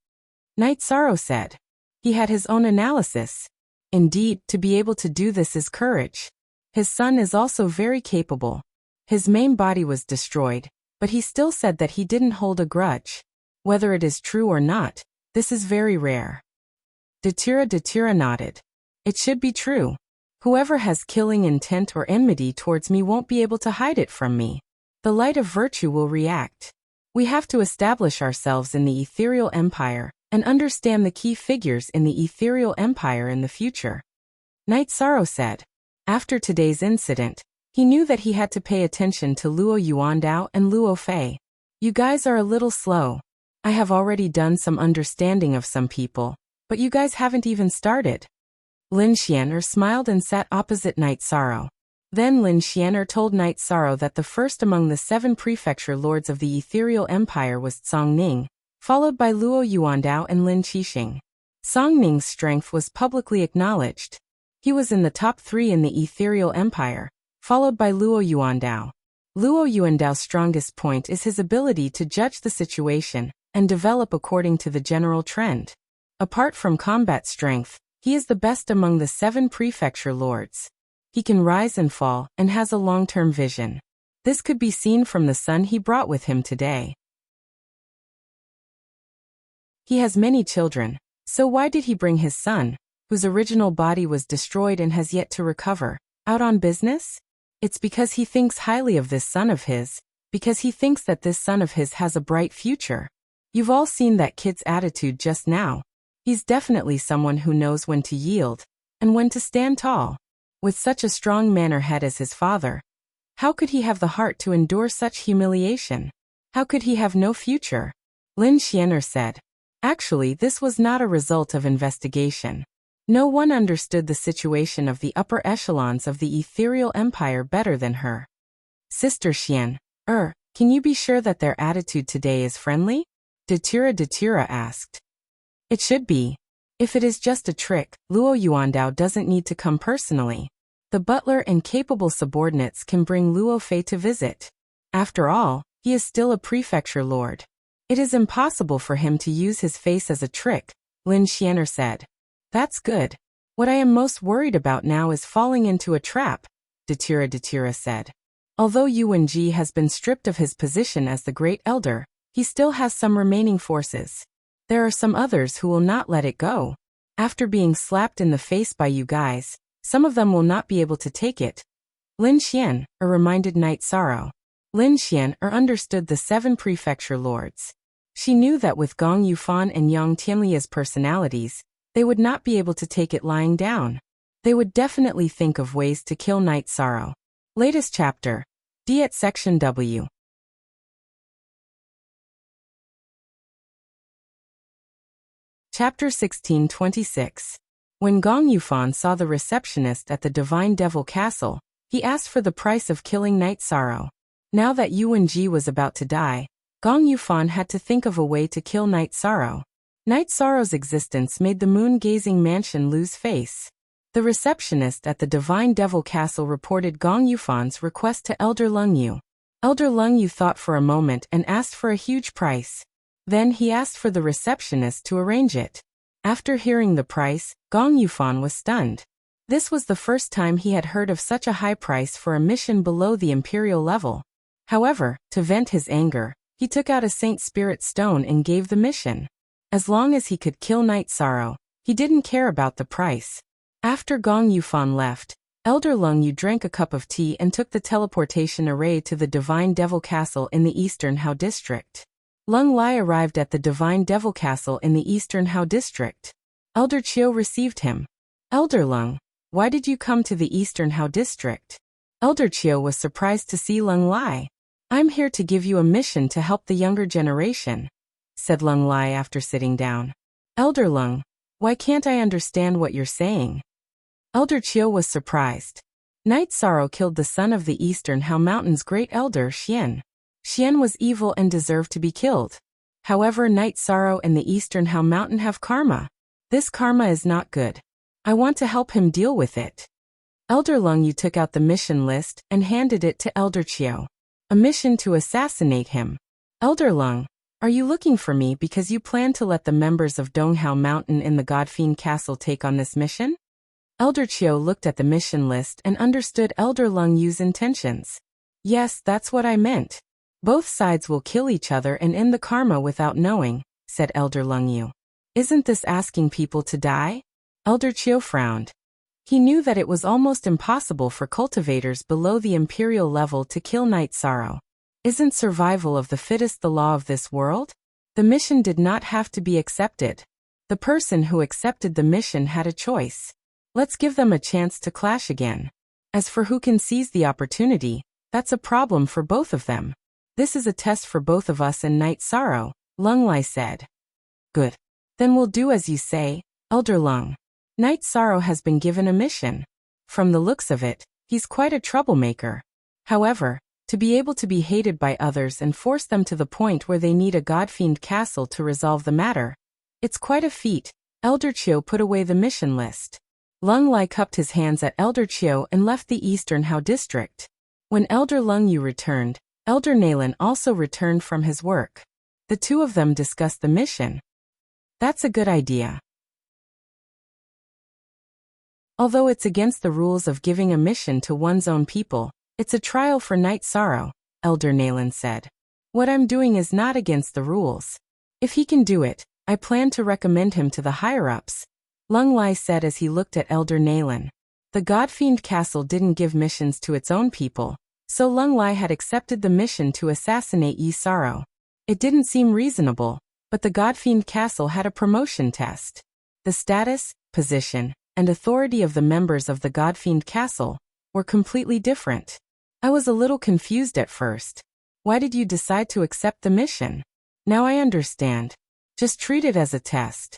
Knight Sorrow said. He had his own analysis. Indeed, to be able to do this is courage. His son is also very capable. His main body was destroyed, but he still said that he didn't hold a grudge. Whether it is true or not, this is very rare. Datura nodded. It should be true. Whoever has killing intent or enmity towards me won't be able to hide it from me. The light of virtue will react. We have to establish ourselves in the ethereal empire and understand the key figures in the ethereal empire in the future. Knight Sorrow said. After today's incident, he knew that he had to pay attention to Luo Yuandao and Luo Fei. You guys are a little slow. I have already done some understanding of some people, but you guys haven't even started. Lin Xian'er smiled and sat opposite Knight Sorrow. Then Lin Xian'er told Knight Sorrow that the first among the 7 prefecture lords of the Ethereal Empire was Song Ning, followed by Luo Yuandao and Lin Qixing. Song Ning's strength was publicly acknowledged. He was in the top 3 in the Ethereal Empire, followed by Luo Yuandao. Luo Yuandao's strongest point is his ability to judge the situation and develop according to the general trend. Apart from combat strength, he is the best among the 7 prefecture lords. He can rise and fall and has a long-term vision. This could be seen from the son he brought with him today. He has many children, so why did he bring his son, whose original body was destroyed and has yet to recover, out on business? It's because he thinks highly of this son of his, because he thinks that this son of his has a bright future. You've all seen that kid's attitude just now. He's definitely someone who knows when to yield and when to stand tall. With such a strong manner head as his father, how could he have the heart to endure such humiliation? How could he have no future? Lin Xian'er said. Actually, this was not a result of investigation. No one understood the situation of the upper echelons of the Ethereal Empire better than her. Sister Xian, can you be sure that their attitude today is friendly? Datura asked. It should be. If it is just a trick, Luo Yuandao doesn't need to come personally. The butler and capable subordinates can bring Luo Fei to visit. After all, he is still a prefecture lord. It is impossible for him to use his face as a trick, Lin Xian'er said. That's good. What I am most worried about now is falling into a trap, Datura said. Although Yuanji has been stripped of his position as the Great Elder, he still has some remaining forces. There are some others who will not let it go. After being slapped in the face by you guys, some of them will not be able to take it. Lin Xian'er reminded Knight Sorrow. Lin Xian'er understood the 7 prefecture lords. She knew that with Gong Yufan and Yang Tianlia's personalities, they would not be able to take it lying down. They would definitely think of ways to kill Knight Sorrow. Latest chapter. D at section W. Chapter 1626. When Gong Yufan saw the receptionist at the Divine Devil Castle, he asked for the price of killing Knight Sorrow. Now that Yuanji was about to die, Gong Yufan had to think of a way to kill Knight Sorrow. Knight Sorrow's existence made the moon-gazing mansion lose face. The receptionist at the Divine Devil Castle reported Gong Yufan's request to Elder Lung Yu. Elder Lung Yu thought for a moment and asked for a huge price. Then he asked for the receptionist to arrange it. After hearing the price, Gong Yufan was stunned. This was the first time he had heard of such a high price for a mission below the imperial level. However, to vent his anger, he took out a Saint Spirit stone and gave the mission. As long as he could kill Knight Sorrow, he didn't care about the price. After Gong Yufan left, Elder Lung Yu drank a cup of tea and took the teleportation array to the Divine Devil Castle in the Eastern Hao District. Lung Lai arrived at the Divine Devil Castle in the Eastern Hao District. Elder Chiu received him. Elder Lung, why did you come to the Eastern Hao District? Elder Chiu was surprised to see Lung Lai. I'm here to give you a mission to help the younger generation, said Lung Lai after sitting down. Elder Lung, why can't I understand what you're saying? Elder Chiu was surprised. Knight Sorrow killed the son of the Eastern Hao Mountain's great elder Xian. Xian was evil and deserved to be killed. However, Knight Sorrow and the Eastern Hao Mountain have karma. This karma is not good. I want to help him deal with it. Elder Lung Yu took out the mission list and handed it to Elder Chiu. A mission to assassinate him. Elder Lung, are you looking for me because you plan to let the members of Donghao Mountain in the Godfiend Castle take on this mission? Elder Chiu looked at the mission list and understood Elder Lung Yu's intentions. Yes, that's what I meant. Both sides will kill each other and end the karma without knowing, said Elder Lung Yu. Isn't this asking people to die? Elder Chiu frowned. He knew that it was almost impossible for cultivators below the imperial level to kill Knight Sorrow. Isn't survival of the fittest the law of this world? The mission did not have to be accepted. The person who accepted the mission had a choice. Let's give them a chance to clash again. As for who can seize the opportunity, that's a problem for both of them. This is a test for both of us and Knight Sorrow, Lung Lai said. Good. Then we'll do as you say, Elder Lung. Knight Sorrow has been given a mission. From the looks of it, He's quite a troublemaker. However, to be able to be hated by others and force them to the point where they need a godfiend castle to resolve the matter, it's quite a feat. Elder Chiu put away the mission list. Lung Lai cupped his hands at Elder Chiu and left the Eastern Hao district. When Elder Lung Yu returned, Elder Nalen also returned from his work. The two of them discussed the mission. That's a good idea. Although it's against the rules of giving a mission to one's own people, it's a trial for Knight Sorrow, Elder Nalen said. What I'm doing is not against the rules. If he can do it, I plan to recommend him to the higher-ups, Lung Lai said as he looked at Elder Nalen. The Godfiend Castle didn't give missions to its own people, so Lung Lai had accepted the mission to assassinate Yi Sorrow. It didn't seem reasonable, but the Godfiend Castle had a promotion test. The status, position, and authority of the members of the Godfiend Castle were completely different. I was a little confused at first. Why did you decide to accept the mission? Now I understand. Just treat it as a test.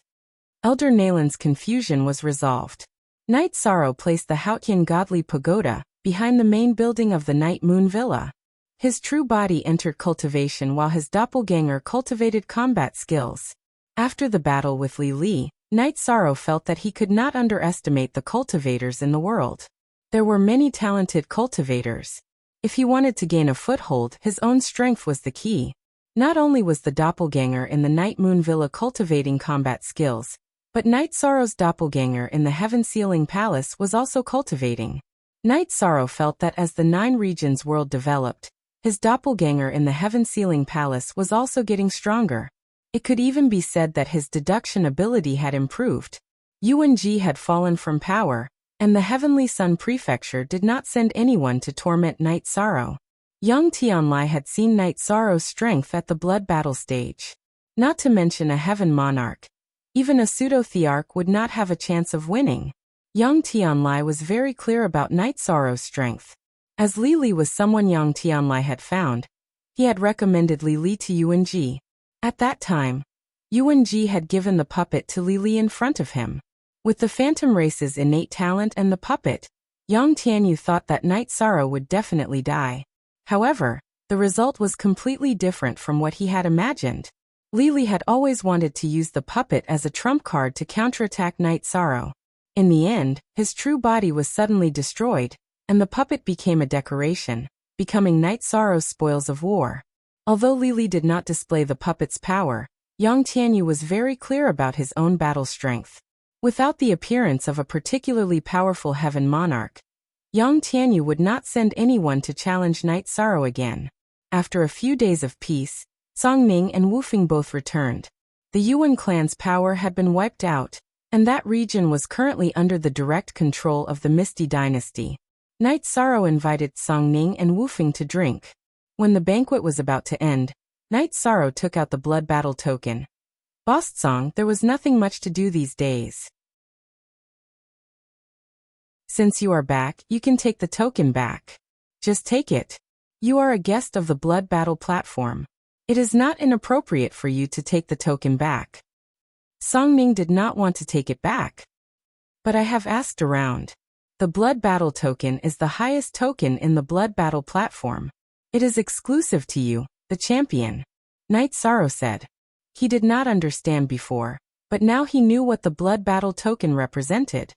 Elder Nalen's confusion was resolved. Knight Sorrow placed the Haotian Godly Pagoda behind the main building of the Night Moon Villa. His true body entered cultivation while his doppelganger cultivated combat skills. After the battle with Li Li, Knight Sorrow felt that he could not underestimate the cultivators in the world. There were many talented cultivators. If he wanted to gain a foothold, his own strength was the key. Not only was the doppelganger in the Night Moon Villa cultivating combat skills, but Knight Sorrow's doppelganger in the Heaven Sealing Palace was also cultivating. Knight Sorrow felt that as the 9 regions world developed, his doppelganger in the Heaven Sealing Palace was also getting stronger. It could even be said that his deduction ability had improved. Yuan Ji had fallen from power, and the Heavenly Sun Prefecture did not send anyone to torment Knight Sorrow. Young Tianlai had seen Knight Sorrow's strength at the blood battle stage. Not to mention a Heaven Monarch. Even a pseudo-thearch would not have a chance of winning. Young Tianlai was very clear about Knight Sorrow's strength. As Li Li was someone Young Tianlai had found, he had recommended Li Li to Yuan Ji. At that time, Yuan Ji had given the puppet to Li Li in front of him. With the Phantom Race's innate talent and the puppet, Yang Tianyu thought that Knight Sorrow would definitely die. However, the result was completely different from what he had imagined. Li Li had always wanted to use the puppet as a trump card to counterattack Knight Sorrow. In the end, his true body was suddenly destroyed, and the puppet became a decoration, becoming Knight Sorrow's spoils of war. Although Li Li did not display the puppet's power, Yang Tianyu was very clear about his own battle strength. Without the appearance of a particularly powerful Heaven Monarch, Yang Tianyu would not send anyone to challenge Knight Sorrow again. After a few days of peace, Song Ning and Wu Fing both returned. The Yuan clan's power had been wiped out, and that region was currently under the direct control of the Misty Dynasty. Knight Sorrow invited Song Ning and Wu Fing to drink. When the banquet was about to end, Knight Sorrow took out the blood battle token. Boss Song, there was nothing much to do these days. Since you are back, you can take the token back. Just take it. You are a guest of the blood battle platform. It is not inappropriate for you to take the token back. Song Ning did not want to take it back. But I have asked around. The blood battle token is the highest token in the blood battle platform. It is exclusive to you, the champion. Knight Sorrow said. He did not understand before, but now he knew what the blood battle token represented.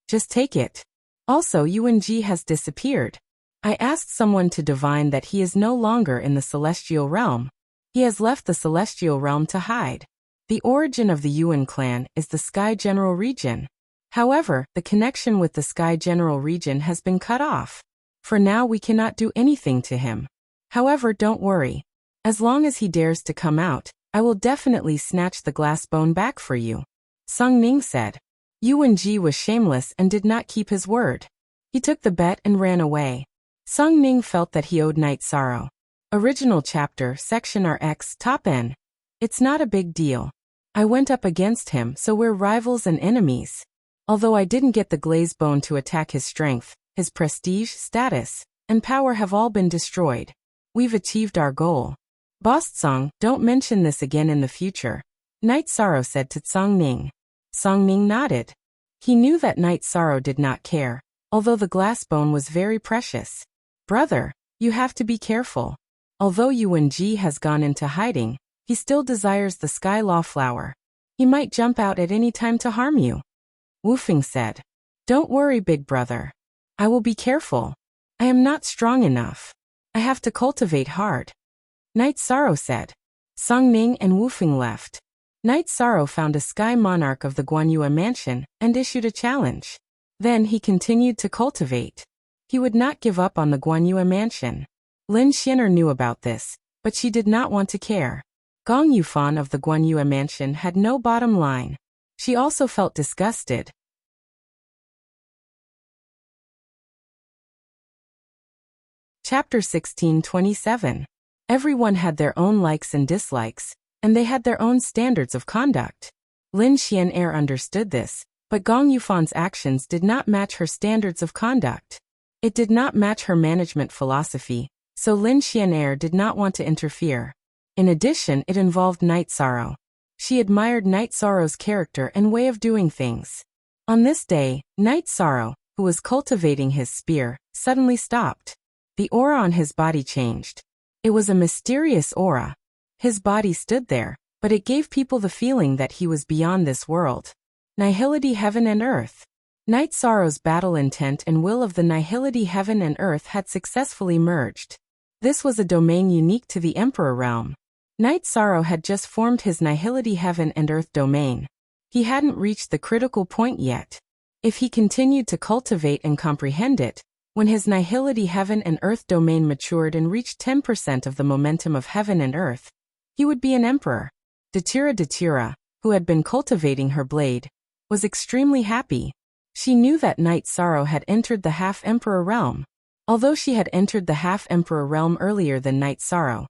Just take it. Also, Yuan Ji has disappeared. I asked someone to divine that he is no longer in the celestial realm. He has left the celestial realm to hide. The origin of the Yuan clan is the Sky General region. However, the connection with the Sky General region has been cut off. For now we cannot do anything to him. However, don't worry. As long as he dares to come out, I will definitely snatch the glass bone back for you. Sung Ning said. Yuan Ji was shameless and did not keep his word. He took the bet and ran away. Sung Ning felt that he owed Knight Sorrow. Original chapter, section RX, top N. It's not a big deal. I went up against him, so we're rivals and enemies. Although I didn't get the glaze bone to attack his strength, his prestige, status, and power have all been destroyed. We've achieved our goal. Boss Tsong, don't mention this again in the future, Knight Sorrow said to Tsong Ning. Song Ning nodded. He knew that Knight Sorrow did not care, although the glass bone was very precious. Brother, you have to be careful. Although Yuan-ji has gone into hiding, he still desires the Sky Law flower. He might jump out at any time to harm you. Wu Feng said. Don't worry, big brother. I will be careful. I am not strong enough. I have to cultivate hard. Night Sorrow said. Song Ning and Wu Feng left. Night Sorrow found a sky monarch of the Guanyue mansion and issued a challenge. Then he continued to cultivate. He would not give up on the Guanyue mansion. Lin Xian'er knew about this, but she did not want to care. Gong Yufan of the Guanyue mansion had no bottom line. She also felt disgusted. Chapter 1627. Everyone had their own likes and dislikes, and they had their own standards of conduct. Lin Xian'er understood this, but Gong Yufan's actions did not match her standards of conduct. It did not match her management philosophy, so Lin Xian'er did not want to interfere. In addition, it involved Night Sorrow. She admired Night Sorrow's character and way of doing things. On this day, Night Sorrow, who was cultivating his spear, suddenly stopped. The aura on his body changed. It was a mysterious aura. His body stood there, but it gave people the feeling that he was beyond this world. Nihility Heaven and Earth. Night Sorrow's battle intent and will of the Nihility Heaven and Earth had successfully merged. This was a domain unique to the Emperor realm. Night Sorrow had just formed his Nihility Heaven and Earth domain. He hadn't reached the critical point yet. If he continued to cultivate and comprehend it, when his Nihility Heaven and Earth domain matured and reached 10% of the momentum of Heaven and Earth, he would be an emperor. Datira, who had been cultivating her blade, was extremely happy. She knew that Night Sorrow had entered the Half-Emperor realm. Although she had entered the Half-Emperor realm earlier than Night Sorrow,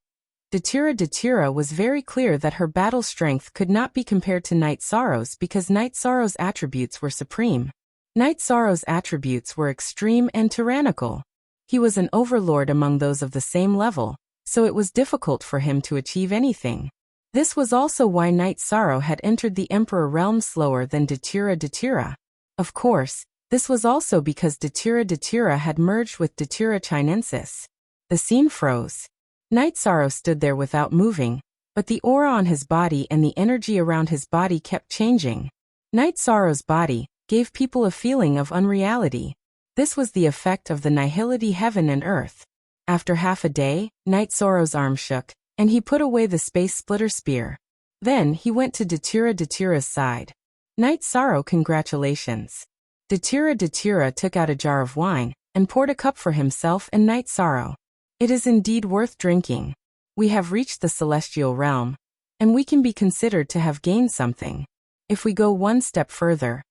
Datira was very clear that her battle strength could not be compared to Night Sorrow's because Night Sorrow's attributes were supreme. Night Sorrow's attributes were extreme and tyrannical. He was an overlord among those of the same level, so it was difficult for him to achieve anything. This was also why Night Sorrow had entered the Emperor realm slower than Datira. Of course, this was also because Datira had merged with Datira Chinensis. The scene froze. Night Sorrow stood there without moving, but the aura on his body and the energy around his body kept changing. Night Sorrow's body gave people a feeling of unreality. This was the effect of the Nihility Heaven and Earth. After half a day, Night Sorrow's arm shook, and he put away the space splitter spear. Then he went to Datira's side. Night Sorrow, congratulations. Datira took out a jar of wine and poured a cup for himself and Night Sorrow. It is indeed worth drinking. We have reached the celestial realm, and we can be considered to have gained something. If we go one step further,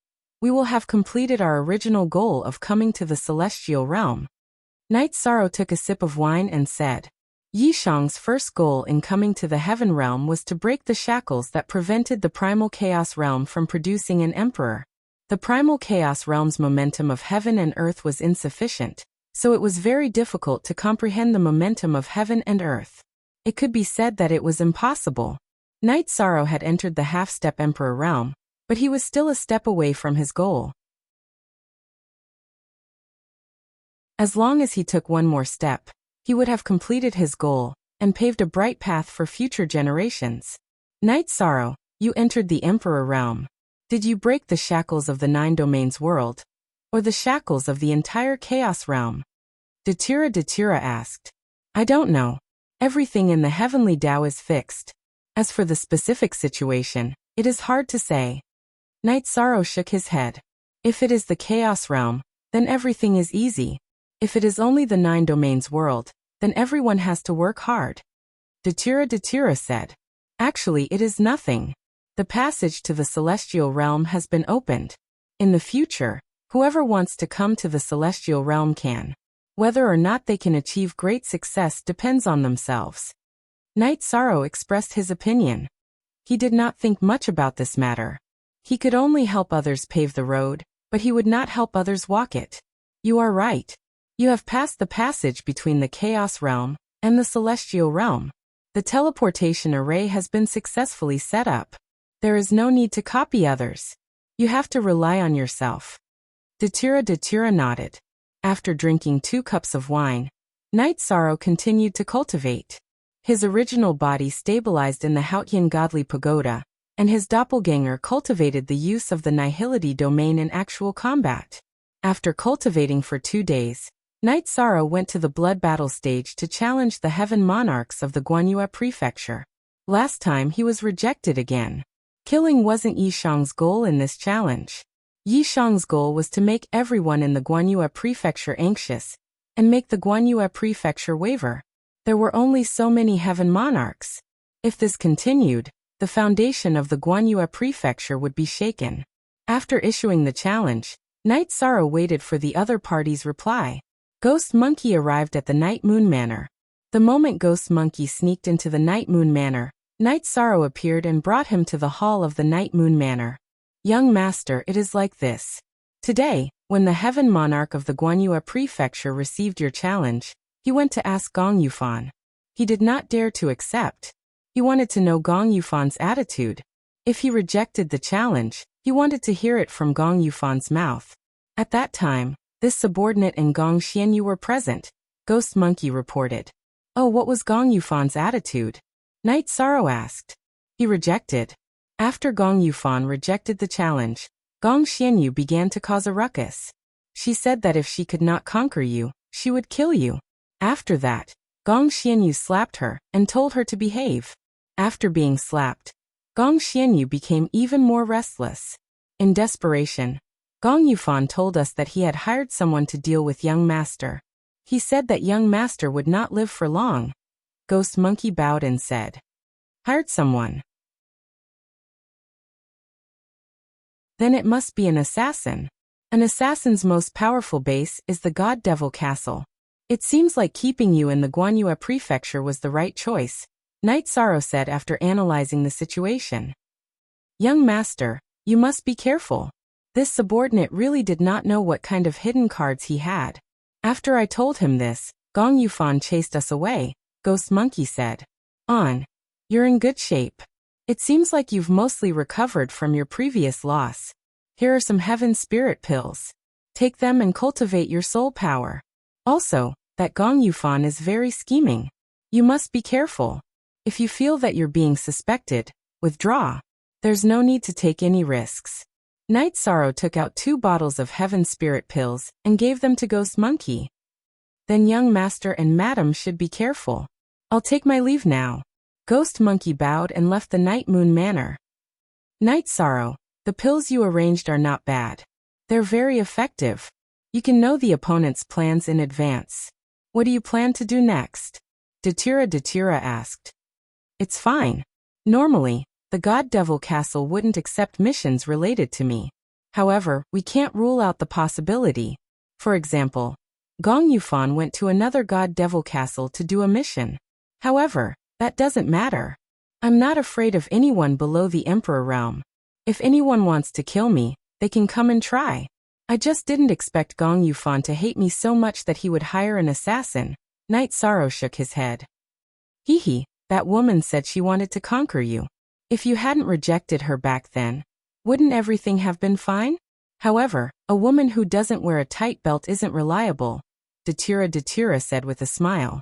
we will have completed our original goal of coming to the celestial realm. Night Sorrow took a sip of wine and said, Yishang's first goal in coming to the heaven realm was to break the shackles that prevented the primal chaos realm from producing an emperor. The primal chaos realm's momentum of heaven and earth was insufficient, so it was very difficult to comprehend the momentum of heaven and earth. It could be said that it was impossible. Night Sorrow had entered the half-step emperor realm, but he was still a step away from his goal. As long as he took one more step, he would have completed his goal and paved a bright path for future generations. Night Sorrow, you entered the emperor realm. Did you break the shackles of the 9 domains world, or the shackles of the entire chaos realm? Datira asked. I don't know. Everything in the heavenly Tao is fixed. As for the specific situation, it is hard to say. Night Sorrow shook his head. If it is the chaos realm, then everything is easy. If it is only the 9 domains world, then everyone has to work hard. Datira said. Actually, it is nothing. The passage to the celestial realm has been opened. In the future, whoever wants to come to the celestial realm can. Whether or not they can achieve great success depends on themselves. Night Sorrow expressed his opinion. He did not think much about this matter. He could only help others pave the road, but he would not help others walk it. You are right. You have passed the passage between the chaos realm and the celestial realm. The teleportation array has been successfully set up. There is no need to copy others. You have to rely on yourself. Datira nodded. After drinking 2 cups of wine, Night Sorrow continued to cultivate. His original body stabilized in the Hautian godly pagoda, and his doppelganger cultivated the use of the Nihility domain in actual combat. After cultivating for 2 days, Night Sorrow went to the blood battle stage to challenge the heaven monarchs of the Guanyue prefecture. Last time he was rejected again. Killing wasn't Yishang's goal in this challenge. Yishang's goal was to make everyone in the Guanyue prefecture anxious, and make the Guanyue prefecture waver. There were only so many heaven monarchs. If this continued, the foundation of the Guanyue prefecture would be shaken. After issuing the challenge, Night Sorrow waited for the other party's reply. Ghost Monkey arrived at the Night Moon Manor. The moment Ghost Monkey sneaked into the Night Moon Manor, Night Sorrow appeared and brought him to the hall of the Night Moon Manor. Young master, it is like this. Today, when the heaven monarch of the Guanyue prefecture received your challenge, he went to ask Gong Yufan. He did not dare to accept. He wanted to know Gong Yufan's attitude. If he rejected the challenge, he wanted to hear it from Gong Yufan's mouth. At that time, this subordinate and Gong Xianyu were present, Ghost Monkey reported. Oh, what was Gong Yufan's attitude? Night Sorrow asked. He rejected. After Gong Yufan rejected the challenge, Gong Xianyu began to cause a ruckus. She said that if she could not conquer you, she would kill you. After that, Gong Xianyu slapped her and told her to behave. After being slapped, Gong Xianyu became even more restless. In desperation, Gong Yufan told us that he had hired someone to deal with young master. He said that young master would not live for long. Ghost Monkey bowed and said, "Hired someone? Then it must be an assassin. An assassin's most powerful base is the God Devil Castle. It seems like keeping you in the Guanyue prefecture was the right choice," Night Sorrow said after analyzing the situation. "Young master, you must be careful. This subordinate really did not know what kind of hidden cards he had. After I told him this, Gong Yufan chased us away," Ghost Monkey said. You're in good shape. It seems like you've mostly recovered from your previous loss. Here are some heaven spirit pills. Take them and cultivate your soul power. Also, that Gong Yufan is very scheming. You must be careful. If you feel that you're being suspected, withdraw. There's no need to take any risks." Night Sorrow took out 2 bottles of heaven spirit pills and gave them to Ghost Monkey. "Then young master and madam should be careful. I'll take my leave now." Ghost Monkey bowed and left the Night Moon Manor. Night Sorrow, the pills you arranged are not bad. They're very effective. You can know the opponent's plans in advance. What do you plan to do next? Datira asked. It's fine. Normally, the God Devil Castle wouldn't accept missions related to me. However, we can't rule out the possibility. For example, Gong Yufan went to another God Devil Castle to do a mission. However, that doesn't matter. I'm not afraid of anyone below the Emperor realm. If anyone wants to kill me, they can come and try. I just didn't expect Gong Yufan to hate me so much that he would hire an assassin. Night Sorrow shook his head. Hee, that woman said she wanted to conquer you. If you hadn't rejected her back then, wouldn't everything have been fine? However, a woman who doesn't wear a tight belt isn't reliable, Datira said with a smile.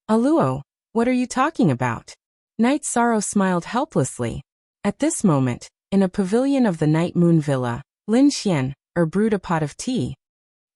Aluo, what are you talking about? Night Sorrow smiled helplessly. At this moment, in a pavilion of the Night Moon Villa, Lin Xian brewed a pot of tea.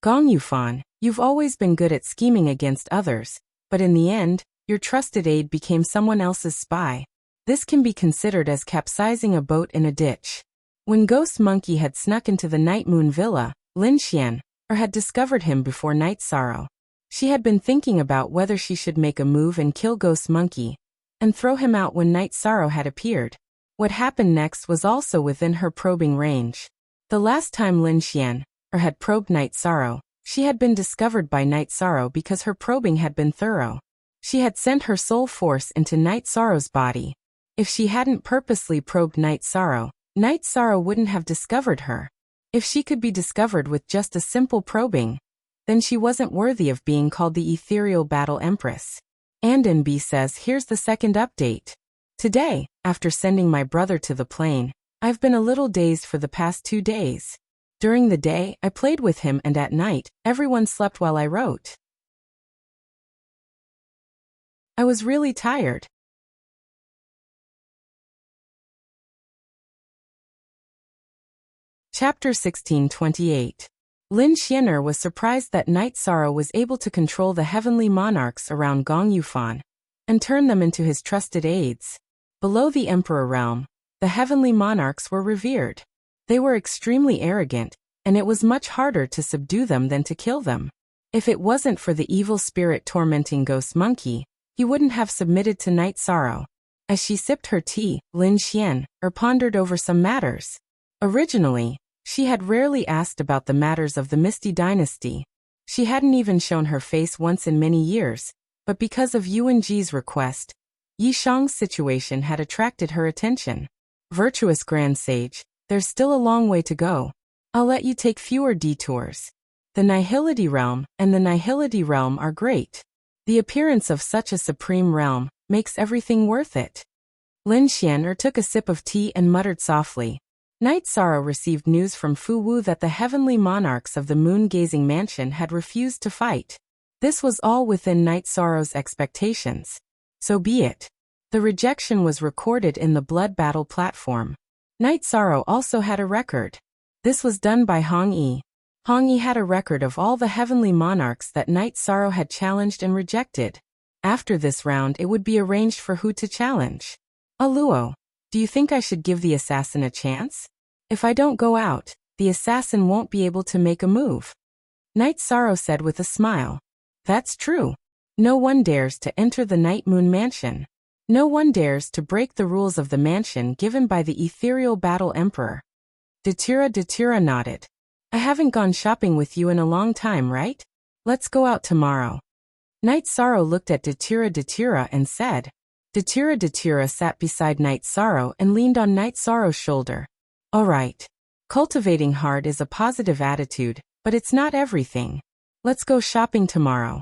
Gong Yufan, you've always been good at scheming against others, but in the end, your trusted aide became someone else's spy. This can be considered as capsizing a boat in a ditch. When Ghost Monkey had snuck into the Night Moon Villa, Lin Xian had discovered him before Night Sorrow. She had been thinking about whether she should make a move and kill Ghost Monkey, and throw him out when Night Sorrow had appeared. What happened next was also within her probing range. The last time Lin Xian had probed Night Sorrow, she had been discovered by Night Sorrow because her probing had been thorough. She had sent her soul force into Night Sorrow's body. If she hadn't purposely probed Night Sorrow wouldn't have discovered her. If she could be discovered with just a simple probing, then she wasn't worthy of being called the Ethereal Battle Empress. And B says here's the second update. Today, after sending my brother to the plane, I've been a little dazed for the past 2 days. During the day, I played with him, and at night, everyone slept while I wrote. I was really tired. Chapter 1628. Lin Xian'er was surprised that Night Sorrow was able to control the heavenly monarchs around Gong Yufan and turn them into his trusted aides. Below the Emperor realm, the heavenly monarchs were revered. They were extremely arrogant, and it was much harder to subdue them than to kill them. If it wasn't for the evil spirit tormenting Ghost Monkey, he wouldn't have submitted to Night Sorrow. As she sipped her tea, Lin Xian'er pondered over some matters. Originally, she had rarely asked about the matters of the Misty Dynasty. She hadn't even shown her face once in many years, but because of Yuan Ji's request, Yi Shang's situation had attracted her attention. Virtuous Grand Sage, there's still a long way to go. I'll let you take fewer detours. The Nihility Realm and the Nihility Realm are great. The appearance of such a supreme realm makes everything worth it. Lin Xian'er took a sip of tea and muttered softly. Night Sorrow received news from Fu Wu that the heavenly monarchs of the moon-gazing mansion had refused to fight. This was all within Night Sorrow's expectations. So be it. The rejection was recorded in the blood battle platform. Night Sorrow also had a record. This was done by Hong Yi. Hong Yi had a record of all the heavenly monarchs that Night Sorrow had challenged and rejected. After this round, it would be arranged for who to challenge. Aluo, do you think I should give the assassin a chance? If I don't go out, the assassin won't be able to make a move. Night Sorrow said with a smile. That's true. No one dares to enter the Night Moon Mansion. No one dares to break the rules of the mansion given by the ethereal battle emperor. Datira nodded. I haven't gone shopping with you in a long time, right? Let's go out tomorrow. Night Sorrow looked at Datira and said. Datira sat beside Night Sorrow and leaned on Night Sorrow's shoulder. All right. Cultivating hard is a positive attitude, but it's not everything. Let's go shopping tomorrow.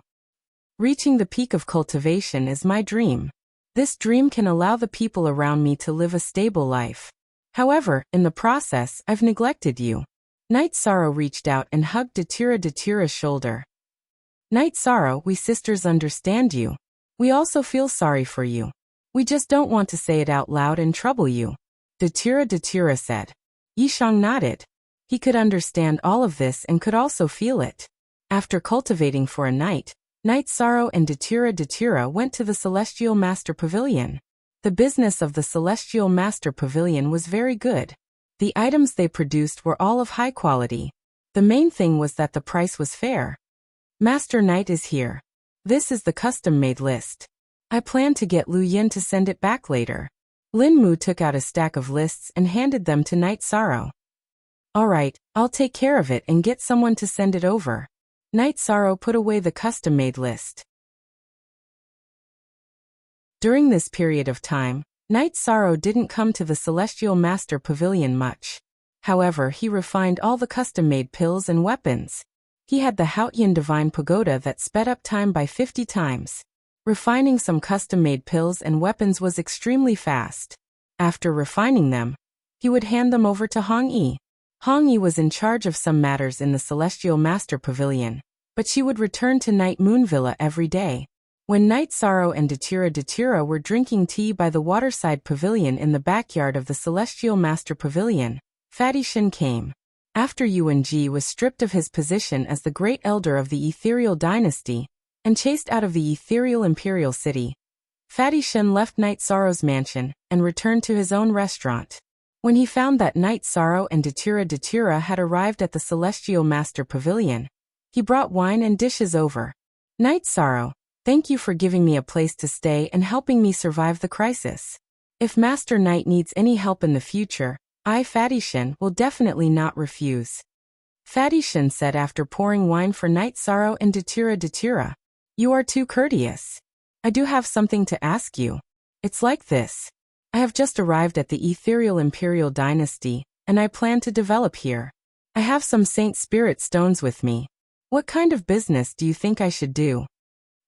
Reaching the peak of cultivation is my dream. This dream can allow the people around me to live a stable life. However, in the process, I've neglected you. Night Sorrow reached out and hugged Datira's shoulder. Night Sorrow, we sisters understand you. We also feel sorry for you. We just don't want to say it out loud and trouble you. Datira said. Yishang nodded. He could understand all of this and could also feel it. After cultivating for a night, Night Sorrow and Datira went to the Celestial Master Pavilion. The business of the Celestial Master Pavilion was very good. The items they produced were all of high quality. The main thing was that the price was fair. Master Knight is here. This is the custom-made list. I plan to get Lu Yin to send it back later. Lin Mu took out a stack of lists and handed them to Night Sorrow. All right, I'll take care of it and get someone to send it over. Night Sorrow put away the custom-made list. During this period of time, Night Sorrow didn't come to the Celestial Master Pavilion much. However, he refined all the custom-made pills and weapons. He had the Haotian Divine Pagoda that sped up time by 50 times. Refining some custom-made pills and weapons was extremely fast. After refining them, he would hand them over to Hong Yi. Hong Yi was in charge of some matters in the Celestial Master Pavilion, but she would return to Night Moon Villa every day. When Night Sorrow and Datira were drinking tea by the waterside pavilion in the backyard of the Celestial Master Pavilion, Fatty Shin came. After Yuan Ji was stripped of his position as the Great Elder of the Ethereal Dynasty, and chased out of the ethereal imperial city, Fatty Shin left Night Sorrow's mansion and returned to his own restaurant. When he found that Night Sorrow and Datira had arrived at the Celestial Master Pavilion, he brought wine and dishes over. Night Sorrow, thank you for giving me a place to stay and helping me survive the crisis. If Master Knight needs any help in the future, I, Fatty Shin, will definitely not refuse. Fatty Shin said after pouring wine for Night Sorrow and Datira. You are too courteous. I do have something to ask you. It's like this. I have just arrived at the Ethereal Imperial Dynasty, and I plan to develop here. I have some Saint Spirit stones with me. What kind of business do you think I should do?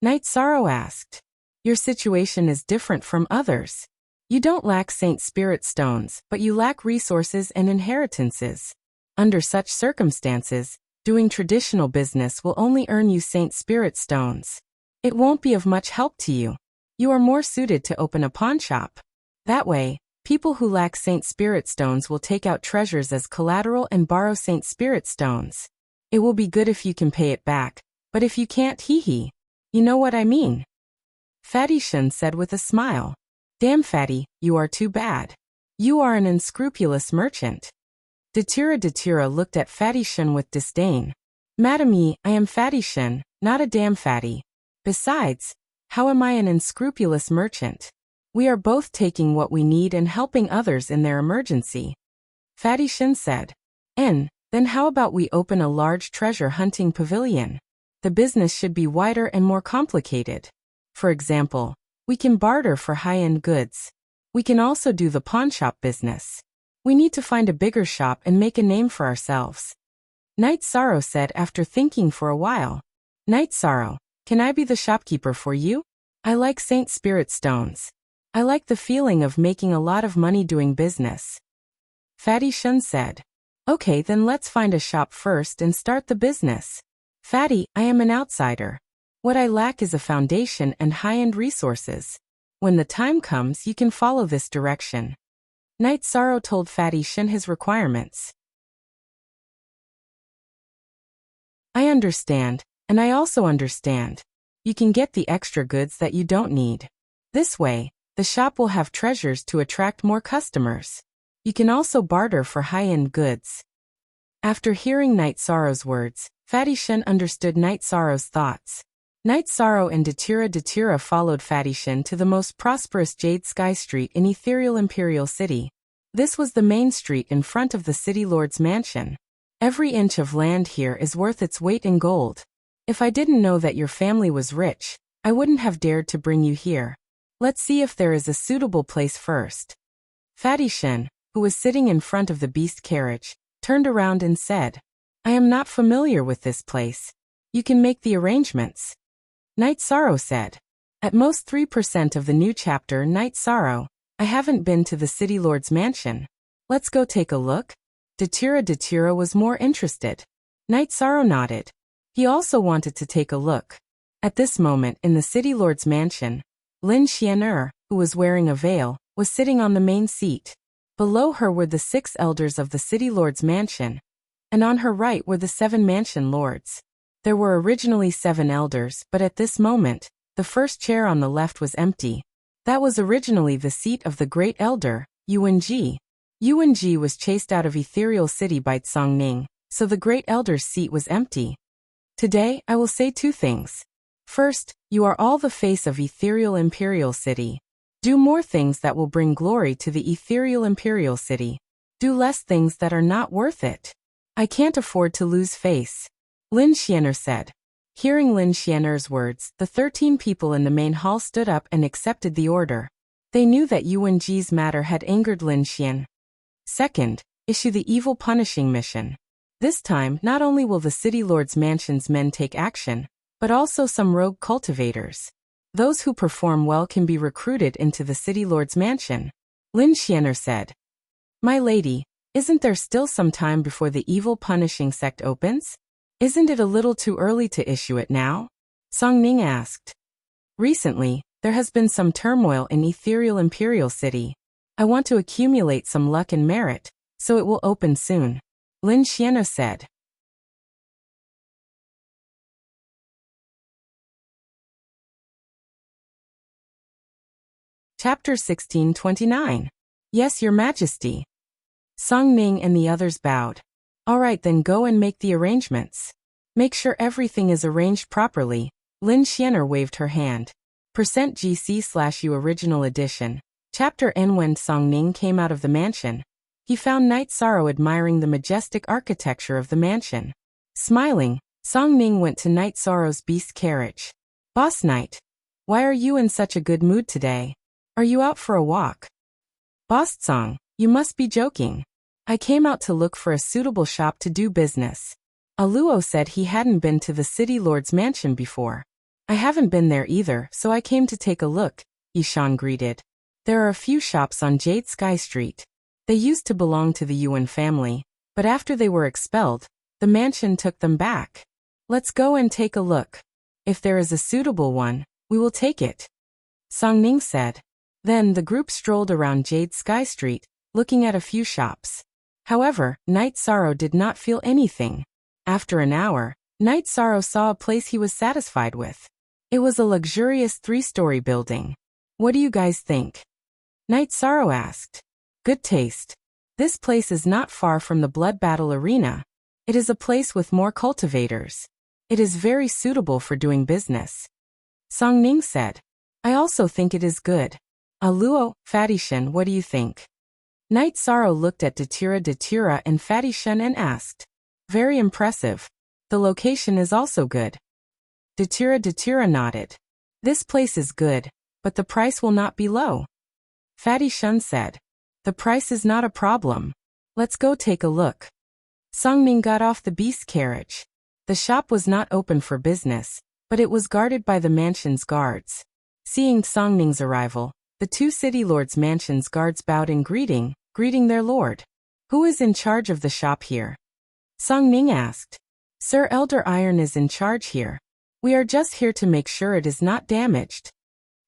Night Sorrow asked. Your situation is different from others. You don't lack Saint Spirit stones, but you lack resources and inheritances. Under such circumstances, doing traditional business will only earn you Saint Spirit stones. It won't be of much help to you. You are more suited to open a pawn shop. That way, people who lack Saint Spirit stones will take out treasures as collateral and borrow Saint Spirit stones. It will be good if you can pay it back, but if you can't, hee. You know what I mean? Fatty Shun said with a smile. Damn Fatty, you are too bad. You are an unscrupulous merchant. Datura looked at Fatty Shun with disdain. Madame, I am Fatty Shun, not a damn fatty. Besides, how am I an unscrupulous merchant? We are both taking what we need and helping others in their emergency. Fatty Shun said. Then how about we open a large treasure hunting pavilion? The business should be wider and more complicated. For example, we can barter for high-end goods. We can also do the pawn shop business. We need to find a bigger shop and make a name for ourselves. Night Sorrow said after thinking for a while. Night Sorrow, can I be the shopkeeper for you? I like Saint Spirit stones. I like the feeling of making a lot of money doing business. Fatty Shun said. Okay, then let's find a shop first and start the business. Fatty, I am an outsider. What I lack is a foundation and high-end resources. When the time comes, you can follow this direction. Night Sorrow told Fatty Shun his requirements. I understand, and I also understand. You can get the extra goods that you don't need. This way, the shop will have treasures to attract more customers. You can also barter for high-end goods. After hearing Night Sorrow's words, Fatty Shun understood Night Sorrow's thoughts. Night Sorrow and Datura followed Fatty Shun to the most prosperous Jade Sky Street in Ethereal Imperial City. This was the main street in front of the City Lord's mansion. Every inch of land here is worth its weight in gold. If I didn't know that your family was rich, I wouldn't have dared to bring you here. Let's see if there is a suitable place first. Fatty Shun, who was sitting in front of the beast carriage, turned around and said, I am not familiar with this place. You can make the arrangements. Night Sorrow said. At most 3% of the new chapter Night Sorrow, I haven't been to the City Lord's mansion. Let's go take a look. Datura was more interested. Night Sorrow nodded. He also wanted to take a look. At this moment in the City Lord's mansion, Lin Xian'er, who was wearing a veil, was sitting on the main seat. Below her were the 6 elders of the City Lord's mansion, and on her right were the 7 mansion lords. There were originally 7 elders, but at this moment, the first chair on the left was empty. That was originally the seat of the great elder, Yuanji. Yuanji was chased out of Ethereal City by Tsongning, so the great elder's seat was empty. Today, I will say 2 things. First, you are all the face of Ethereal Imperial City. Do more things that will bring glory to the Ethereal Imperial City. Do less things that are not worth it. I can't afford to lose face. Lin Xian'er said. Hearing Lin Xian'er's words, the 13 people in the main hall stood up and accepted the order. They knew that Yuanji's matter had angered Lin Xian. Second, issue the evil punishing mission. This time, not only will the City Lord's mansion's men take action, but also some rogue cultivators. Those who perform well can be recruited into the City Lord's mansion. Lin Xian'er said. My lady, isn't there still some time before the evil punishing sect opens? Isn't it a little too early to issue it now? Songning asked. Recently, there has been some turmoil in Ethereal Imperial City. I want to accumulate some luck and merit, so it will open soon. Lin Xian'er said. Chapter 1629. Yes, Your Majesty. Song Ning and the others bowed. All right, then go and make the arrangements. Make sure everything is arranged properly. Lin Xian'er waved her hand. %GC/U Original Edition. Chapter N. When Song Ning came out of the mansion, he found Night Sorrow admiring the majestic architecture of the mansion. Smiling, Song Ning went to Night Sorrow's beast carriage. Boss Night, why are you in such a good mood today? Are you out for a walk? Boss Song, you must be joking. I came out to look for a suitable shop to do business. Aluo said he hadn't been to the City Lord's mansion before. I haven't been there either, so I came to take a look, Yishan greeted. There are a few shops on Jade Sky Street. They used to belong to the Yuan family, But after they were expelled, the mansion took them back. Let's go and take a look. If there is a suitable one, we will take it, Songning said. Then the group strolled around Jade Sky Street, looking at a few shops. However, Night Sorrow did not feel anything. After an hour, Night Sorrow saw a place he was satisfied with. It was a luxurious 3-story building. What do you guys think? Night Sorrow asked. Good taste. This place is not far from the Blood Battle Arena. It is a place with more cultivators. It is very suitable for doing business, Songning said. I also think it is good. Aluo, Fatishan, what do you think? Night Sorrow looked at Datura and Fatishan and asked. Very impressive. The location is also good. Datura nodded. This place is good, but the price will not be low. Fatishan said. The price is not a problem. Let's go take a look. Songning got off the beast carriage. The shop was not open for business, but it was guarded by the mansion's guards. Seeing Songning's arrival, the 2 city lords' mansion's guards bowed in greeting their lord. Who is in charge of the shop here? Songning asked. Sir Elder Iron is in charge here. We are just here to make sure it is not damaged.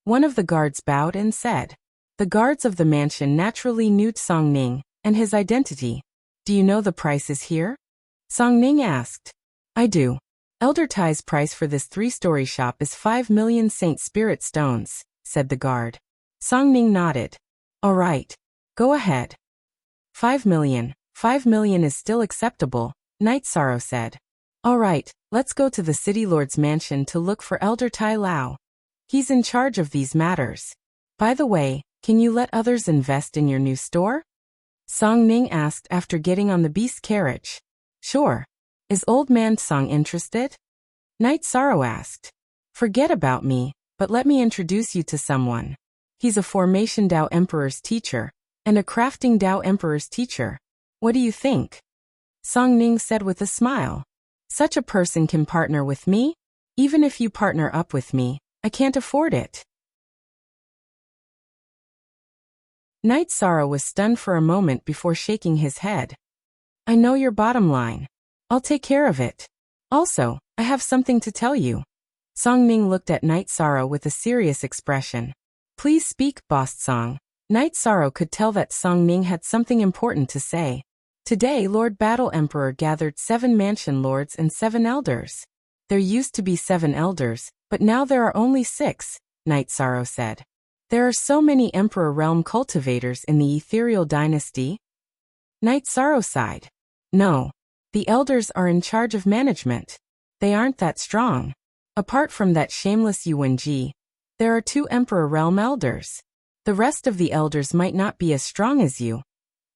One of the guards bowed and said. The guards of the mansion naturally knew Songning and his identity. Do you know the prices here? Songning asked. I do. Elder Tai's price for this 3-story shop is 5 million Saint Spirit Stones, said the guard. Songning nodded. All right. Go ahead. 5 million. 5 million is still acceptable, Night Sorrow said. All right, let's go to the City Lord's mansion to look for Elder Tai Lao. He's in charge of these matters. By the way, can you let others invest in your new store? Songning asked after getting on the beast carriage. Sure. Is Old Man Song interested? Night Sorrow asked. Forget about me, but let me introduce you to someone. He's a Formation Dao Emperor's teacher, and a Crafting Dao Emperor's teacher. What do you think? Songning said with a smile. Such a person can partner with me? Even if you partner up with me, I can't afford it. Night Sorrow was stunned for a moment before shaking his head. I know your bottom line. I'll take care of it. Also, I have something to tell you. Songning looked at Night Sorrow with a serious expression. Please speak, Boss Song. Night Sorrow could tell that Songning had something important to say. Today Lord Battle Emperor gathered 7 mansion lords and 7 elders. There used to be 7 elders, but now there are only 6, Night Sorrow said. There are so many Emperor Realm cultivators in the Ethereal Dynasty. Night Sorrow sighed. No. The elders are in charge of management. They aren't that strong. Apart from that shameless Yuan-ji, there are 2 Emperor Realm elders. The rest of the elders might not be as strong as you,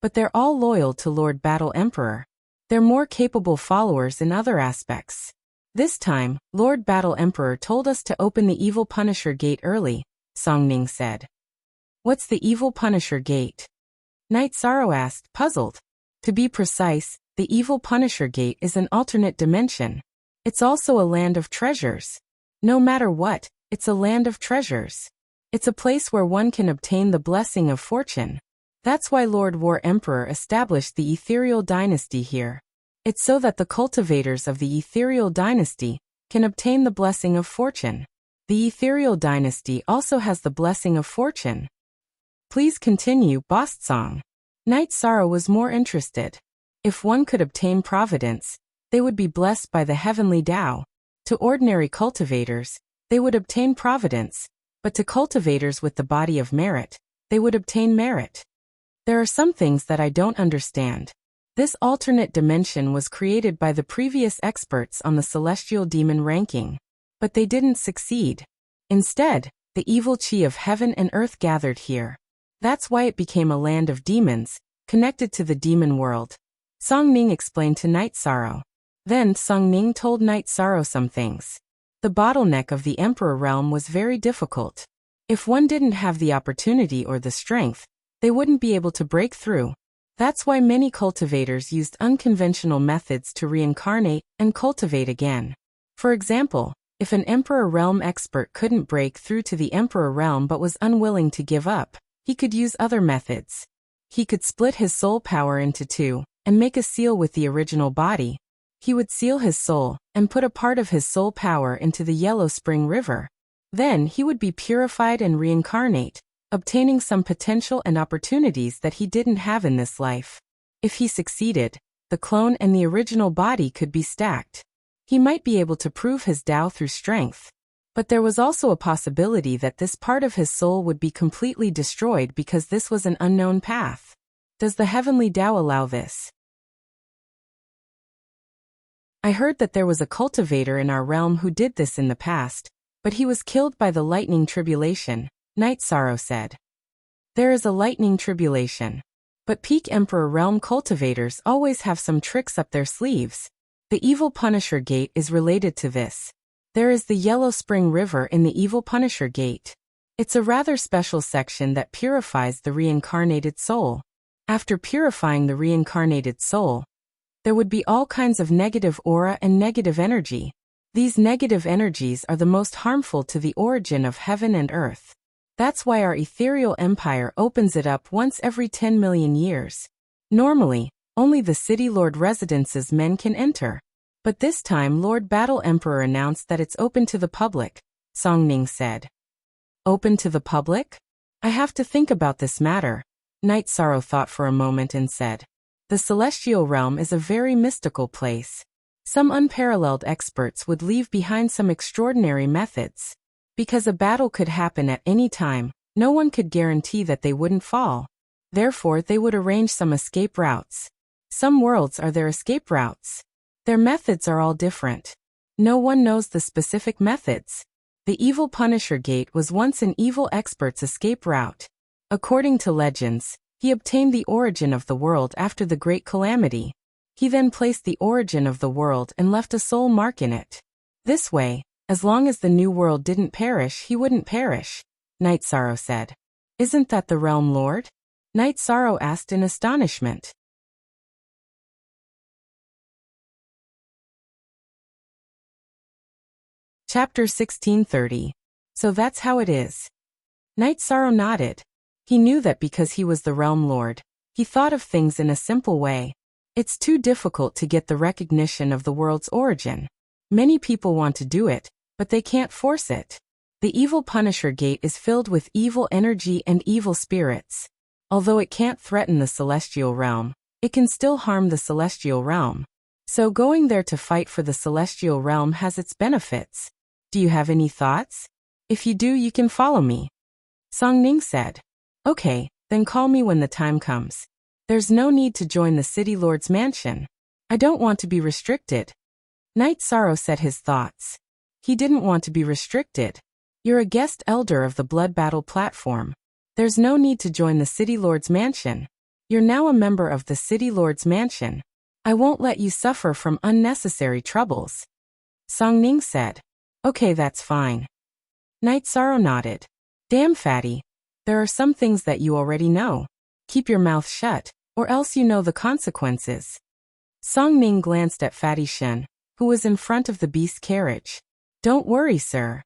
but they're all loyal to Lord Battle Emperor. They're more capable followers in other aspects. This time, Lord Battle Emperor told us to open the Evil Punisher Gate early, Songning said. What's the Evil Punisher Gate? Night Sorrow asked, puzzled. To be precise, the Evil Punisher Gate is an alternate dimension. It's also a land of treasures. No matter what, it's a land of treasures. It's a place where one can obtain the blessing of fortune. That's why Lord War Emperor established the Ethereal Dynasty here. It's so that the cultivators of the Ethereal Dynasty can obtain the blessing of fortune. The Ethereal Dynasty also has the blessing of fortune. Please continue, Boss Song. Night Sorrow was more interested. If one could obtain providence, they would be blessed by the heavenly Tao. To ordinary cultivators, they would obtain providence, but to cultivators with the body of merit, they would obtain merit. There are some things that I don't understand. This alternate dimension was created by the previous experts on the celestial demon ranking, but they didn't succeed. Instead, the evil chi of heaven and earth gathered here. That's why it became a land of demons, connected to the demon world. Songning explained to Night Sorrow. Then Songning told Night Sorrow some things. The bottleneck of the Emperor realm was very difficult. If one didn't have the opportunity or the strength, they wouldn't be able to break through. That's why many cultivators used unconventional methods to reincarnate and cultivate again. For example, if an Emperor realm expert couldn't break through to the Emperor realm but was unwilling to give up, he could use other methods. He could split his soul power into 2, and make a seal with the original body. He would seal his soul, and put a part of his soul power into the Yellow Spring River. Then he would be purified and reincarnate, obtaining some potential and opportunities that he didn't have in this life. If he succeeded, the clone and the original body could be stacked. He might be able to prove his Tao through strength. But there was also a possibility that this part of his soul would be completely destroyed because this was an unknown path. Does the heavenly Tao allow this? I heard that there was a cultivator in our realm who did this in the past, but he was killed by the lightning tribulation, Night Sorrow said. There is a lightning tribulation. But Peak Emperor realm cultivators always have some tricks up their sleeves. The Evil Punisher Gate is related to this. There is the Yellow Spring River in the Evil Punisher Gate. It's a rather special section that purifies the reincarnated soul. After purifying the reincarnated soul, there would be all kinds of negative aura and negative energy. These negative energies are the most harmful to the origin of heaven and earth. That's why our ethereal empire opens it up once every 10 million years. Normally, only the City Lord residence's men can enter. But this time Lord Battle Emperor announced that it's open to the public, Song Ning said. Open to the public? I have to think about this matter. Night Sorrow thought for a moment and said. The celestial realm is a very mystical place. Some unparalleled experts would leave behind some extraordinary methods. Because a battle could happen at any time, no one could guarantee that they wouldn't fall. Therefore they would arrange some escape routes. Some worlds are their escape routes. Their methods are all different. No one knows the specific methods. The Evil Punisher Gate was once an evil expert's escape route. According to legends, he obtained the origin of the world after the Great Calamity. He then placed the origin of the world and left a soul mark in it. This way, as long as the new world didn't perish, he wouldn't perish, Night Sorrow said. Isn't that the Realm Lord? Night Sorrow asked in astonishment. Chapter 1630. So that's how it is. Night Sorrow nodded. He knew that because he was the Realm Lord, he thought of things in a simple way. It's too difficult to get the recognition of the world's origin. Many people want to do it, but they can't force it. The Evil Punisher Gate is filled with evil energy and evil spirits. Although it can't threaten the celestial realm, it can still harm the celestial realm. So going there to fight for the celestial realm has its benefits. Do you have any thoughts? If you do, you can follow me. Song Ning said. Okay, then call me when the time comes. There's no need to join the City Lord's mansion. I don't want to be restricted. Night Sorrow said his thoughts. He didn't want to be restricted. You're a guest elder of the Blood Battle platform. There's no need to join the City Lord's mansion. You're now a member of the City Lord's mansion. I won't let you suffer from unnecessary troubles. Song Ning said. Okay, that's fine. Night Sorrow nodded. Damn, Fatty. There are some things that you already know. Keep your mouth shut, or else you know the consequences. Song Ning glanced at Fatty Shen, who was in front of the beast carriage. Don't worry, sir.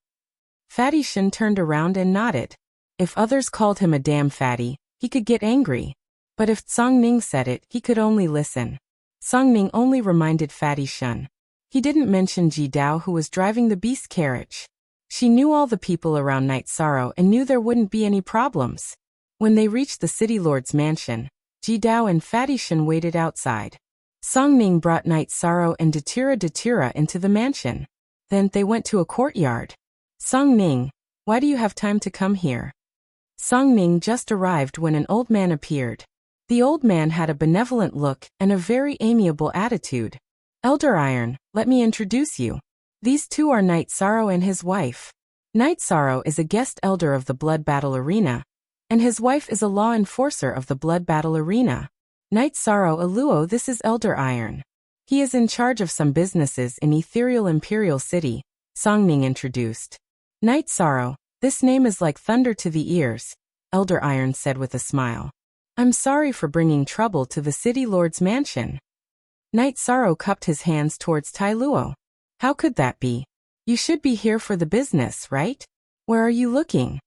Fatty Shen turned around and nodded. If others called him a damn fatty, he could get angry. But if Song Ning said it, he could only listen. Song Ning only reminded Fatty Shen. He didn't mention Ji Dao, who was driving the beast carriage. She knew all the people around Night Sorrow and knew there wouldn't be any problems. When they reached the City Lord's mansion, Ji Dao and Fatty Shen waited outside. Song Ning brought Night Sorrow and Datura into the mansion. Then they went to a courtyard. Song Ning, why do you have time to come here? Song Ning just arrived when an old man appeared. The old man had a benevolent look and a very amiable attitude. Elder Iron, let me introduce you. These two are Night Sorrow and his wife. Night Sorrow is a guest elder of the Blood Battle Arena, and his wife is a law enforcer of the Blood Battle Arena. Night Sorrow Aluo, this is Elder Iron. He is in charge of some businesses in Ethereal Imperial City, Song Ning introduced. Night Sorrow, this name is like thunder to the ears, Elder Iron said with a smile. I'm sorry for bringing trouble to the City Lord's mansion. Night Sorrow cupped his hands towards Tai Luo. How could that be? You should be here for the business, right? Where are you looking?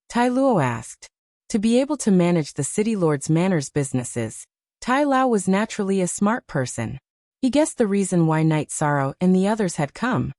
Tai Luo asked. To be able to manage the City Lord's Manor's businesses, Tai Lao was naturally a smart person. He guessed the reason why Night Sorrow and the others had come.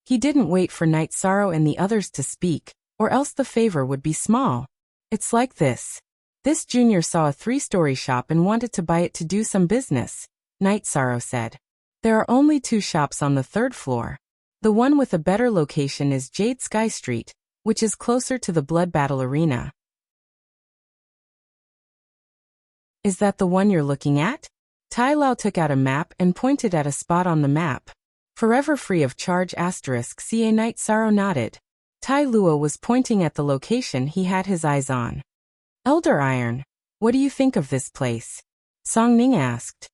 He didn't wait for Night Sorrow and the others to speak, or else the favor would be small. It's like this. This junior saw a 3-story shop and wanted to buy it to do some business, Night Sorrow said. There are only 2 shops on the 3rd floor. The one with a better location is Jade Sky Street, which is closer to the Blood Battle Arena. Is that the one you're looking at? Tai Lao took out a map and pointed at a spot on the map. Forever free of charge *CA. Night Sorrow nodded. Tai Luo was pointing at the location he had his eyes on. Elder Iron, what do you think of this place? Song Ning asked.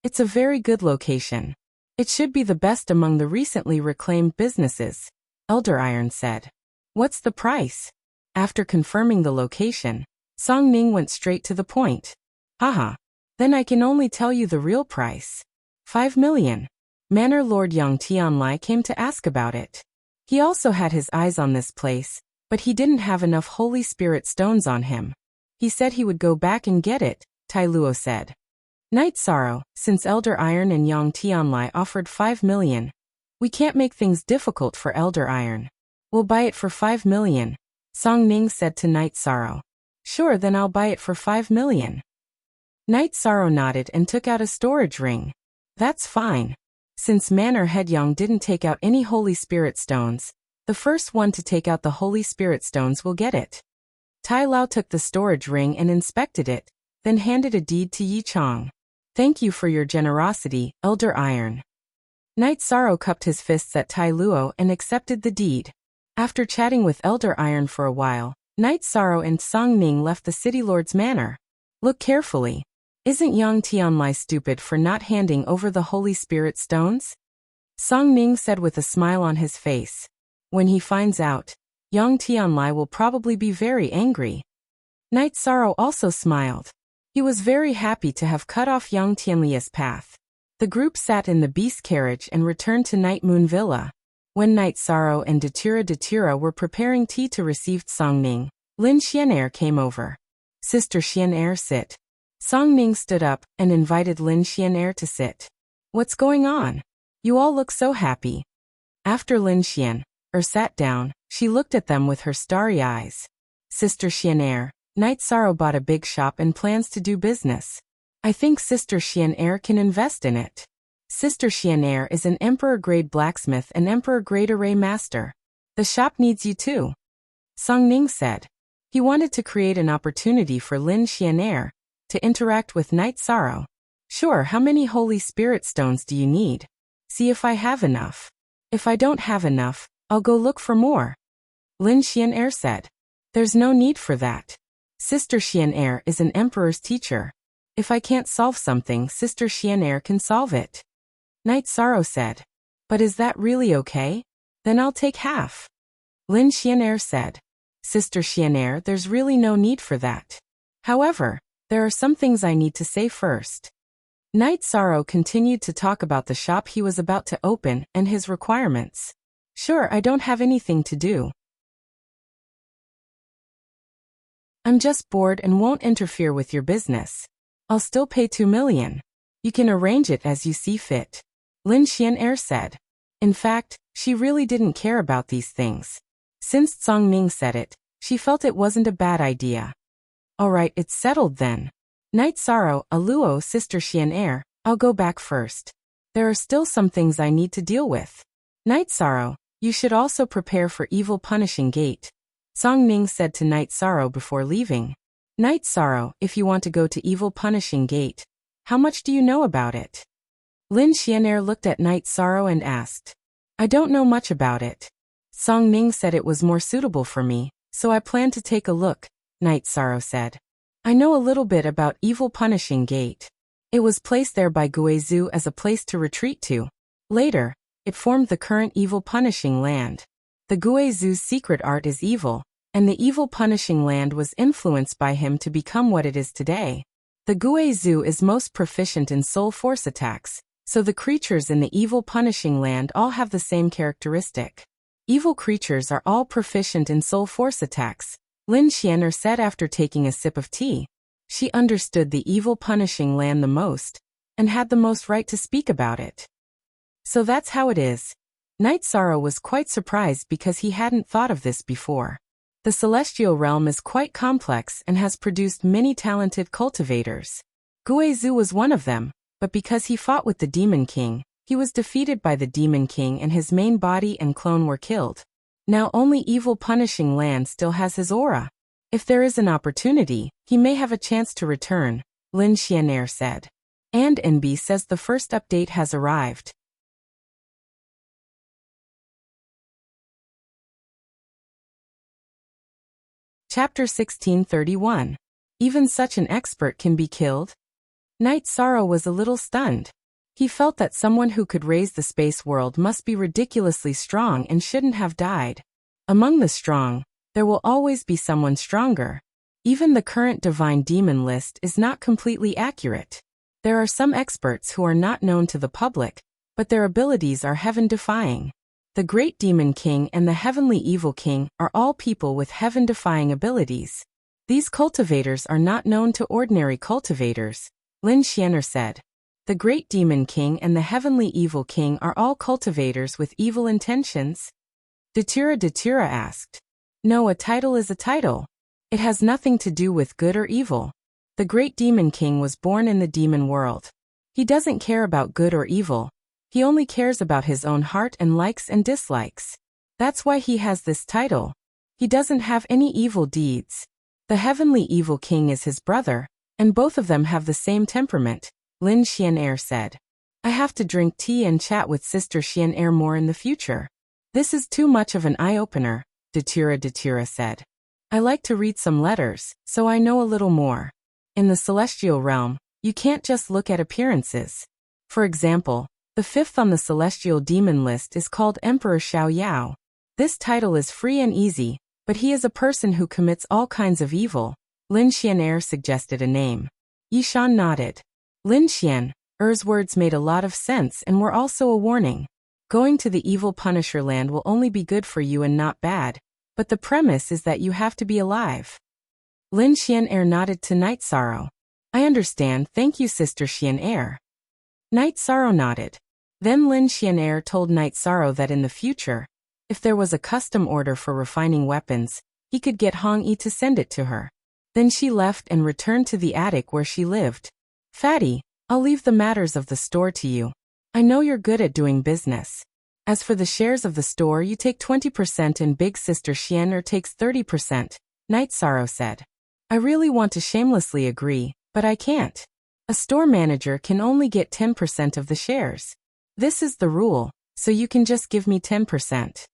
It's a very good location. It should be the best among the recently reclaimed businesses, Elder Iron said. What's the price? After confirming the location, Song Ning went straight to the point. Haha. Then I can only tell you the real price. 5 million. Manor Lord Yang Tianlai came to ask about it. He also had his eyes on this place, but he didn't have enough Holy Spirit stones on him. He said he would go back and get it, Tai Luo said. Night Sorrow, since Elder Iron and Yang Tianlai offered 5 million, we can't make things difficult for Elder Iron. We'll buy it for 5 million, Song Ning said to Night Sorrow. Sure, then I'll buy it for 5 million. Night Sorrow nodded and took out a storage ring. That's fine. Since Manor Head Yang didn't take out any Holy Spirit stones, the first one to take out the Holy Spirit stones will get it. Tai Lao took the storage ring and inspected it, then handed a deed to Yi Chong. Thank you for your generosity, Elder Iron. Night Sorrow cupped his fists at Tai Luo and accepted the deed. After chatting with Elder Iron for a while, Night Sorrow and Song Ning left the City Lord's manor. Look carefully. Isn't Yang Tianlai stupid for not handing over the Holy Spirit stones? Song Ning said with a smile on his face. When he finds out, Yang Tianlai will probably be very angry. Night Sorrow also smiled. He was very happy to have cut off Yang Tianlai's path. The group sat in the beast carriage and returned to Night Moon Villa. When Night Sorrow and Datura were preparing tea to receive Song Ning, Lin Xianair came over. Sister Xianair, sit. Song Ning stood up and invited Lin Xianair to sit. What's going on? You all look so happy. After Lin Xianair sat down, she looked at them with her starry eyes. Sister Xianair, Night Sorrow bought a big shop and plans to do business. I think Sister Xianair can invest in it. Sister Xianair is an Emperor-grade blacksmith and Emperor-grade array master. The shop needs you too. Song Ning said. He wanted to create an opportunity for Lin Xianair to interact with Night Sorrow. Sure, how many Holy Spirit stones do you need? See if I have enough. If I don't have enough, I'll go look for more. Lin Xianair said. There's no need for that. Sister Xianair is an emperor's teacher. If I can't solve something, Sister Xianair can solve it. Night Sorrow said. But is that really okay? Then I'll take half. Lin Xianair said. Sister Xianair, there's really no need for that. However, there are some things I need to say first. Night Sorrow continued to talk about the shop he was about to open and his requirements. Sure, I don't have anything to do. I'm just bored and won't interfere with your business. I'll still pay 2 million. You can arrange it as you see fit. Lin Xianair said. In fact, she really didn't care about these things. Since Song Ning said it, she felt it wasn't a bad idea. Alright, it's settled then. Night Sorrow, Aluo, Sister Xianair, I'll go back first. There are still some things I need to deal with. Night Sorrow, you should also prepare for Evil Punishing Gate. Song Ning said to Night Sorrow before leaving. Night Sorrow, if you want to go to Evil Punishing Gate, how much do you know about it? Lin Xianair looked at Night Sorrow and asked. I don't know much about it. Song Ning said it was more suitable for me, so I plan to take a look, Night Sorrow said. I know a little bit about Evil Punishing Gate. It was placed there by Guizhou as a place to retreat to. Later, it formed the current Evil Punishing Land. The Guizhou's secret art is evil, and the Evil Punishing Land was influenced by him to become what it is today. The Guizhou is most proficient in soul force attacks, so the creatures in the Evil Punishing Land all have the same characteristic. Evil creatures are all proficient in soul force attacks, Lin Xianair said after taking a sip of tea. She understood the evil punishing land the most, and had the most right to speak about it. So that's how it is. Night Sorrow was quite surprised because he hadn't thought of this before. The celestial realm is quite complex and has produced many talented cultivators. Guizhu was one of them, but because he fought with the Demon King, he was defeated by the Demon King and his main body and clone were killed. Now only evil punishing land still has his aura. If there is an opportunity, he may have a chance to return, Lin Xianair said. And NB says the first update has arrived. Chapter 1631. Even such an expert can be killed? Night Sorrow was a little stunned. He felt that someone who could raise the space world must be ridiculously strong and shouldn't have died. Among the strong, there will always be someone stronger. Even the current divine demon list is not completely accurate. There are some experts who are not known to the public, but their abilities are heaven-defying. The Great Demon King and the Heavenly Evil King are all people with heaven-defying abilities. These cultivators are not known to ordinary cultivators, Lin Xianair said. The Great Demon King and the Heavenly Evil King are all cultivators with evil intentions? Datura asked. No, a title is a title. It has nothing to do with good or evil. The Great Demon King was born in the demon world. He doesn't care about good or evil. He only cares about his own heart and likes and dislikes. That's why he has this title. He doesn't have any evil deeds. The Heavenly Evil King is his brother, and both of them have the same temperament, Lin Xianair said. I have to drink tea and chat with Sister Xianair more in the future. This is too much of an eye-opener, Datura said. I like to read some letters, so I know a little more. In the celestial realm, you can't just look at appearances. For example, the fifth on the celestial demon list is called Emperor Xiao Yao. This title is free and easy, but he is a person who commits all kinds of evil. Lin Xianair suggested a name. Yishan nodded. Lin Xian'er's words made a lot of sense and were also a warning. Going to the evil Punisher land will only be good for you and not bad, but the premise is that you have to be alive. Lin Xianair nodded to Night Sorrow. I understand, thank you Sister Xianair. Night Sorrow nodded. Then Lin Xianair told Night Sorrow that in the future, if there was a custom order for refining weapons, he could get Hong Yi to send it to her. Then she left and returned to the attic where she lived. Fatty, I'll leave the matters of the store to you. I know you're good at doing business. As for the shares of the store, you take 20% and Big Sister Xianair takes 30%, Night Sorrow said. I really want to shamelessly agree, but I can't. A store manager can only get 10% of the shares. This is the rule, so you can just give me 10%.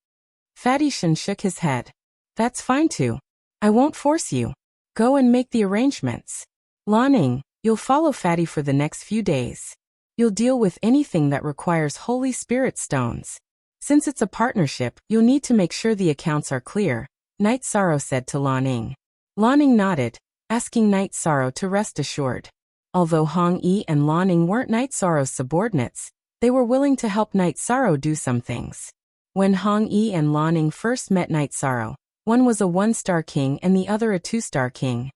Fatty Shen shook his head. That's fine too. I won't force you. Go and make the arrangements. Lanning, you'll follow Fatty for the next few days. You'll deal with anything that requires Holy Spirit stones. Since it's a partnership, you'll need to make sure the accounts are clear, Night Sorrow said to Lanning. Lanning nodded, asking Night Sorrow to rest assured. Although Hong Yi and Lanning weren't Night Sorrow's subordinates, they were willing to help Night Sorrow do some things. When Hong Yi and Lanning first met Night Sorrow, one was a 1-star king and the other a 2-star king.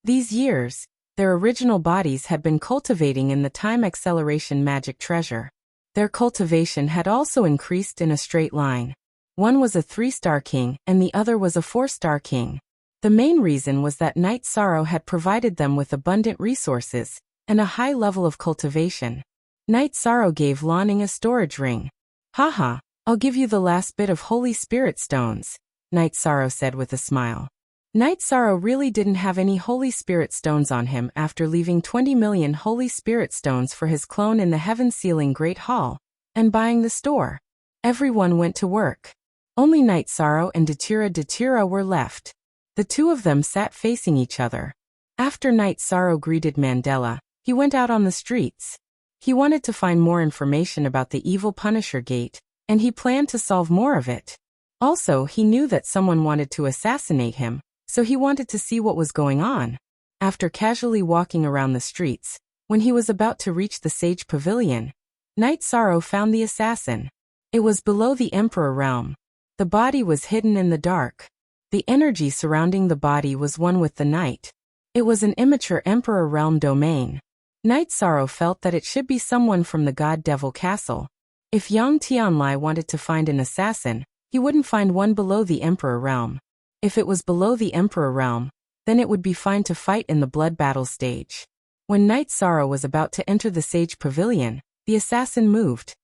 These years, their original bodies had been cultivating in the time acceleration magic treasure. Their cultivation had also increased in a straight line. One was a 3-star king and the other was a 4-star king. The main reason was that Night Sorrow had provided them with abundant resources and a high level of cultivation. Night Sorrow gave Lanning a storage ring. Haha, I'll give you the last bit of Holy Spirit stones, Night Sorrow said with a smile. Night Sorrow really didn't have any Holy Spirit stones on him after leaving 20 million Holy Spirit stones for his clone in the heaven-sealing Great Hall, and buying the store. Everyone went to work. Only Night Sorrow and Datura were left. The two of them sat facing each other. After Night Sorrow greeted Mandela, he went out on the streets. He wanted to find more information about the evil Punisher Gate, and he planned to solve more of it. Also, he knew that someone wanted to assassinate him, so he wanted to see what was going on. After casually walking around the streets, when he was about to reach the Sage Pavilion, Night Sorrow found the assassin. It was below the Emperor realm. The body was hidden in the dark. The energy surrounding the body was one with the night. It was an immature Emperor realm domain. Night Sorrow felt that it should be someone from the God Devil Castle. If Yang Tianlai wanted to find an assassin, he wouldn't find one below the Emperor realm. If it was below the Emperor realm, then it would be fine to fight in the blood battle stage. When Night Sorrow was about to enter the Sage Pavilion, the assassin moved.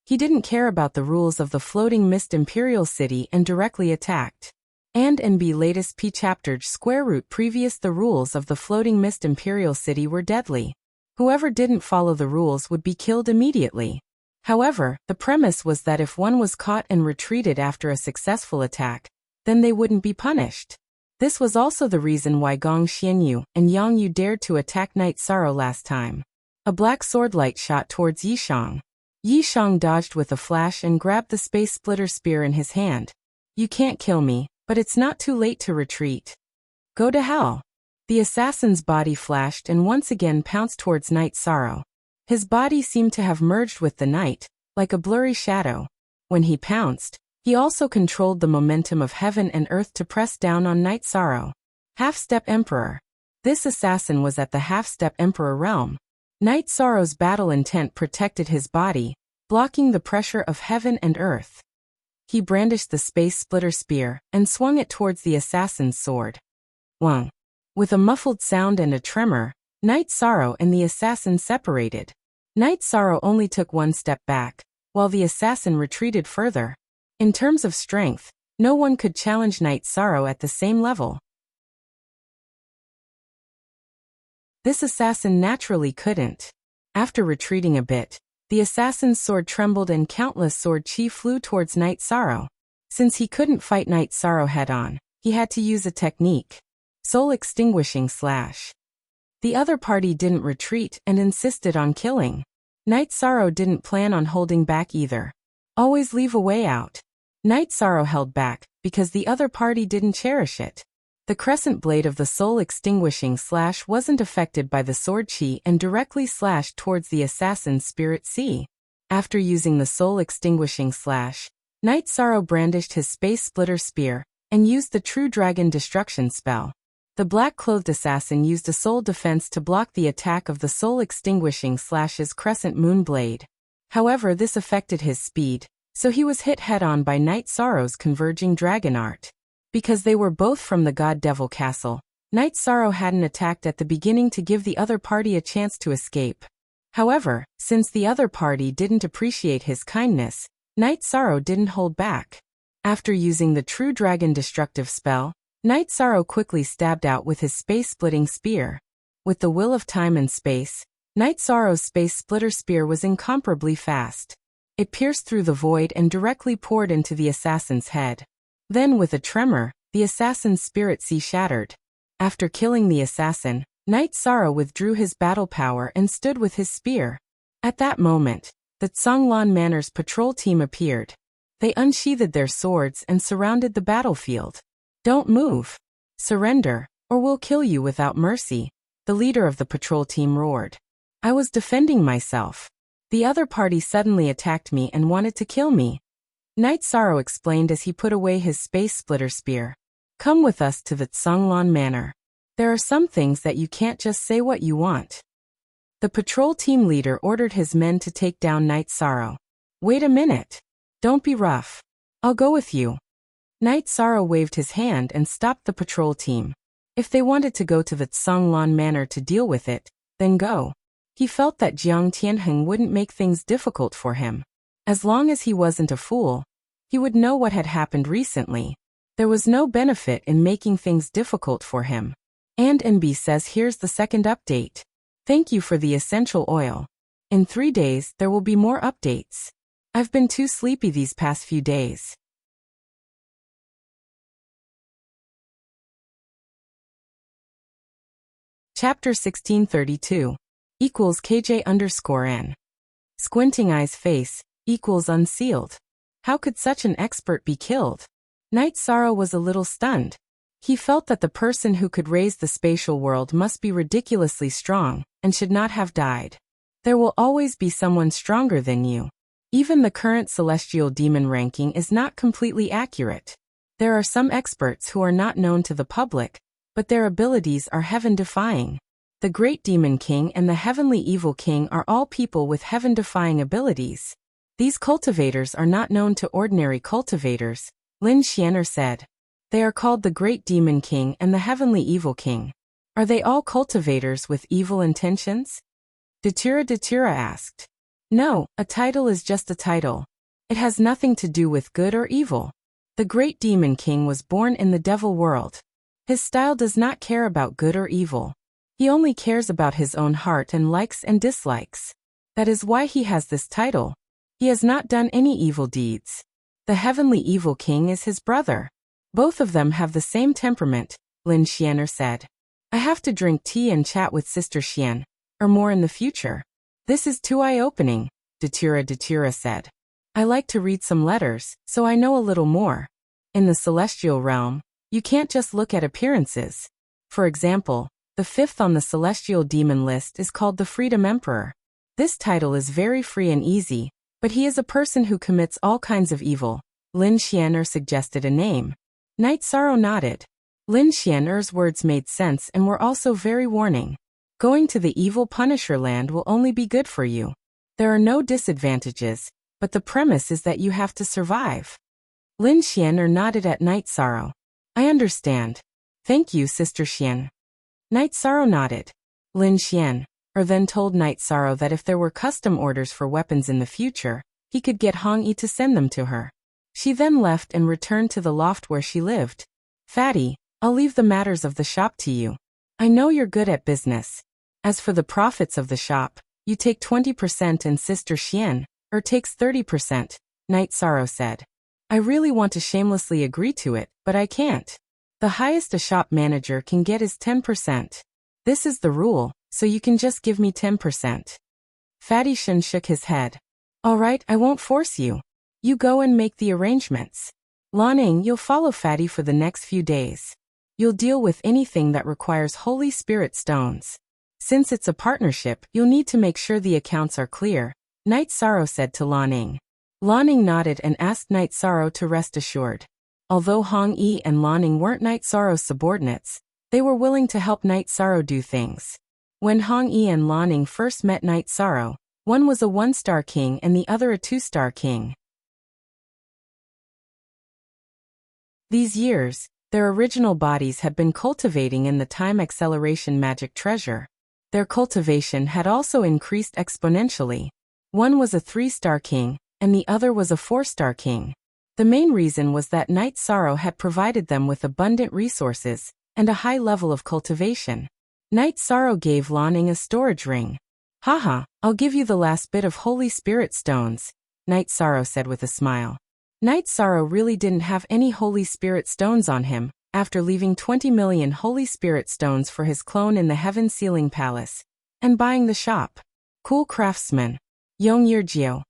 He didn't care about the rules of the Floating Mist Imperial City and directly attacked. And NB latest P chapter square root previous the rules of the Floating Mist Imperial City were deadly. Whoever didn't follow the rules would be killed immediately. However, the premise was that if one was caught and retreated after a successful attack, then they wouldn't be punished. This was also the reason why Gong Xianyu and Yang Yu dared to attack Night Sorrow last time. A black sword light shot towards Yishang. Yishang dodged with a flash and grabbed the space splitter spear in his hand. You can't kill me, but it's not too late to retreat. Go to hell. The assassin's body flashed and once again pounced towards Night Sorrow. His body seemed to have merged with the night, like a blurry shadow. When he pounced, he also controlled the momentum of heaven and earth to press down on Night Sorrow. Half-Step Emperor. This assassin was at the Half-Step Emperor realm. Night Sorrow's battle intent protected his body, blocking the pressure of heaven and earth. He brandished the space splitter spear and swung it towards the assassin's sword. Wang. With a muffled sound and a tremor, Night Sorrow and the assassin separated. Night Sorrow only took one step back, while the assassin retreated further. In terms of strength, no one could challenge Night Sorrow at the same level. This assassin naturally couldn't. After retreating a bit, the assassin's sword trembled and countless sword chi flew towards Night Sorrow. Since he couldn't fight Night Sorrow head-on, he had to use a technique. Soul Extinguishing Slash. The other party didn't retreat and insisted on killing. Night Sorrow didn't plan on holding back either. Always leave a way out. Night Sorrow held back because the other party didn't cherish it. The crescent blade of the Soul Extinguishing Slash wasn't affected by the sword chi and directly slashed towards the assassin's spirit sea. After using the Soul Extinguishing Slash, Night Sorrow brandished his space splitter spear and used the True Dragon Destruction spell. The black-clothed assassin used a soul defense to block the attack of the Soul Extinguishing Slash's crescent moon blade. However, this affected his speed, so he was hit head-on by Night Sorrow's converging dragon art. Because they were both from the God Devil Castle, Night Sorrow hadn't attacked at the beginning to give the other party a chance to escape. However, since the other party didn't appreciate his kindness, Night Sorrow didn't hold back. After using the True Dragon Destructive spell, Night Sorrow quickly stabbed out with his space-splitting spear. With the will of time and space, Night Sorrow's space splitter spear was incomparably fast. It pierced through the void and directly poured into the assassin's head. Then with a tremor, the assassin's spirit sea shattered. After killing the assassin, Night Sorrow withdrew his battle power and stood with his spear. At that moment, the Zhonglan Manor's patrol team appeared. They unsheathed their swords and surrounded the battlefield. Don't move. Surrender, or we'll kill you without mercy, the leader of the patrol team roared. I was defending myself. The other party suddenly attacked me and wanted to kill me. Night Sorrow explained as he put away his space splitter spear. Come with us to the Zhonglan Manor. There are some things that you can't just say what you want. The patrol team leader ordered his men to take down Night Sorrow. Wait a minute. Don't be rough. I'll go with you. Night Sorrow waved his hand and stopped the patrol team. If they wanted to go to the Zhonglan Manor to deal with it, then go. He felt that Jiang Tianheng wouldn't make things difficult for him. As long as he wasn't a fool, he would know what had happened recently. There was no benefit in making things difficult for him. And NB says here's the second update. Thank you for the essential oil. In 3 days there will be more updates. I've been too sleepy these past few days. Chapter 1632. Equals KJ_N. Squinting Eyes face, equals unsealed. How could such an expert be killed? Night Sorrow was a little stunned. He felt that the person who could raise the spatial world must be ridiculously strong, and should not have died. There will always be someone stronger than you. Even the current celestial demon ranking is not completely accurate. There are some experts who are not known to the public, but their abilities are heaven-defying. The Great Demon King and the Heavenly Evil King are all people with heaven-defying abilities. These cultivators are not known to ordinary cultivators, Lin Xianer said. They are called the Great Demon King and the Heavenly Evil King. Are they all cultivators with evil intentions? Datura asked. No, a title is just a title. It has nothing to do with good or evil. The Great Demon King was born in the devil world. His style does not care about good or evil. He only cares about his own heart and likes and dislikes. That is why he has this title. He has not done any evil deeds. The Heavenly Evil King is his brother. Both of them have the same temperament, Lin Xianer said. I have to drink tea and chat with Sister Xian, or more in the future. This is too eye-opening, Datura said. I like to read some letters, so I know a little more. In the celestial realm, you can't just look at appearances. For example, the fifth on the celestial demon list is called the Freedom Emperor. This title is very free and easy, but he is a person who commits all kinds of evil. Lin Xianer suggested a name. Night Sorrow nodded. Lin Xianer's words made sense and were also very warning. Going to the evil Punisher land will only be good for you. There are no disadvantages, but the premise is that you have to survive. Lin Xianer nodded at Night Sorrow. I understand. Thank you, Sister Xian. Night Sorrow nodded. Lin Xian then told Night Sorrow that if there were custom orders for weapons in the future, he could get Hong Yi to send them to her. She then left and returned to the loft where she lived. Fatty, I'll leave the matters of the shop to you. I know you're good at business. As for the profits of the shop, you take 20% and Sister Xian, takes 30%, Night Sorrow said. I really want to shamelessly agree to it, but I can't. The highest a shop manager can get is 10%. This is the rule, so you can just give me 10%. Fatty Shen shook his head. All right, I won't force you. You go and make the arrangements. Lanning, you'll follow Fatty for the next few days. You'll deal with anything that requires Holy Spirit stones. Since it's a partnership, you'll need to make sure the accounts are clear, Night Sorrow said to Lanning. Lanning nodded and asked Night Sorrow to rest assured. Although Hong Yi and Lanning weren't Night Sorrow's subordinates, they were willing to help Night Sorrow do things. When Hong Yi and Lanning first met Night Sorrow, one was a 1-star king and the other a 2-star king. These years, their original bodies had been cultivating in the time acceleration magic treasure. Their cultivation had also increased exponentially. One was a 3-star king, and the other was a 4-star king. The main reason was that Night Sorrow had provided them with abundant resources and a high level of cultivation. Night Sorrow gave Lanning a storage ring. Haha, I'll give you the last bit of Holy Spirit stones, Night Sorrow said with a smile. Night Sorrow really didn't have any Holy Spirit stones on him, after leaving 20 million Holy Spirit stones for his clone in the Heaven Sealing Palace, and buying the shop. Cool craftsman. Yong Yirjiu.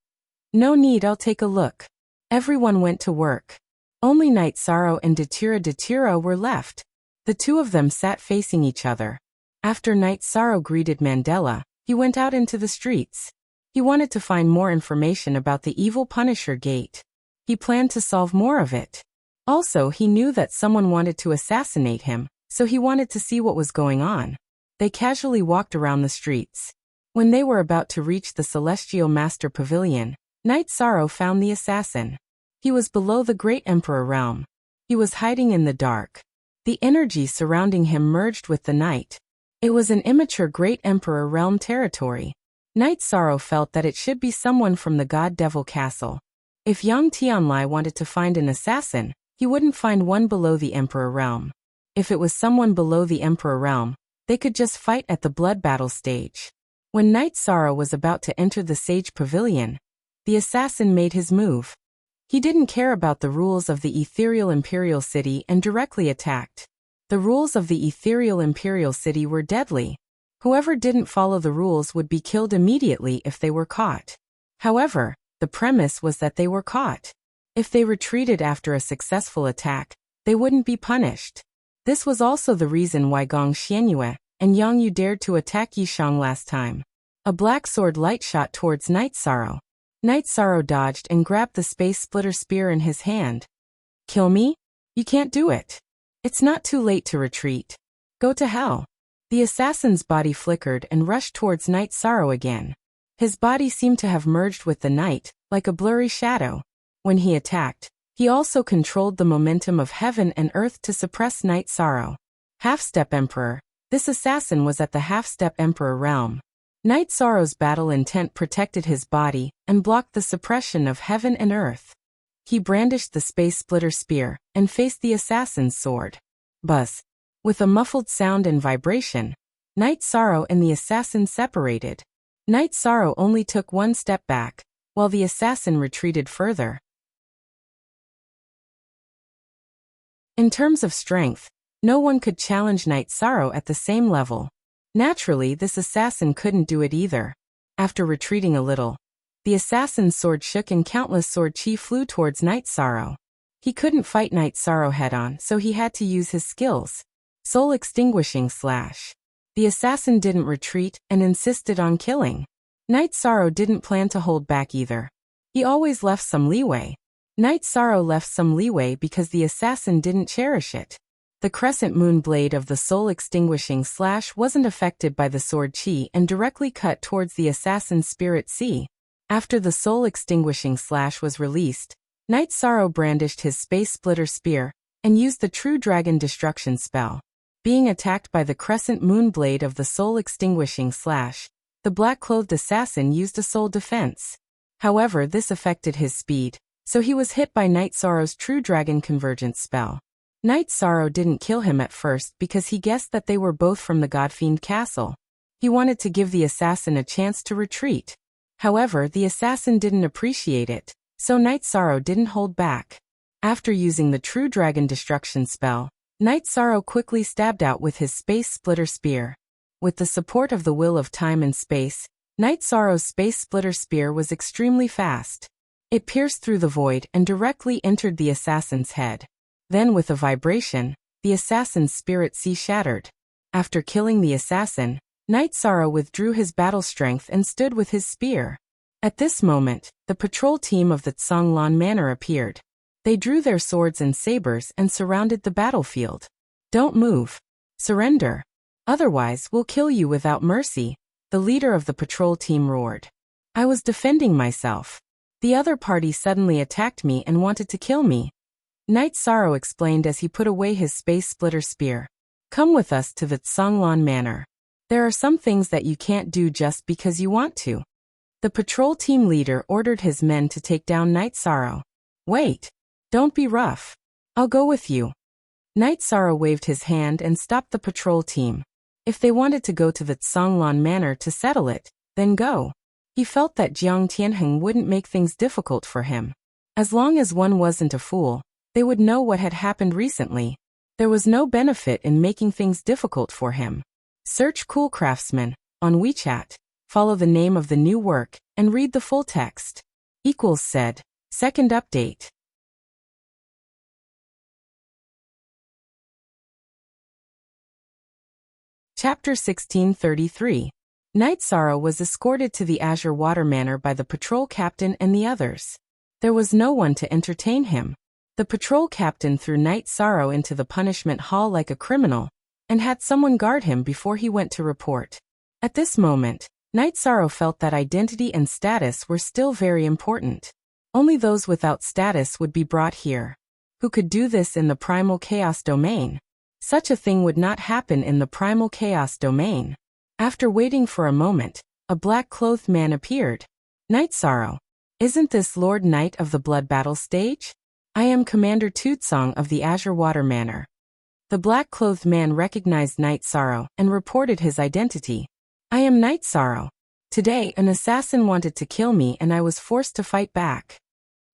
No need, I'll take a look. Everyone went to work. Only Night Sorrow and Datura were left. The two of them sat facing each other. After Night Sorrow greeted Mandela, he went out into the streets. He wanted to find more information about the evil Punisher Gate. He planned to solve more of it. Also, he knew that someone wanted to assassinate him, so he wanted to see what was going on. They casually walked around the streets. When they were about to reach the Celestial Master Pavilion, Night Sorrow found the assassin. He was below the Great Emperor realm. He was hiding in the dark. The energy surrounding him merged with the night. It was an immature Great Emperor realm territory. Night Sorrow felt that it should be someone from the God Devil Castle. If Yang Tianlai wanted to find an assassin, he wouldn't find one below the Emperor realm. If it was someone below the Emperor realm, they could just fight at the blood battle stage. When Night Sorrow was about to enter the Sage Pavilion, the assassin made his move. He didn't care about the rules of the Ethereal Imperial City and directly attacked. The rules of the Ethereal Imperial City were deadly. Whoever didn't follow the rules would be killed immediately if they were caught. However, the premise was that they were caught. If they retreated after a successful attack, they wouldn't be punished. This was also the reason why Gong Xianyue and Yang Yu dared to attack Yishang last time. A black sword light shot towards Night Sorrow. Night Sorrow dodged and grabbed the Space Splitter spear in his hand. Kill me? You can't do it. It's not too late to retreat. Go to hell. The assassin's body flickered and rushed towards Night Sorrow again. His body seemed to have merged with the night, like a blurry shadow. When he attacked, he also controlled the momentum of heaven and earth to suppress Night Sorrow. Half-Step Emperor. This assassin was at the Half-Step Emperor realm. Night Sorrow's battle intent protected his body and blocked the suppression of heaven and earth. He brandished the Space Splitter Spear and faced the assassin's sword. Buzz. With a muffled sound and vibration, Night Sorrow and the assassin separated. Night Sorrow only took one step back, while the assassin retreated further. In terms of strength, no one could challenge Night Sorrow at the same level. Naturally, this assassin couldn't do it either. After retreating a little, the assassin's sword shook and countless sword chi flew towards Night Sorrow. He couldn't fight Night Sorrow head-on, so he had to use his skills. Soul Extinguishing Slash. The assassin didn't retreat and insisted on killing. Night Sorrow didn't plan to hold back either. He always left some leeway. Night Sorrow left some leeway because the assassin didn't cherish it. The crescent moon blade of the Soul Extinguishing Slash wasn't affected by the sword chi and directly cut towards the assassin's spirit sea. After the Soul Extinguishing Slash was released, Night Sorrow brandished his Space Splitter Spear and used the True Dragon Destruction spell. Being attacked by the crescent moon blade of the Soul Extinguishing Slash, the black-clothed assassin used a soul defense. However, this affected his speed, so he was hit by Night Sorrow's True Dragon Convergence spell. Night Sorrow didn't kill him at first because he guessed that they were both from the Godfiend castle. He wanted to give the assassin a chance to retreat. However, the assassin didn't appreciate it, so Night Sorrow didn't hold back. After using the True Dragon Destruction spell, Night Sorrow quickly stabbed out with his Space Splitter Spear. With the support of the will of time and space, Night Sorrow's Space Splitter Spear was extremely fast. It pierced through the void and directly entered the assassin's head. Then with a vibration, the assassin's spirit sea shattered. After killing the assassin, Night Sorrow withdrew his battle strength and stood with his spear. At this moment, the patrol team of the Tsanglan Manor appeared. They drew their swords and sabers and surrounded the battlefield. Don't move. Surrender. Otherwise, we'll kill you without mercy, the leader of the patrol team roared. I was defending myself. The other party suddenly attacked me and wanted to kill me. Night Sorrow explained as he put away his Space Splitter Spear. Come with us to the Tsanglan Manor. There are some things that you can't do just because you want to. The patrol team leader ordered his men to take down Night Sorrow. Wait. Don't be rough. I'll go with you. Night Sorrow waved his hand and stopped the patrol team. If they wanted to go to the Tsanglan Manor to settle it, then go. He felt that Jiang Tianheng wouldn't make things difficult for him. As long as one wasn't a fool, they would know what had happened recently. There was no benefit in making things difficult for him. Search Cool Craftsman on WeChat, follow the name of the new work, and read the full text. Said. Second update. Chapter 1633. Night Sorrow was escorted to the Azure Water Manor by the patrol captain and the others. There was no one to entertain him. The patrol captain threw Night Sorrow into the punishment hall like a criminal, and had someone guard him before he went to report. At this moment, Night Sorrow felt that identity and status were still very important. Only those without status would be brought here. Who could do this in the Primal Chaos domain? Such a thing would not happen in the Primal Chaos domain. After waiting for a moment, a black-clothed man appeared. Night Sorrow. Isn't this Lord Knight of the Blood Battle stage? I am Commander Tootsong of the Azure Water Manor. The black-clothed man recognized Night Sorrow and reported his identity. I am Night Sorrow. Today, an assassin wanted to kill me and I was forced to fight back.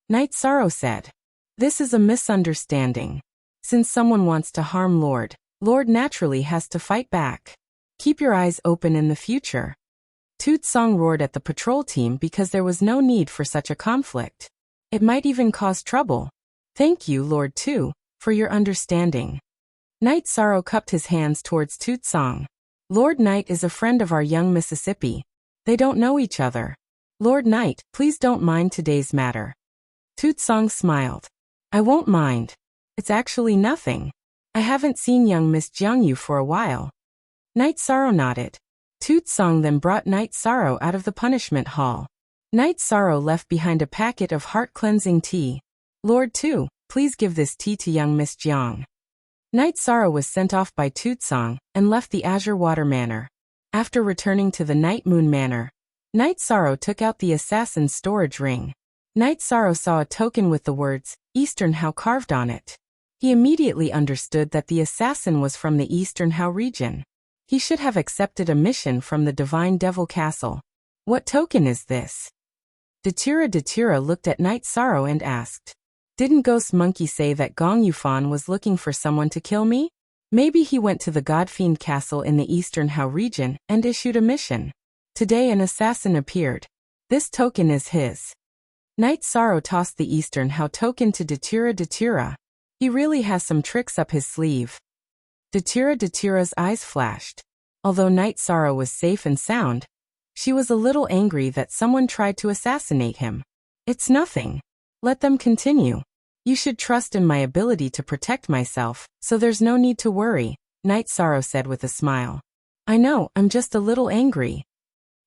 Night Sorrow said. This is a misunderstanding. Since someone wants to harm Lord naturally has to fight back. Keep your eyes open in the future. Tootsong roared at the patrol team because there was no need for such a conflict. It might even cause trouble. Thank you, Lord 2, for your understanding. Night Sorrow cupped his hands towards Tootsong. Lord Knight is a friend of our young Mississippi. They don't know each other. Lord Knight, please don't mind today's matter. Tootsong smiled. I won't mind. It's actually nothing. I haven't seen young Miss Jiangyu for a while. Night Sorrow nodded. Toot Song then brought Night Sorrow out of the punishment hall. Night Sorrow left behind a packet of heart-cleansing tea. Lord Tu, please give this tea to young Miss Jiang. Night Sorrow was sent off by Toot Song and left the Azure Water Manor. After returning to the Night Moon Manor, Night Sorrow took out the assassin's storage ring. Night Sorrow saw a token with the words, Eastern Hao carved on it. He immediately understood that the assassin was from the Eastern Hao region. He should have accepted a mission from the Divine Devil Castle. What token is this? Datura looked at Night Sorrow and asked, Didn't Ghost Monkey say that Gong Yufan was looking for someone to kill me? Maybe he went to the Godfiend Castle in the Eastern Hao region and issued a mission. Today an assassin appeared. This token is his. Night Sorrow tossed the Eastern Hao token to Datura. He really has some tricks up his sleeve. Datura's eyes flashed. Although Night Sorrow was safe and sound, she was a little angry that someone tried to assassinate him. It's nothing. Let them continue. You should trust in my ability to protect myself, so there's no need to worry, Night Sorrow said with a smile. I know, I'm just a little angry.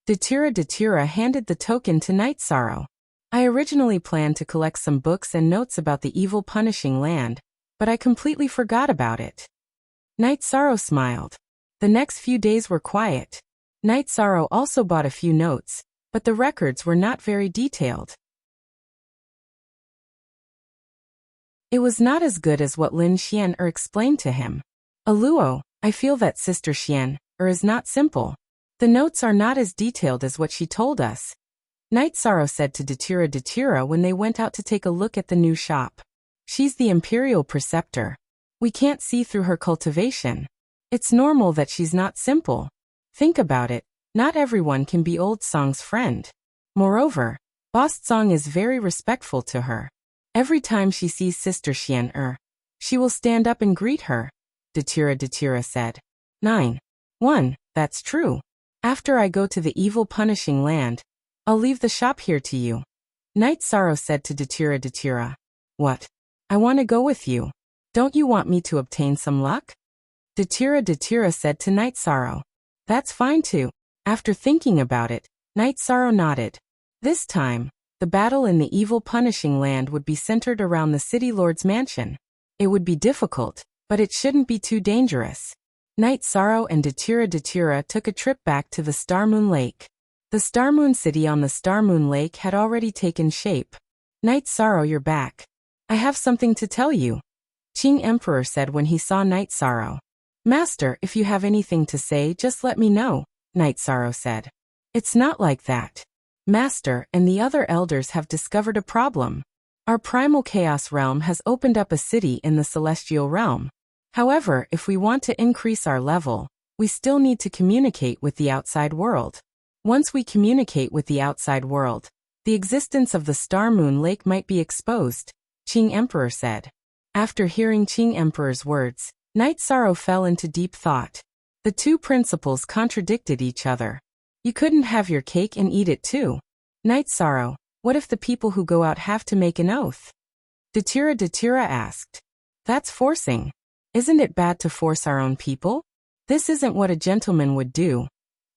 Datura handed the token to Night Sorrow. I originally planned to collect some books and notes about the evil punishing land, but I completely forgot about it. Night Sorrow smiled. The next few days were quiet. Night Sorrow also bought a few notes, but the records were not very detailed. It was not as good as what Lin Xian explained to him. Aluo, I feel that Sister Xian is not simple. The notes are not as detailed as what she told us. Night Sorrow said to Datura when they went out to take a look at the new shop. She's the Imperial Preceptor. We can't see through her cultivation. It's normal that she's not simple. Think about it, not everyone can be Old Song's friend. Moreover, Boss Song is very respectful to her. Every time she sees Sister Xian she will stand up and greet her, Datura said. 9. That's true. After I go to the evil punishing land, I'll leave the shop here to you. Night Sorrow said to Datura. What? I want to go with you. Don't you want me to obtain some luck? Datura said to Night Sorrow. That's fine too. After thinking about it, Night Sorrow nodded. This time, the battle in the evil punishing land would be centered around the City Lord's mansion. It would be difficult, but it shouldn't be too dangerous. Night Sorrow and Datura took a trip back to the Star Moon Lake. The Star Moon City on the Star Moon Lake had already taken shape. Night Sorrow, you're back. I have something to tell you, Qing Emperor said when he saw Night Sorrow. Master, if you have anything to say, just let me know, Night Sorrow said. It's not like that. Master and the other elders have discovered a problem. Our primal chaos realm has opened up a city in the celestial realm. However, if we want to increase our level, we still need to communicate with the outside world. Once we communicate with the outside world, the existence of the Star Moon Lake might be exposed, Qing Emperor said. After hearing Qing Emperor's words, Night Sorrow fell into deep thought. The two principles contradicted each other. You couldn't have your cake and eat it too. Night Sorrow, what if the people who go out have to make an oath? Datura asked. That's forcing. Isn't it bad to force our own people? This isn't what a gentleman would do,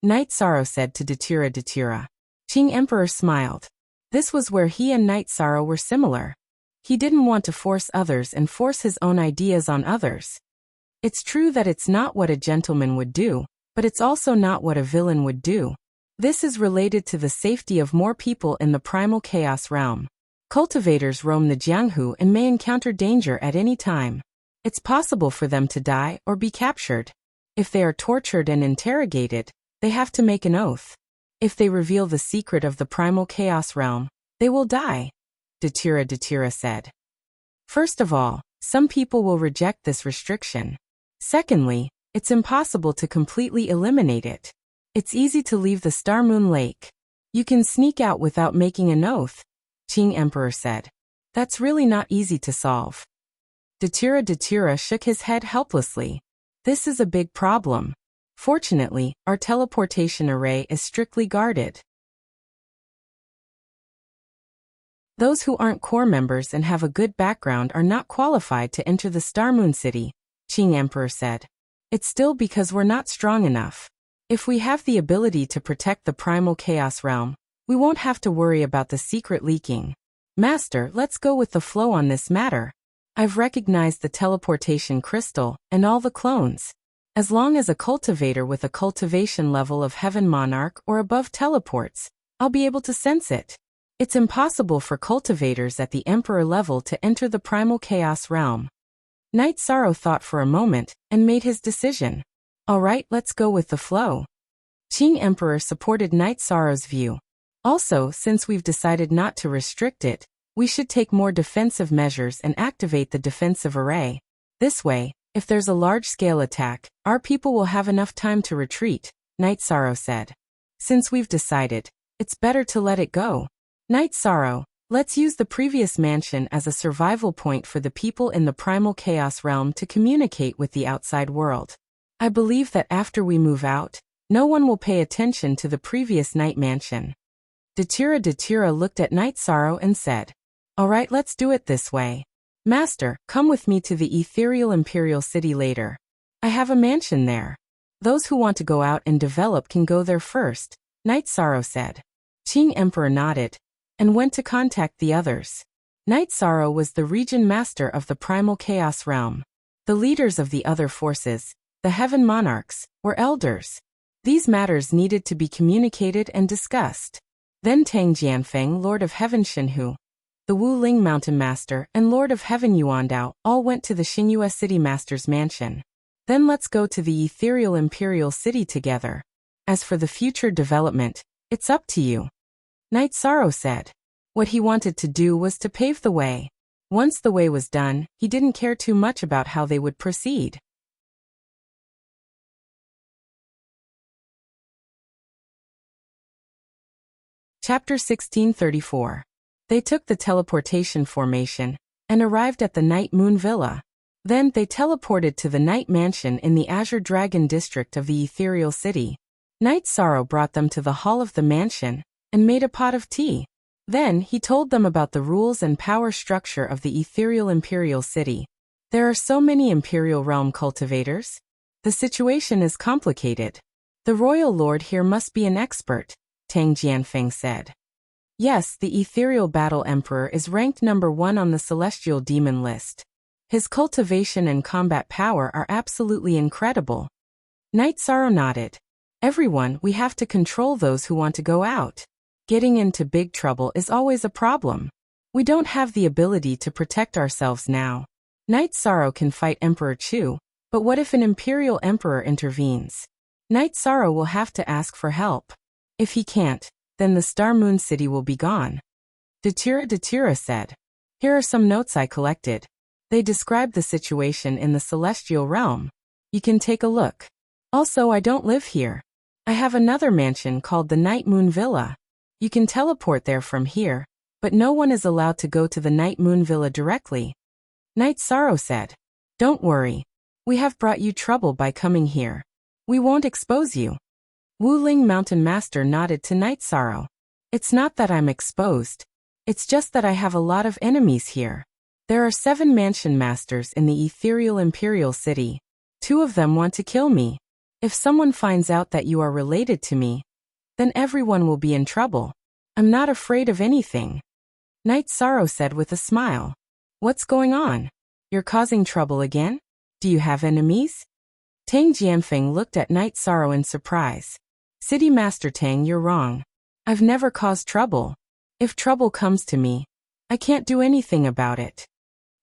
Night Sorrow said to Datura. Qing Emperor smiled. This was where he and Night Sorrow were similar. He didn't want to force others and force his own ideas on others. It's true that it's not what a gentleman would do, but it's also not what a villain would do. This is related to the safety of more people in the primal chaos realm. Cultivators roam the Jianghu and may encounter danger at any time. It's possible for them to die or be captured. If they are tortured and interrogated, they have to make an oath. If they reveal the secret of the primal chaos realm, they will die, Datura said. First of all, some people will reject this restriction. Secondly, it's impossible to completely eliminate it. It's easy to leave the Star Moon Lake. You can sneak out without making an oath, Qing Emperor said. That's really not easy to solve. Datura shook his head helplessly. This is a big problem. Fortunately, our teleportation array is strictly guarded. Those who aren't core members and have a good background are not qualified to enter the Star Moon City, Qing Emperor said. It's still because we're not strong enough. If we have the ability to protect the primal chaos realm, we won't have to worry about the secret leaking. Master, let's go with the flow on this matter. I've recognized the teleportation crystal and all the clones. As long as a cultivator with a cultivation level of Heaven Monarch or above teleports, I'll be able to sense it. It's impossible for cultivators at the Emperor level to enter the primal chaos realm. Knight Sorrow thought for a moment and made his decision. All right, let's go with the flow. Qing Emperor supported Knight Sorrow's view. Also, since we've decided not to restrict it, we should take more defensive measures and activate the defensive array. This way, if there's a large-scale attack, our people will have enough time to retreat, Knight Sorrow said. Since we've decided, it's better to let it go. Knight Sorrow, let's use the previous mansion as a survival point for the people in the primal chaos realm to communicate with the outside world. I believe that after we move out, no one will pay attention to the previous night mansion. Datura looked at Knight Sorrow and said, all right, let's do it this way. Master, come with me to the ethereal imperial city later. I have a mansion there. Those who want to go out and develop can go there first, Knight Sorrow said. Qing Emperor nodded and went to contact the others. Knight Sorrow was the region master of the primal chaos realm. The leaders of the other forces, the Heaven Monarchs, were elders. These matters needed to be communicated and discussed. Then Tang Jianfeng, Lord of Heaven Shenhu, the Wu Ling Mountain Master, and Lord of Heaven Yuandao all went to the Xinyue City Master's mansion. Then let's go to the ethereal imperial city together. As for the future development, it's up to you. Knight Sorrow said. What he wanted to do was to pave the way. Once the way was done, he didn't care too much about how they would proceed. Chapter 1634. They took the teleportation formation and arrived at the Night Moon Villa. Then they teleported to the Night Mansion in the Azure Dragon district of the Ethereal City. Knight Sorrow brought them to the hall of the mansion and made a pot of tea. Then he told them about the rules and power structure of the Ethereal Imperial City. There are so many Imperial Realm cultivators. The situation is complicated. The Royal Lord here must be an expert, Tang Jianfeng said. Yes, the Ethereal Battle Emperor is ranked number 1 on the Celestial Demon list. His cultivation and combat power are absolutely incredible. Knight Sorrow nodded. Everyone, we have to control those who want to go out. Getting into big trouble is always a problem. We don't have the ability to protect ourselves now. Knight Sorrow can fight Emperor Chu, but what if an Imperial Emperor intervenes? Knight Sorrow will have to ask for help. If he can't, then the Star Moon City will be gone. Datura said. Here are some notes I collected. They describe the situation in the celestial realm. You can take a look. Also, I don't live here. I have another mansion called the Night Moon Villa. You can teleport there from here, but no one is allowed to go to the Night Moon Villa directly. Knight Sorrow said. Don't worry. We have brought you trouble by coming here. We won't expose you. Wu Ling Mountain Master nodded to Knight Sorrow. It's not that I'm exposed. It's just that I have a lot of enemies here. There are 7 mansion masters in the Ethereal Imperial City. 2 of them want to kill me. If someone finds out that you are related to me, then everyone will be in trouble. I'm not afraid of anything. Knight Sorrow said with a smile. What's going on? You're causing trouble again? Do you have enemies? Tang Jianfeng looked at Knight Sorrow in surprise. City Master Tang, you're wrong. I've never caused trouble. If trouble comes to me, I can't do anything about it.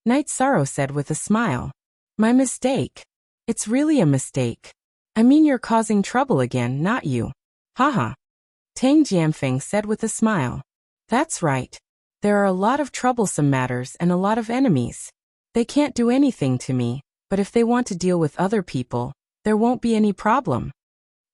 Knight Sorrow said with a smile. My mistake. It's really a mistake. I mean, you're causing trouble again, not you. Haha. Tang Jianfeng said with a smile. That's right. There are a lot of troublesome matters and a lot of enemies. They can't do anything to me, but if they want to deal with other people, there won't be any problem.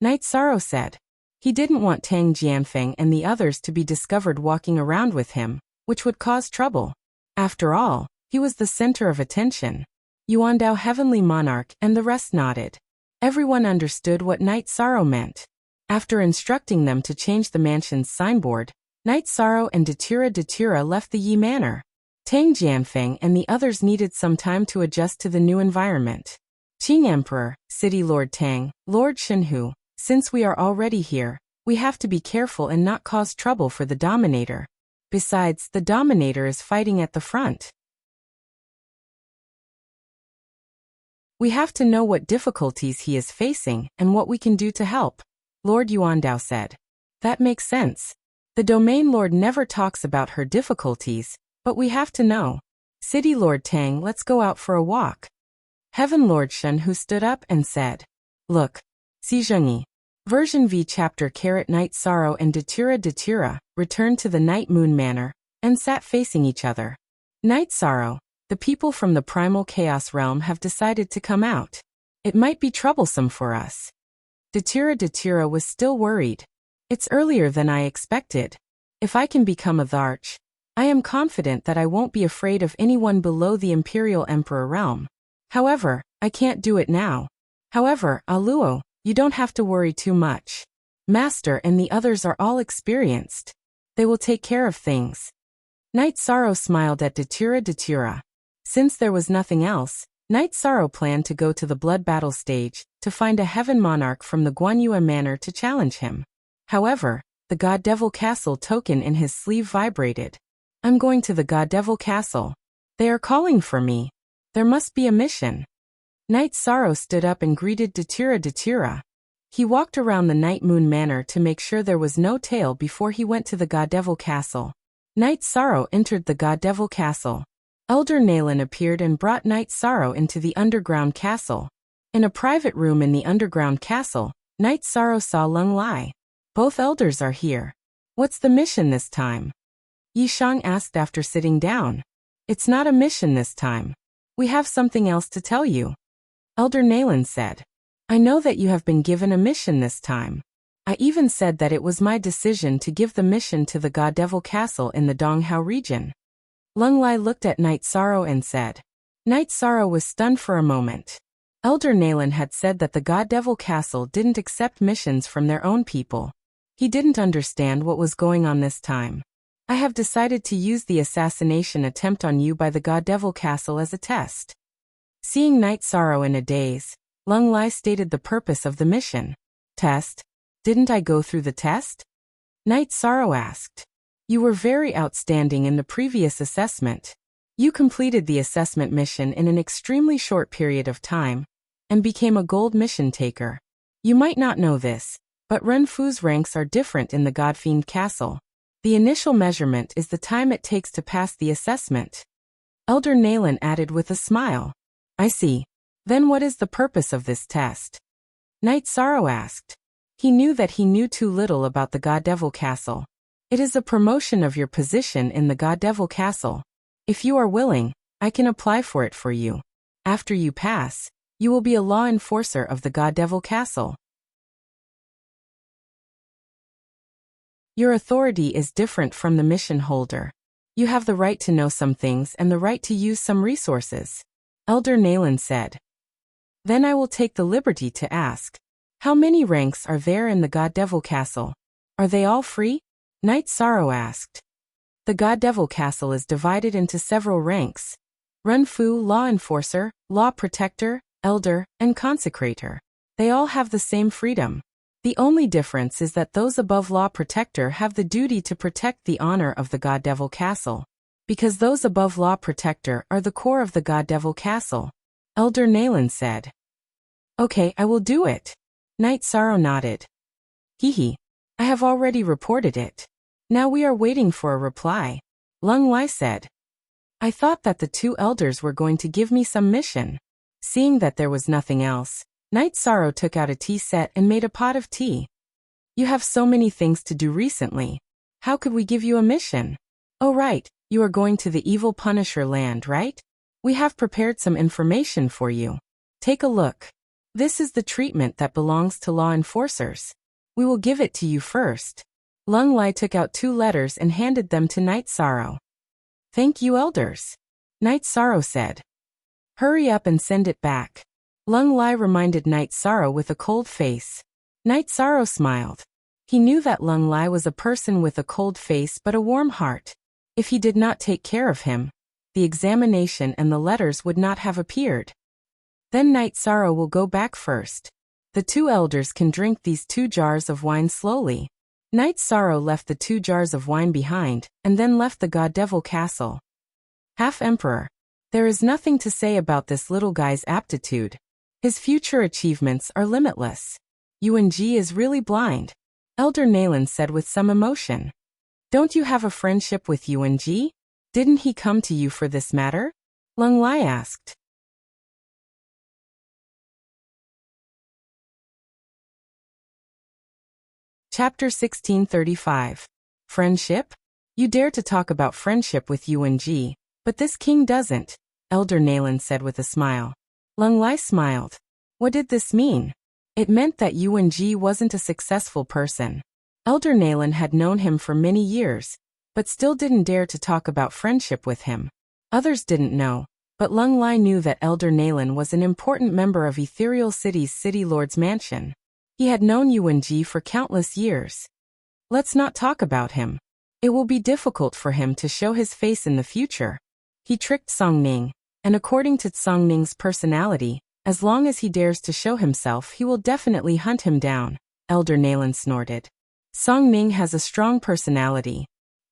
Knight Sorrow said. He didn't want Tang Jianfeng and the others to be discovered walking around with him, which would cause trouble. After all, he was the center of attention. Yuandao Heavenly Monarch and the rest nodded. Everyone understood what Knight Sorrow meant. After instructing them to change the mansion's signboard, Night Sorrow and Datura left the Yi Manor. Tang Jianfeng and the others needed some time to adjust to the new environment. Qing Emperor, City Lord Tang, Lord Shenhu, since we are already here, we have to be careful and not cause trouble for the Dominator. Besides, the Dominator is fighting at the front. We have to know what difficulties he is facing and what we can do to help, Lord Yuandao said. That makes sense. The Domain Lord never talks about her difficulties, but we have to know. City Lord Tang, let's go out for a walk. Heaven Lord Shen, who stood up and said, Look, Si Zhengyi. Version V chapter Night Sorrow and Datura returned to the Night Moon Manor and sat facing each other. Night Sorrow, the people from the primal chaos realm have decided to come out. It might be troublesome for us. Datura was still worried. It's earlier than I expected. If I can become a Tharch, I am confident that I won't be afraid of anyone below the Imperial Emperor realm. However, I can't do it now. However, Aluo, you don't have to worry too much. Master and the others are all experienced. They will take care of things. Night Sorrow smiled at Datura. Since there was nothing else, Night Sorrow planned to go to the blood battle stage to find a heaven monarch from the Guanyue Manor to challenge him. However, the God Devil Castle token in his sleeve vibrated. I'm going to the God Devil Castle. They are calling for me. There must be a mission. Night Sorrow stood up and greeted Datura. He walked around the Night Moon Manor to make sure there was no tail before he went to the God Devil Castle. Night Sorrow entered the God Devil Castle. Elder Nalen appeared and brought Night Sorrow into the underground castle. In a private room in the underground castle, Night Sorrow saw Lung Lai. Both elders are here. What's the mission this time? Yi Shang asked after sitting down. It's not a mission this time. We have something else to tell you. Elder Nalen said. I know that you have been given a mission this time. I even said that it was my decision to give the mission to the God Devil Castle in the Donghao region. Lung Lai looked at Night Sorrow and said. Night Sorrow was stunned for a moment. Elder Nalen had said that the God Devil Castle didn't accept missions from their own people. He didn't understand what was going on this time. I have decided to use the assassination attempt on you by the God Devil Castle as a test. Seeing Night Sorrow in a daze, Lung Lai stated the purpose of the mission. Test? Didn't I go through the test? Night Sorrow asked. You were very outstanding in the previous assessment. You completed the assessment mission in an extremely short period of time and became a gold mission taker. You might not know this, but Ren Fu's ranks are different in the Godfiend Castle. The initial measurement is the time it takes to pass the assessment. Elder Nalen added with a smile. I see. Then what is the purpose of this test? Night Sorrow asked. He knew that he knew too little about the God Devil Castle. It is a promotion of your position in the God Devil Castle. If you are willing, I can apply for it for you. After you pass, you will be a law enforcer of the God Devil Castle. Your authority is different from the mission holder. You have the right to know some things and the right to use some resources. Elder Nalen said. Then I will take the liberty to ask. How many ranks are there in the God Devil Castle? Are they all free? Night Sorrow asked. The God Devil Castle is divided into several ranks. Ren Fu, Law Enforcer, Law Protector, Elder, and Consecrator. They all have the same freedom. The only difference is that those above Law Protector have the duty to protect the honor of the God Devil Castle. Because those above Law Protector are the core of the God Devil Castle. Elder Nalen said. Okay, I will do it. Night Sorrow nodded. Hee. I have already reported it. Now we are waiting for a reply. Lung Lai said. I thought that the two elders were going to give me some mission. Seeing that there was nothing else, Night Sorrow took out a tea set and made a pot of tea. You have so many things to do recently. How could we give you a mission? Oh right, you are going to the Evil Punisher land, right? We have prepared some information for you. Take a look. This is the treatment that belongs to law enforcers. We will give it to you first. Lung Lai took out 2 letters and handed them to Night Sorrow. Thank you, elders. Night Sorrow said. Hurry up and send it back. Lung Lai reminded Night Sorrow with a cold face. Night Sorrow smiled. He knew that Lung Lai was a person with a cold face but a warm heart. If he did not take care of him, the examination and the letters would not have appeared. Then Night Sorrow will go back first. The two elders can drink these 2 jars of wine slowly. Night Sorrow left the 2 jars of wine behind, and then left the God Devil Castle. Half-Emperor. There is nothing to say about this little guy's aptitude. His future achievements are limitless. Yuan Ji is really blind, Elder Nayland said with some emotion. Don't you have a friendship with Yuan Ji? Didn't he come to you for this matter? Lung Lai asked. Chapter 1635. Friendship? You dare to talk about friendship with Yuan Ji, but this king doesn't, Elder Nayland said with a smile. Lung Lai smiled. What did this mean? It meant that Yuan Ji wasn't a successful person. Elder Nayland had known him for many years, but still didn't dare to talk about friendship with him. Others didn't know, but Lung Lai knew that Elder Nayland was an important member of Ethereal City's City Lord's mansion. He had known Yuan Ji for countless years. Let's not talk about him. It will be difficult for him to show his face in the future. He tricked Song Ning, and according to Song Ning's personality, as long as he dares to show himself, he will definitely hunt him down, Elder Nayland snorted. Song Ning has a strong personality.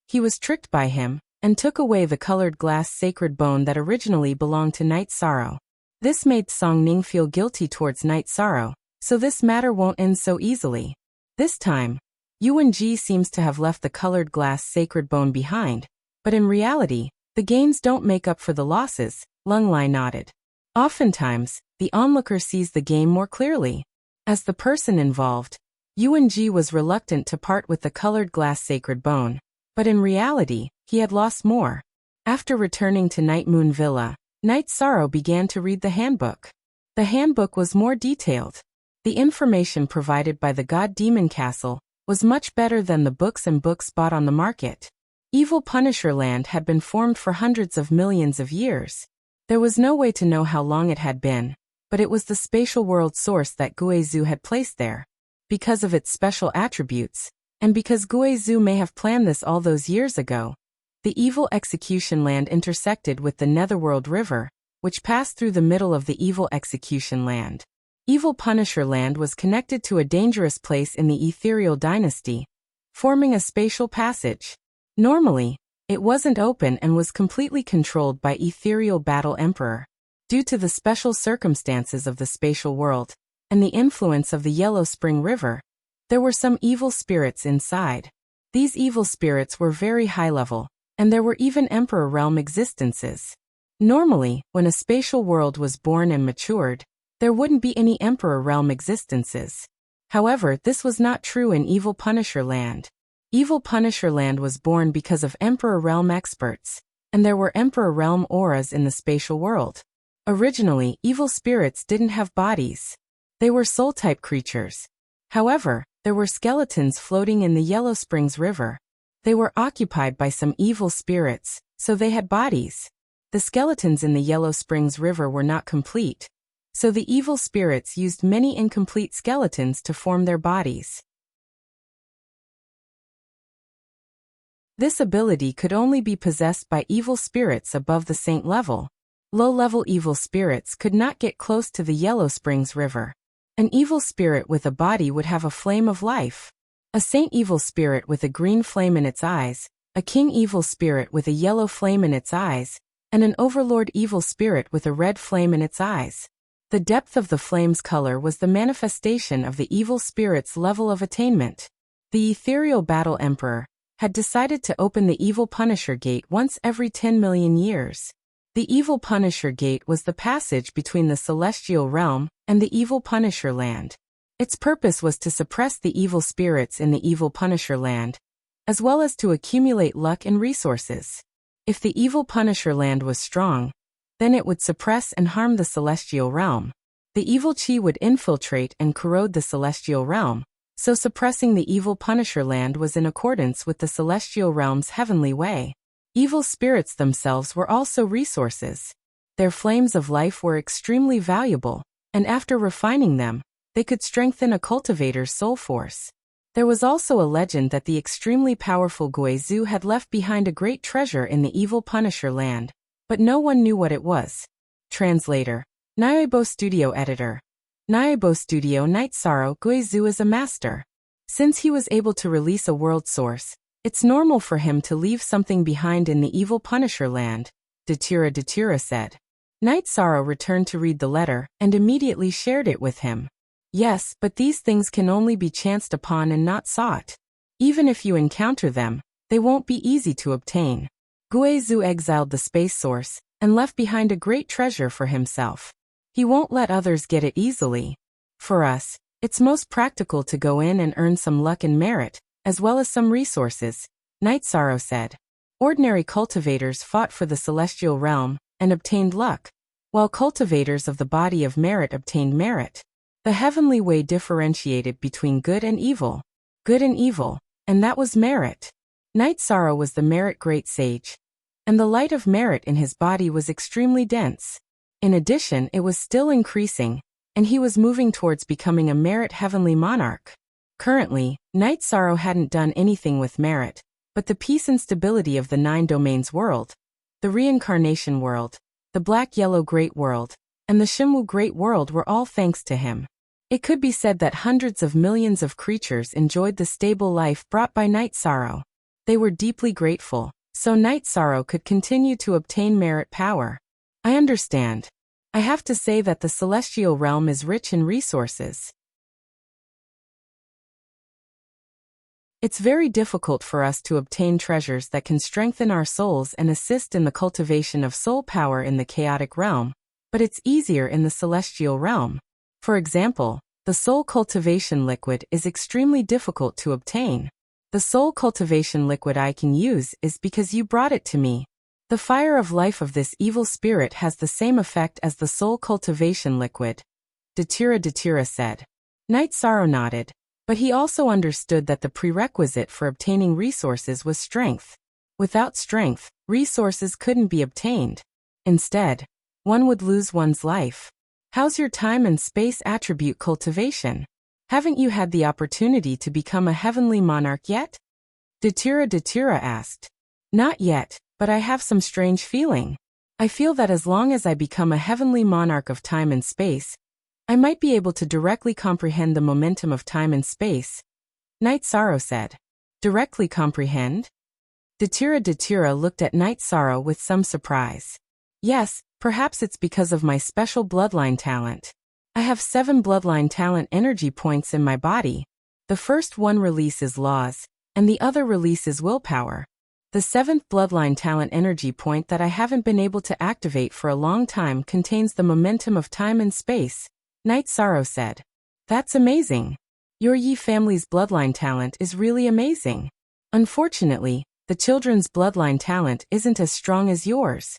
He was tricked by him, and took away the colored glass sacred bone that originally belonged to Night Sorrow. This made Song Ning feel guilty towards Night Sorrow, so this matter won't end so easily. This time, Yuan Ji seems to have left the colored glass sacred bone behind, but in reality, the gains don't make up for the losses, Lung Lai nodded. Oftentimes, the onlooker sees the game more clearly. As the person involved, Yuan Ji was reluctant to part with the colored glass sacred bone, but in reality, he had lost more. After returning to Night Moon Villa, Night Sorrow began to read the handbook. The handbook was more detailed. The information provided by the God Demon Castle was much better than the books and books bought on the market. Evil Punisher Land had been formed for hundreds of millions of years. There was no way to know how long it had been, but it was the spatial world source that Guizhou had placed there. Because of its special attributes, and because Guizhou may have planned this all those years ago, the Evil Execution Land intersected with the Netherworld River, which passed through the middle of the Evil Execution Land. Evil Punisher Land was connected to a dangerous place in the Ethereal Dynasty, forming a spatial passage. Normally, it wasn't open and was completely controlled by Ethereal Battle Emperor. Due to the special circumstances of the spatial world, and the influence of the Yellow Spring River, there were some evil spirits inside. These evil spirits were very high level, and there were even Emperor Realm existences. Normally, when a spatial world was born and matured, there wouldn't be any Emperor Realm existences. However, this was not true in Evil Punisher Land. Evil Punisher Land was born because of Emperor Realm experts, and there were Emperor Realm auras in the spatial world. Originally, evil spirits didn't have bodies. They were soul-type creatures. However, there were skeletons floating in the Yellow Springs River. They were occupied by some evil spirits, so they had bodies. The skeletons in the Yellow Springs River were not complete, so the evil spirits used many incomplete skeletons to form their bodies. This ability could only be possessed by evil spirits above the saint level. Low-level evil spirits could not get close to the Yellow Springs River. An evil spirit with a body would have a flame of life. A saint evil spirit with a green flame in its eyes, a king evil spirit with a yellow flame in its eyes, and an overlord evil spirit with a red flame in its eyes. The depth of the flame's color was the manifestation of the evil spirit's level of attainment. The Ethereal Battle Emperor had decided to open the Evil Punisher Gate once every 10 million years. The Evil Punisher Gate was the passage between the Celestial Realm and the Evil Punisher Land. Its purpose was to suppress the evil spirits in the Evil Punisher Land, as well as to accumulate luck and resources. If the Evil Punisher Land was strong, then it would suppress and harm the Celestial Realm. The evil chi would infiltrate and corrode the Celestial Realm, so suppressing the Evil Punisher Land was in accordance with the Celestial Realm's heavenly way. Evil spirits themselves were also resources. Their flames of life were extremely valuable, and after refining them, they could strengthen a cultivator's soul force. There was also a legend that the extremely powerful Guizhou had left behind a great treasure in the evil Punisher land, but no one knew what it was. Translator. Naibo Studio Editor. Naibo Studio Night Sorrow Guizhou is a master. Since he was able to release a world source, it's normal for him to leave something behind in the evil Punisher land, Datura said. Night Sorrow returned to read the letter and immediately shared it with him. Yes, but these things can only be chanced upon and not sought. Even if you encounter them, they won't be easy to obtain. Guizhou exiled the space source and left behind a great treasure for himself. He won't let others get it easily. For us, it's most practical to go in and earn some luck and merit, as well as some resources, Night Sorrow said. Ordinary cultivators fought for the celestial realm and obtained luck, while cultivators of the body of merit obtained merit. The heavenly way differentiated between good and evil, and that was merit. Night Sorrow was the merit great sage, and the light of merit in his body was extremely dense. In addition, it was still increasing, and he was moving towards becoming a merit heavenly monarch. Currently, Night Sorrow hadn't done anything with merit, but the peace and stability of the 9 domains world, the reincarnation world, the black-yellow great world, and the Shimwu great world were all thanks to him. It could be said that hundreds of millions of creatures enjoyed the stable life brought by Night Sorrow. They were deeply grateful, so Night Sorrow could continue to obtain merit power. I understand. I have to say that the celestial realm is rich in resources. It's very difficult for us to obtain treasures that can strengthen our souls and assist in the cultivation of soul power in the chaotic realm, but it's easier in the celestial realm. For example, the soul cultivation liquid is extremely difficult to obtain. The soul cultivation liquid I can use is because you brought it to me. The fire of life of this evil spirit has the same effect as the soul cultivation liquid, Datura said. Night Sorrow nodded, but he also understood that the prerequisite for obtaining resources was strength. Without strength, resources couldn't be obtained. Instead, one would lose one's life. How's your time and space attribute cultivation? Haven't you had the opportunity to become a heavenly monarch yet? Datura asked. Not yet, but I have some strange feeling. I feel that as long as I become a heavenly monarch of time and space, I might be able to directly comprehend the momentum of time and space, Night Sorrow said. Directly comprehend? Datura looked at Night Sorrow with some surprise. Yes, perhaps it's because of my special bloodline talent. I have 7 bloodline talent energy points in my body. The first one releases laws, and the other releases willpower. The 7th bloodline talent energy point that I haven't been able to activate for a long time contains the momentum of time and space, Night Sorrow said. That's amazing. Your Yi family's bloodline talent is really amazing. Unfortunately, the children's bloodline talent isn't as strong as yours.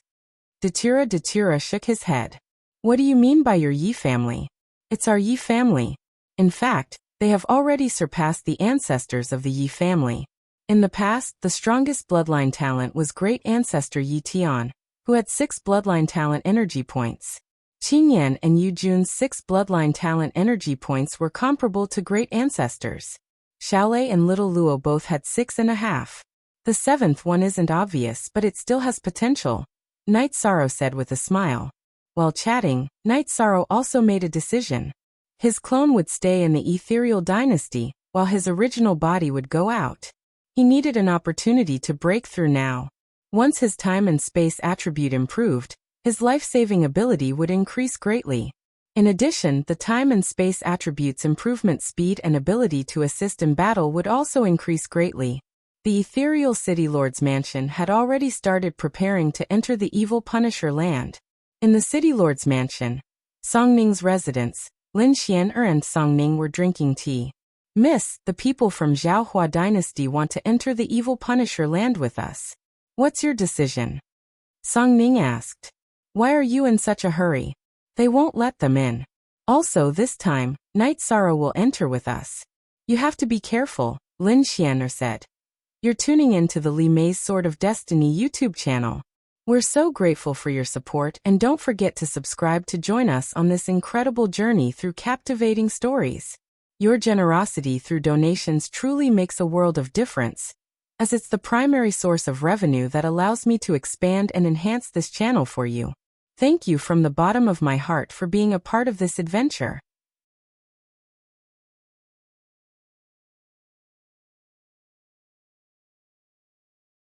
Datura shook his head. What do you mean by your Yi family? It's our Yi family. In fact, they have already surpassed the ancestors of the Yi family. In the past, the strongest bloodline talent was great ancestor Yi Tian, who had 6 bloodline talent energy points. Qingyan and Yu Jun's 6 bloodline talent energy points were comparable to great ancestors. Xiaolei and Little Luo both had 6.5. The 7th one isn't obvious, but it still has potential, Night Sorrow said with a smile. While chatting, Night Sorrow also made a decision. His clone would stay in the ethereal dynasty, while his original body would go out. He needed an opportunity to break through now. Once his time and space attribute improved, his life-saving ability would increase greatly. In addition, the time and space attributes' improvement speed and ability to assist in battle would also increase greatly. The ethereal City Lord's mansion had already started preparing to enter the evil Punisher land. In the City Lord's mansion, Songning's residence, Lin Xian'er and Songning were drinking tea. Miss, the people from Zhaohua dynasty want to enter the evil Punisher land with us. What's your decision? Songning asked. Why are you in such a hurry? They won't let them in. Also this time, Night Sorrow will enter with us. You have to be careful, Lin Xian'er said. You're tuning in to the Li Mei's Sword of Destiny YouTube channel. We're so grateful for your support, and don't forget to subscribe to join us on this incredible journey through captivating stories. Your generosity through donations truly makes a world of difference, as it's the primary source of revenue that allows me to expand and enhance this channel for you. Thank you from the bottom of my heart for being a part of this adventure.